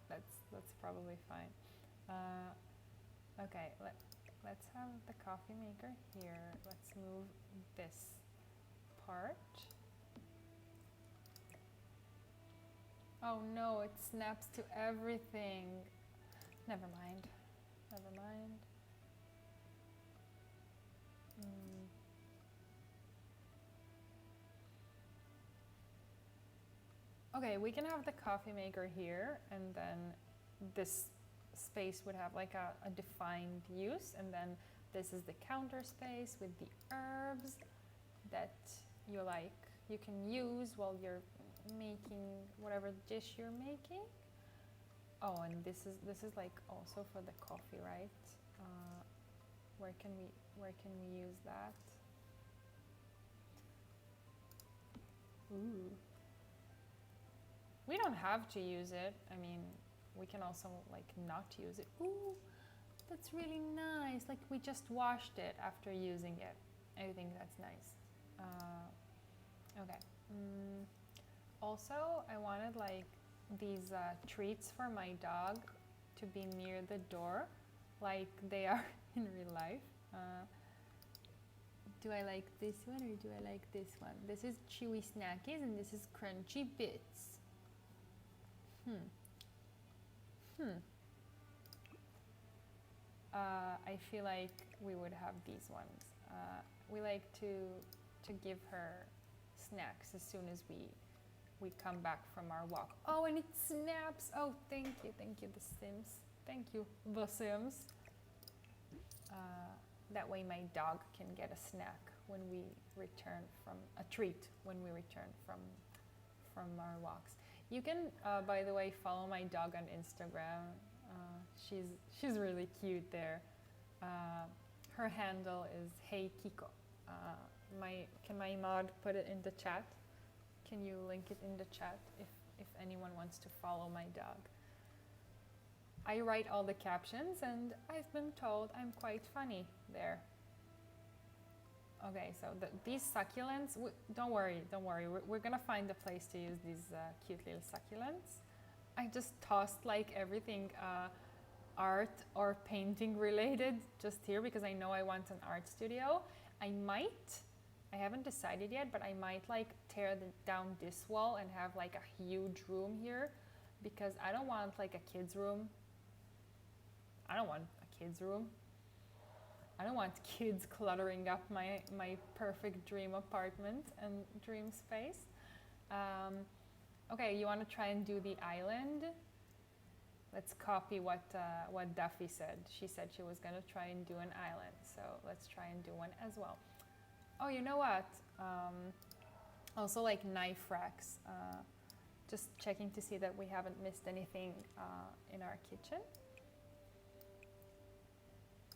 Speaker 1: that's probably fine. Okay, let's have the coffee maker here. Let's move this part. Oh no, it snaps to everything. Never mind. Okay, we can have the coffee maker here, and then this space would have like a defined use, and then this is the counter space with the herbs that you can use while you're making whatever dish you're making. Oh, and this is like also for the coffee, right? Where can we use that? Ooh. We don't have to use it. I mean, we can also like not use it. Ooh, that's really nice. Like we just washed it after using it. I think that's nice. Okay. Also, I wanted like these treats for my dog to be near the door, like they are in real life. Do I like this one or do I like this one? This is Chewy Snackies and this is Crunchy Bits. I feel like we would have these ones. We like to give her snacks as soon as we come back from our walk. Oh, and it snaps. Oh, thank you, The Sims. Thank you, The Sims. That way my dog can get a snack when we return from, a treat when we return from our walks. You can, by the way, follow my dog on Instagram. She's really cute there. Her handle is Hey Kiko. Can my mod put it in the chat? Can you link it in the chat if anyone wants to follow my dog? I write all the captions and I've been told I'm quite funny there. Okay, so these succulents, don't worry, we're gonna find a place to use these cute little succulents. I just tossed like everything art or painting related just here because I know I want an art studio. I haven't decided yet, but I might like tear down this wall and have like a huge room here because I don't want like a kid's room. I don't want a kid's room. I don't want kids cluttering up my perfect dream apartment and dream space. Okay, you want to try and do the island? Let's copy what Duffy said. She said she was going to try and do an island, so let's try and do one as well. Oh, you know what? Also like knife racks. Just checking to see that we haven't missed anything in our kitchen.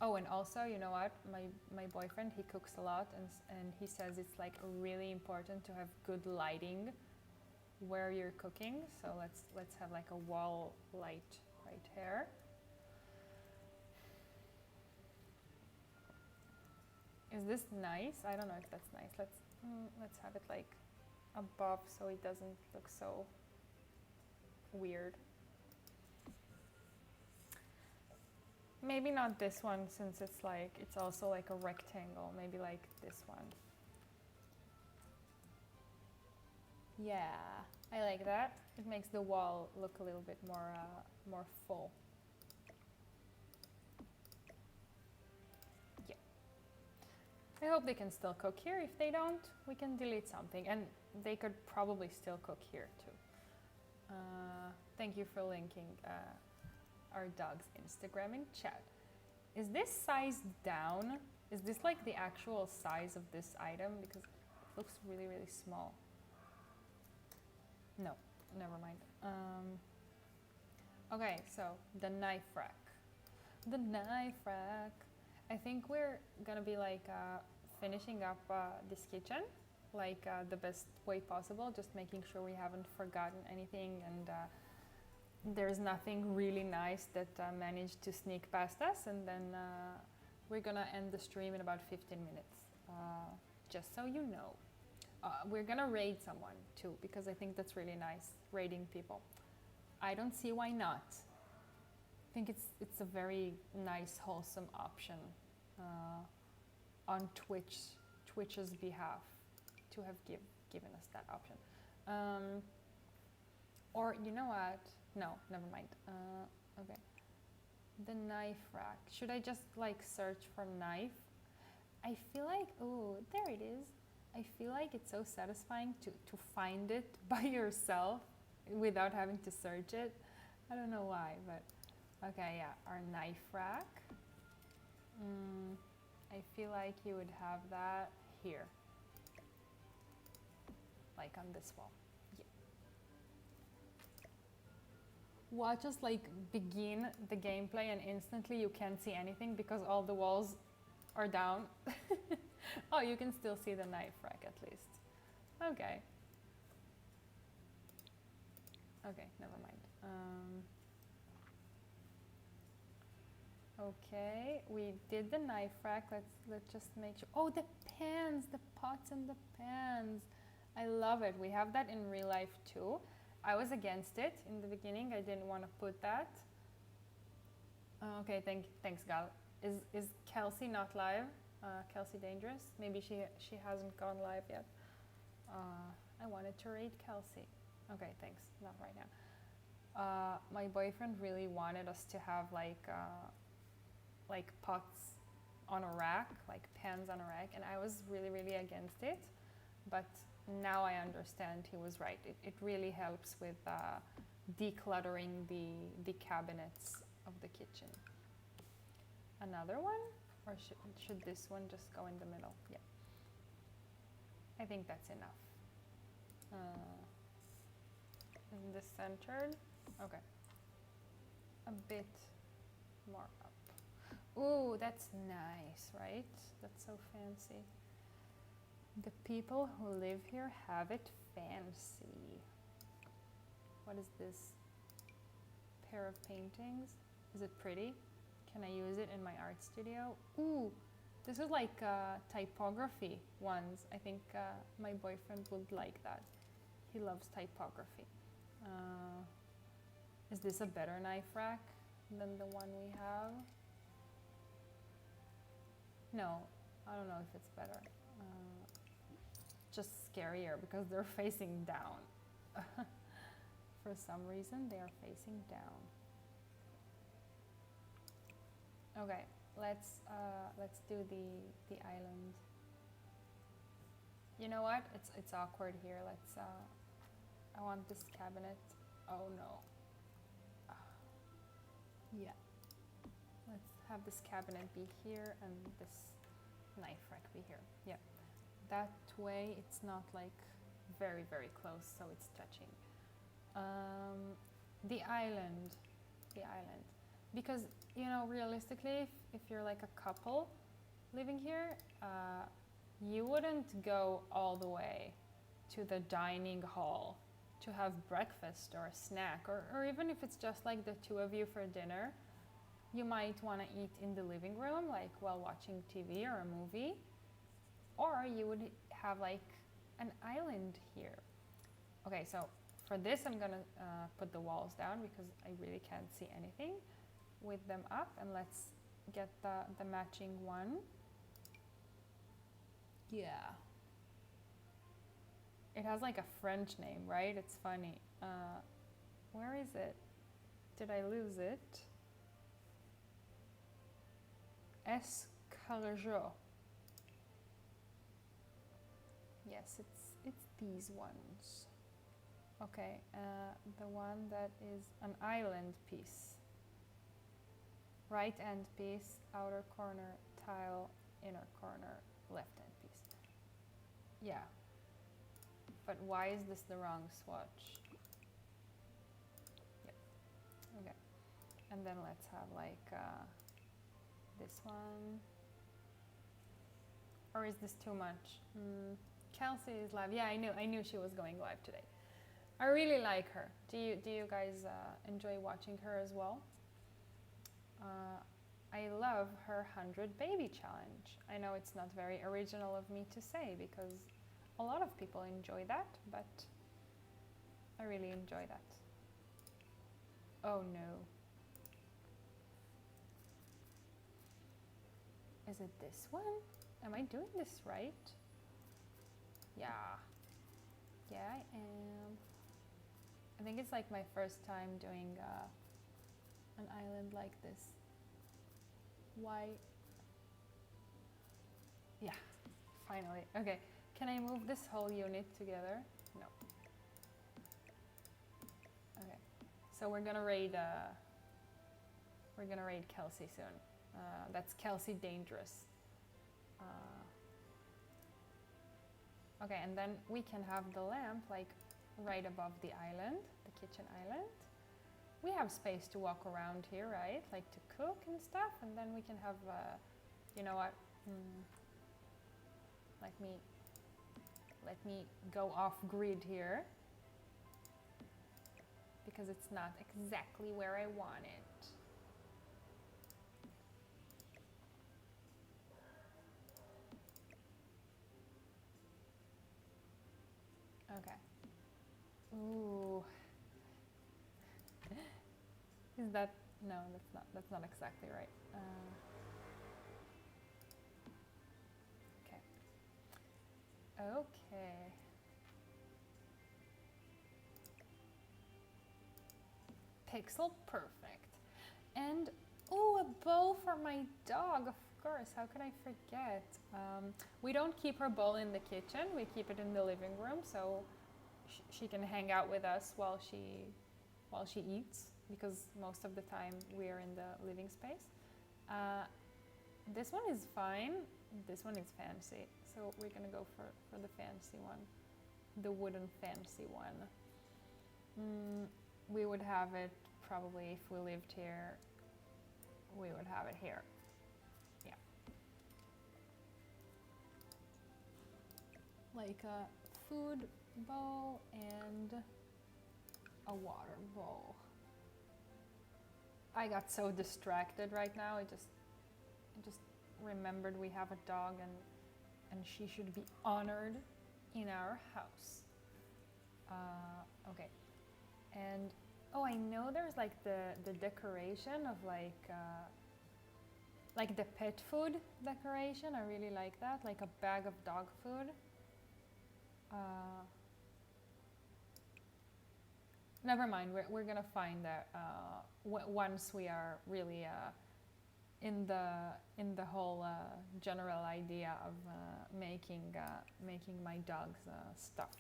Speaker 1: Oh, and also, you know what? My boyfriend, he cooks a lot, and he says it's like really important to have good lighting where you're cooking. So let's have like a wall light right here. Is this nice? I don't know if that's nice. Let's have it like above so it doesn't look so weird. Maybe not this one since it's also like a rectangle. Maybe like this one. Yeah, I like that. It makes the wall look a little bit more full. Yeah. I hope they can still cook here. If they don't, we can delete something, and they could probably still cook here too. Thank you for linking our dog's Instagram in chat. Is this sized down? Is this like the actual size of this item? Because it looks really, really small. No, never mind. Okay, so the knife rack. The knife rack. I think we're gonna be like finishing up this kitchen like the best way possible, just making sure we haven't forgotten anything and there's nothing really nice that managed to sneak past us, and then we're gonna end the stream in about 15 minutes, just so you know. We're gonna raid someone too, because I think that's really nice, raiding people. I don't see why not. I think it's a very nice, wholesome option on Twitch's behalf to have given us that option. Or you know what? No, never mind. Okay. The knife rack. Should I just like search for knife? I feel like, oh, there it is. I feel like it's so satisfying to find it by yourself without having to search it. I don't know why, but okay, yeah, our knife rack. I feel like you would have that here, like on this wall. Watch us like begin the gameplay and instantly you can't see anything because all the walls are down. Oh, you can still see the knife rack at least. Okay. Okay, never mind. Okay, we did the knife rack. Let's just make sure. Oh, the pans, the pots and the pans. I love it. We have that in real life too. I was against it in the beginning. I didn't want to put that. Okay, thanks, Gal. Is Kelsey not live? Kelsey Dangerous? Maybe she hasn't gone live yet. I wanted to raid Kelsey. Okay, thanks. Not right now. My boyfriend really wanted us to have like pots on a rack, like pans on a rack, and I was really, really against it. But now I understand he was right. It really helps with decluttering the cabinets of the kitchen. Another one? Or should this one just go in the middle? Yeah. I think that's enough. In the centered. Okay. A bit more up. Ooh, that's nice, right? That's so fancy. The people who live here have it fancy. What is this? Pair of paintings. Is it pretty? Can I use it in my art studio? Ooh, this is like typography ones. I think my boyfriend would like that. He loves typography. Is this a better knife rack than the one we have? No, I don't know if it's better. Just scarier because they're facing down. For some reason, they are facing down. Okay, let's do the island. You know what? It's awkward here. Let's. I want this cabinet. Oh no. Yeah. Let's have this cabinet be here and this knife rack be here. Yeah. That way it's not like very close, so it's touching. The island. Because, you know, realistically, if you're like a couple living here, you wouldn't go all the way to the dining hall to have breakfast or a snack, or even if it's just like the two of you for dinner, you might want to eat in the living room, like while watching TV or a movie, or you would have like an island here. Okay, so for this I'm gonna put the walls down because I really can't see anything with them up, and let's get the matching one. Yeah. It has like a French name, right? It's funny. Where is it? Did I lose it? Escargot. Yes, it's these ones. Okay, the one that is an island piece. Right end piece, outer corner, tile, inner corner, left end piece. Yeah. But why is this the wrong swatch? Yep. Okay. And then let's have like this one. Or is this too much? Kelsey is live. Yeah, I knew she was going live today. I really like her. Do you guys enjoy watching her as well? I love her 100 baby challenge. I know it's not very original of me to say because a lot of people enjoy that, but I really enjoy that. Oh no. Is it this one? Am I doing this right? Yeah. Yeah, I am. I think it's like my first time doing an island like this. Why? Yeah, finally. Okay, can I move this whole unit together? No. Okay, so we're gonna raid Kelsey soon. That's Kelsey Dangerous. Okay, and then we can have the lamp like right above the island, the kitchen island. We have space to walk around here, right? Like to cook and stuff, and then we can have, you know what? Let me go off grid here because it's not exactly where I want it. Okay. Ooh. Is that, no, that's not exactly right. Okay. Okay. Pixel perfect. And, oh, a bowl for my dog, of course, how could I forget? We don't keep her bowl in the kitchen, we keep it in the living room, so she can hang out with us while she eats, because most of the time we are in the living space. This one is fine. This one is fancy. So we're gonna go for the fancy one. The wooden fancy one. We would have it probably if we lived here. We would have it here. Yeah. Like a food bowl and a water bowl. I got so distracted right now. I just remembered we have a dog and she should be honored in our house. Okay. And oh, I know there's like the decoration of like the pet food decoration. I really like that, like a bag of dog food. Never mind, we're gonna find that once we are really in the whole general idea of making my dog's stuff.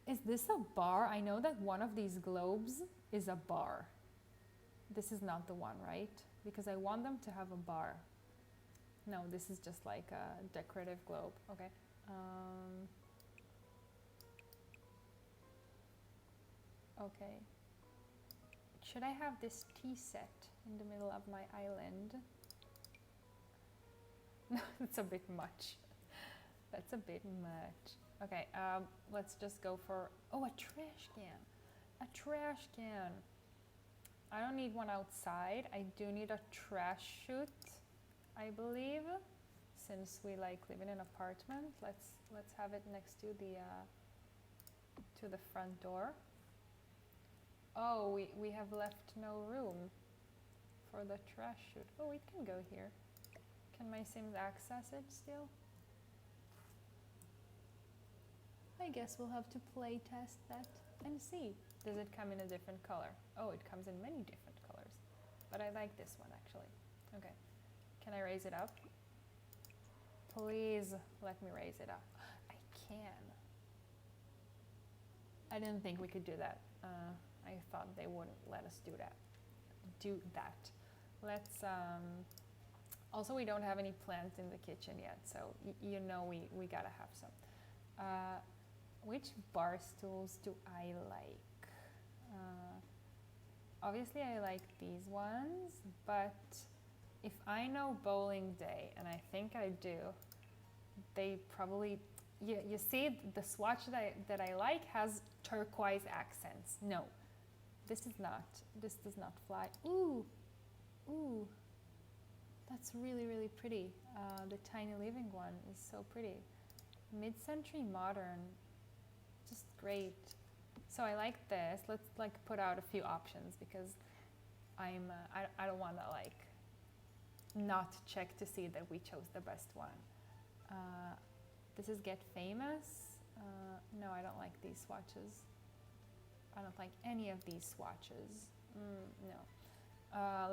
Speaker 1: Is this a bar? I know that one of these globes is a bar. This is not the one, right? Because I want them to have a bar. No, this is just like a decorative globe. Okay. Okay. Should I have this tea set in the middle of my island? No, that's a bit much. That's a bit much. Okay, let's just go for, oh, a trash can. A trash can. I don't need one outside. I do need a trash chute, I believe. Since we like live in an apartment, let's have it next to the front door. Oh, we have left no room for the trash chute. Oh, it can go here. Can my Sims access it still? I guess we'll have to play test that and see. Does it come in a different color? Oh, it comes in many different colors. But I like this one actually. Okay. Can I raise it up? Please let me raise it up. I can. I didn't think we could do that. I thought they wouldn't let us do that. Let's, also we don't have any plants in the kitchen yet, so you know we gotta have some. Which bar stools do I like? Obviously I like these ones, but if I know bowling day, and I think I do, they probably, you see the swatch that I like has turquoise accents. No, this does not fly. Ooh, that's really, really pretty. The tiny living one is so pretty. Mid-century modern, just great. So I like this. Let's like put out a few options because I don't want to like not check to see that we chose the best one. This is Get Famous. No, I don't like these swatches. I don't like any of these swatches. No.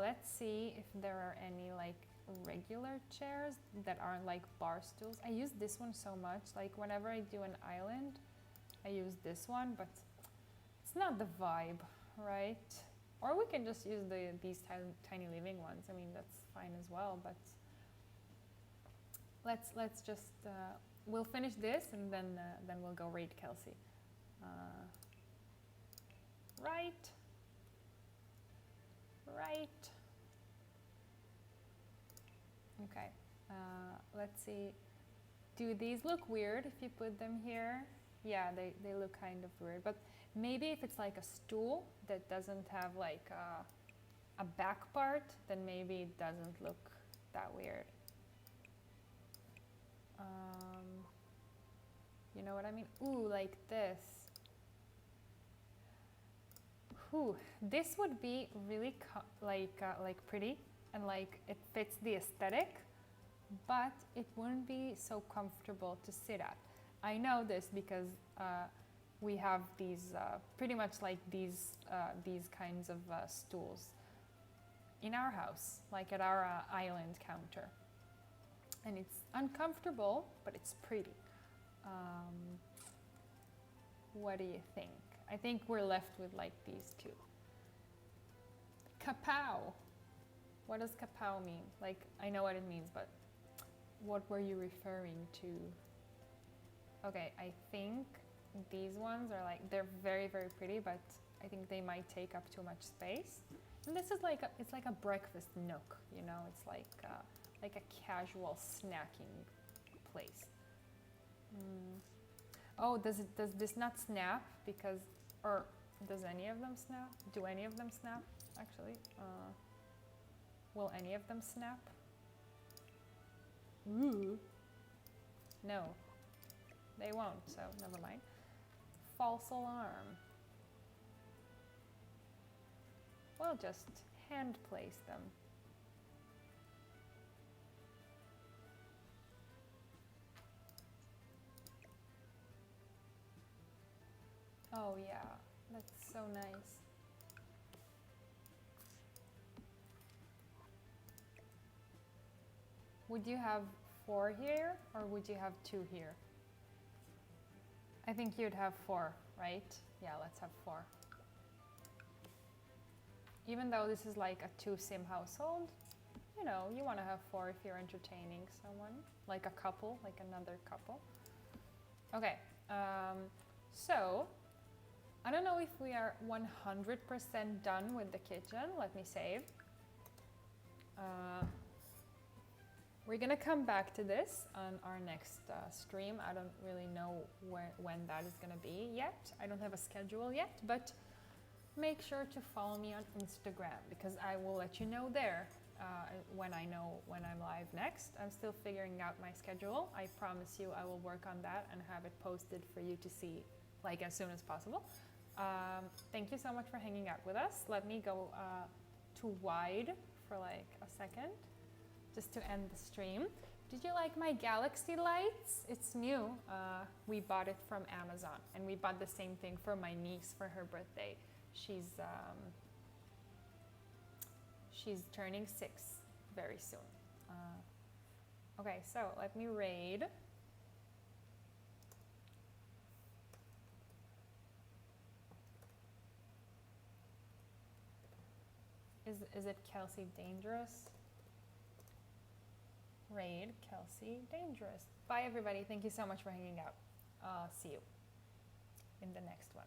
Speaker 1: Let's see if there are any like regular chairs that aren't like bar stools. I use this one so much. Like whenever I do an island, I use this one, but it's not the vibe, right? Or we can just use these tiny living ones. I mean, that's fine as well, but let's just, we'll finish this and then we'll go raid Kelsey. Right. Okay, let's see. Do these look weird if you put them here? Yeah, they look kind of weird, but maybe if it's like a stool that doesn't have like a back part, then maybe it doesn't look that weird. You know what I mean? Ooh, like this. Ooh, this would be really like pretty and like it fits the aesthetic, but it wouldn't be so comfortable to sit at. I know this because we have these pretty much like these kinds of stools in our house, like at our island counter, and it's uncomfortable, but it's pretty. What do you think? I think we're left with like these two. Kapow! What does kapow mean? Like, I know what it means, but what were you referring to? Okay, I think these ones are like, they're very, very pretty, but I think they might take up too much space. And this is like, it's like a breakfast nook, you know? It's like a casual snacking place. Oh, does this not snap? Because, or does any of them snap? Do any of them snap, actually? Will any of them snap? Ooh. No, they won't, so never mind. False alarm. We'll just hand place them. Oh yeah, that's so nice. Would you have 4 here, or would you have 2 here? I think you'd have 4, right? Yeah, let's have 4. Even though this is like a 2-sim household, you know, you want to have 4 if you're entertaining someone, like a couple, like another couple. Okay, so I don't know if we are 100% done with the kitchen. Let me save. We're gonna come back to this on our next stream. I don't really know when that is gonna be yet. I don't have a schedule yet, but make sure to follow me on Instagram because I will let you know there when I know when I'm live next. I'm still figuring out my schedule. I promise you I will work on that and have it posted for you to see like as soon as possible. Thank you so much for hanging out with us. Let me go to wide for like a second just to end the stream. Did you like my galaxy lights? It's new. We bought it from Amazon and we bought the same thing for my niece for her birthday. She's turning 6 very soon. Okay, so let me raid. Is it Kelsey Dangerous? Raid Kelsey Dangerous. Bye everybody. Thank you so much for hanging out. See you in the next one.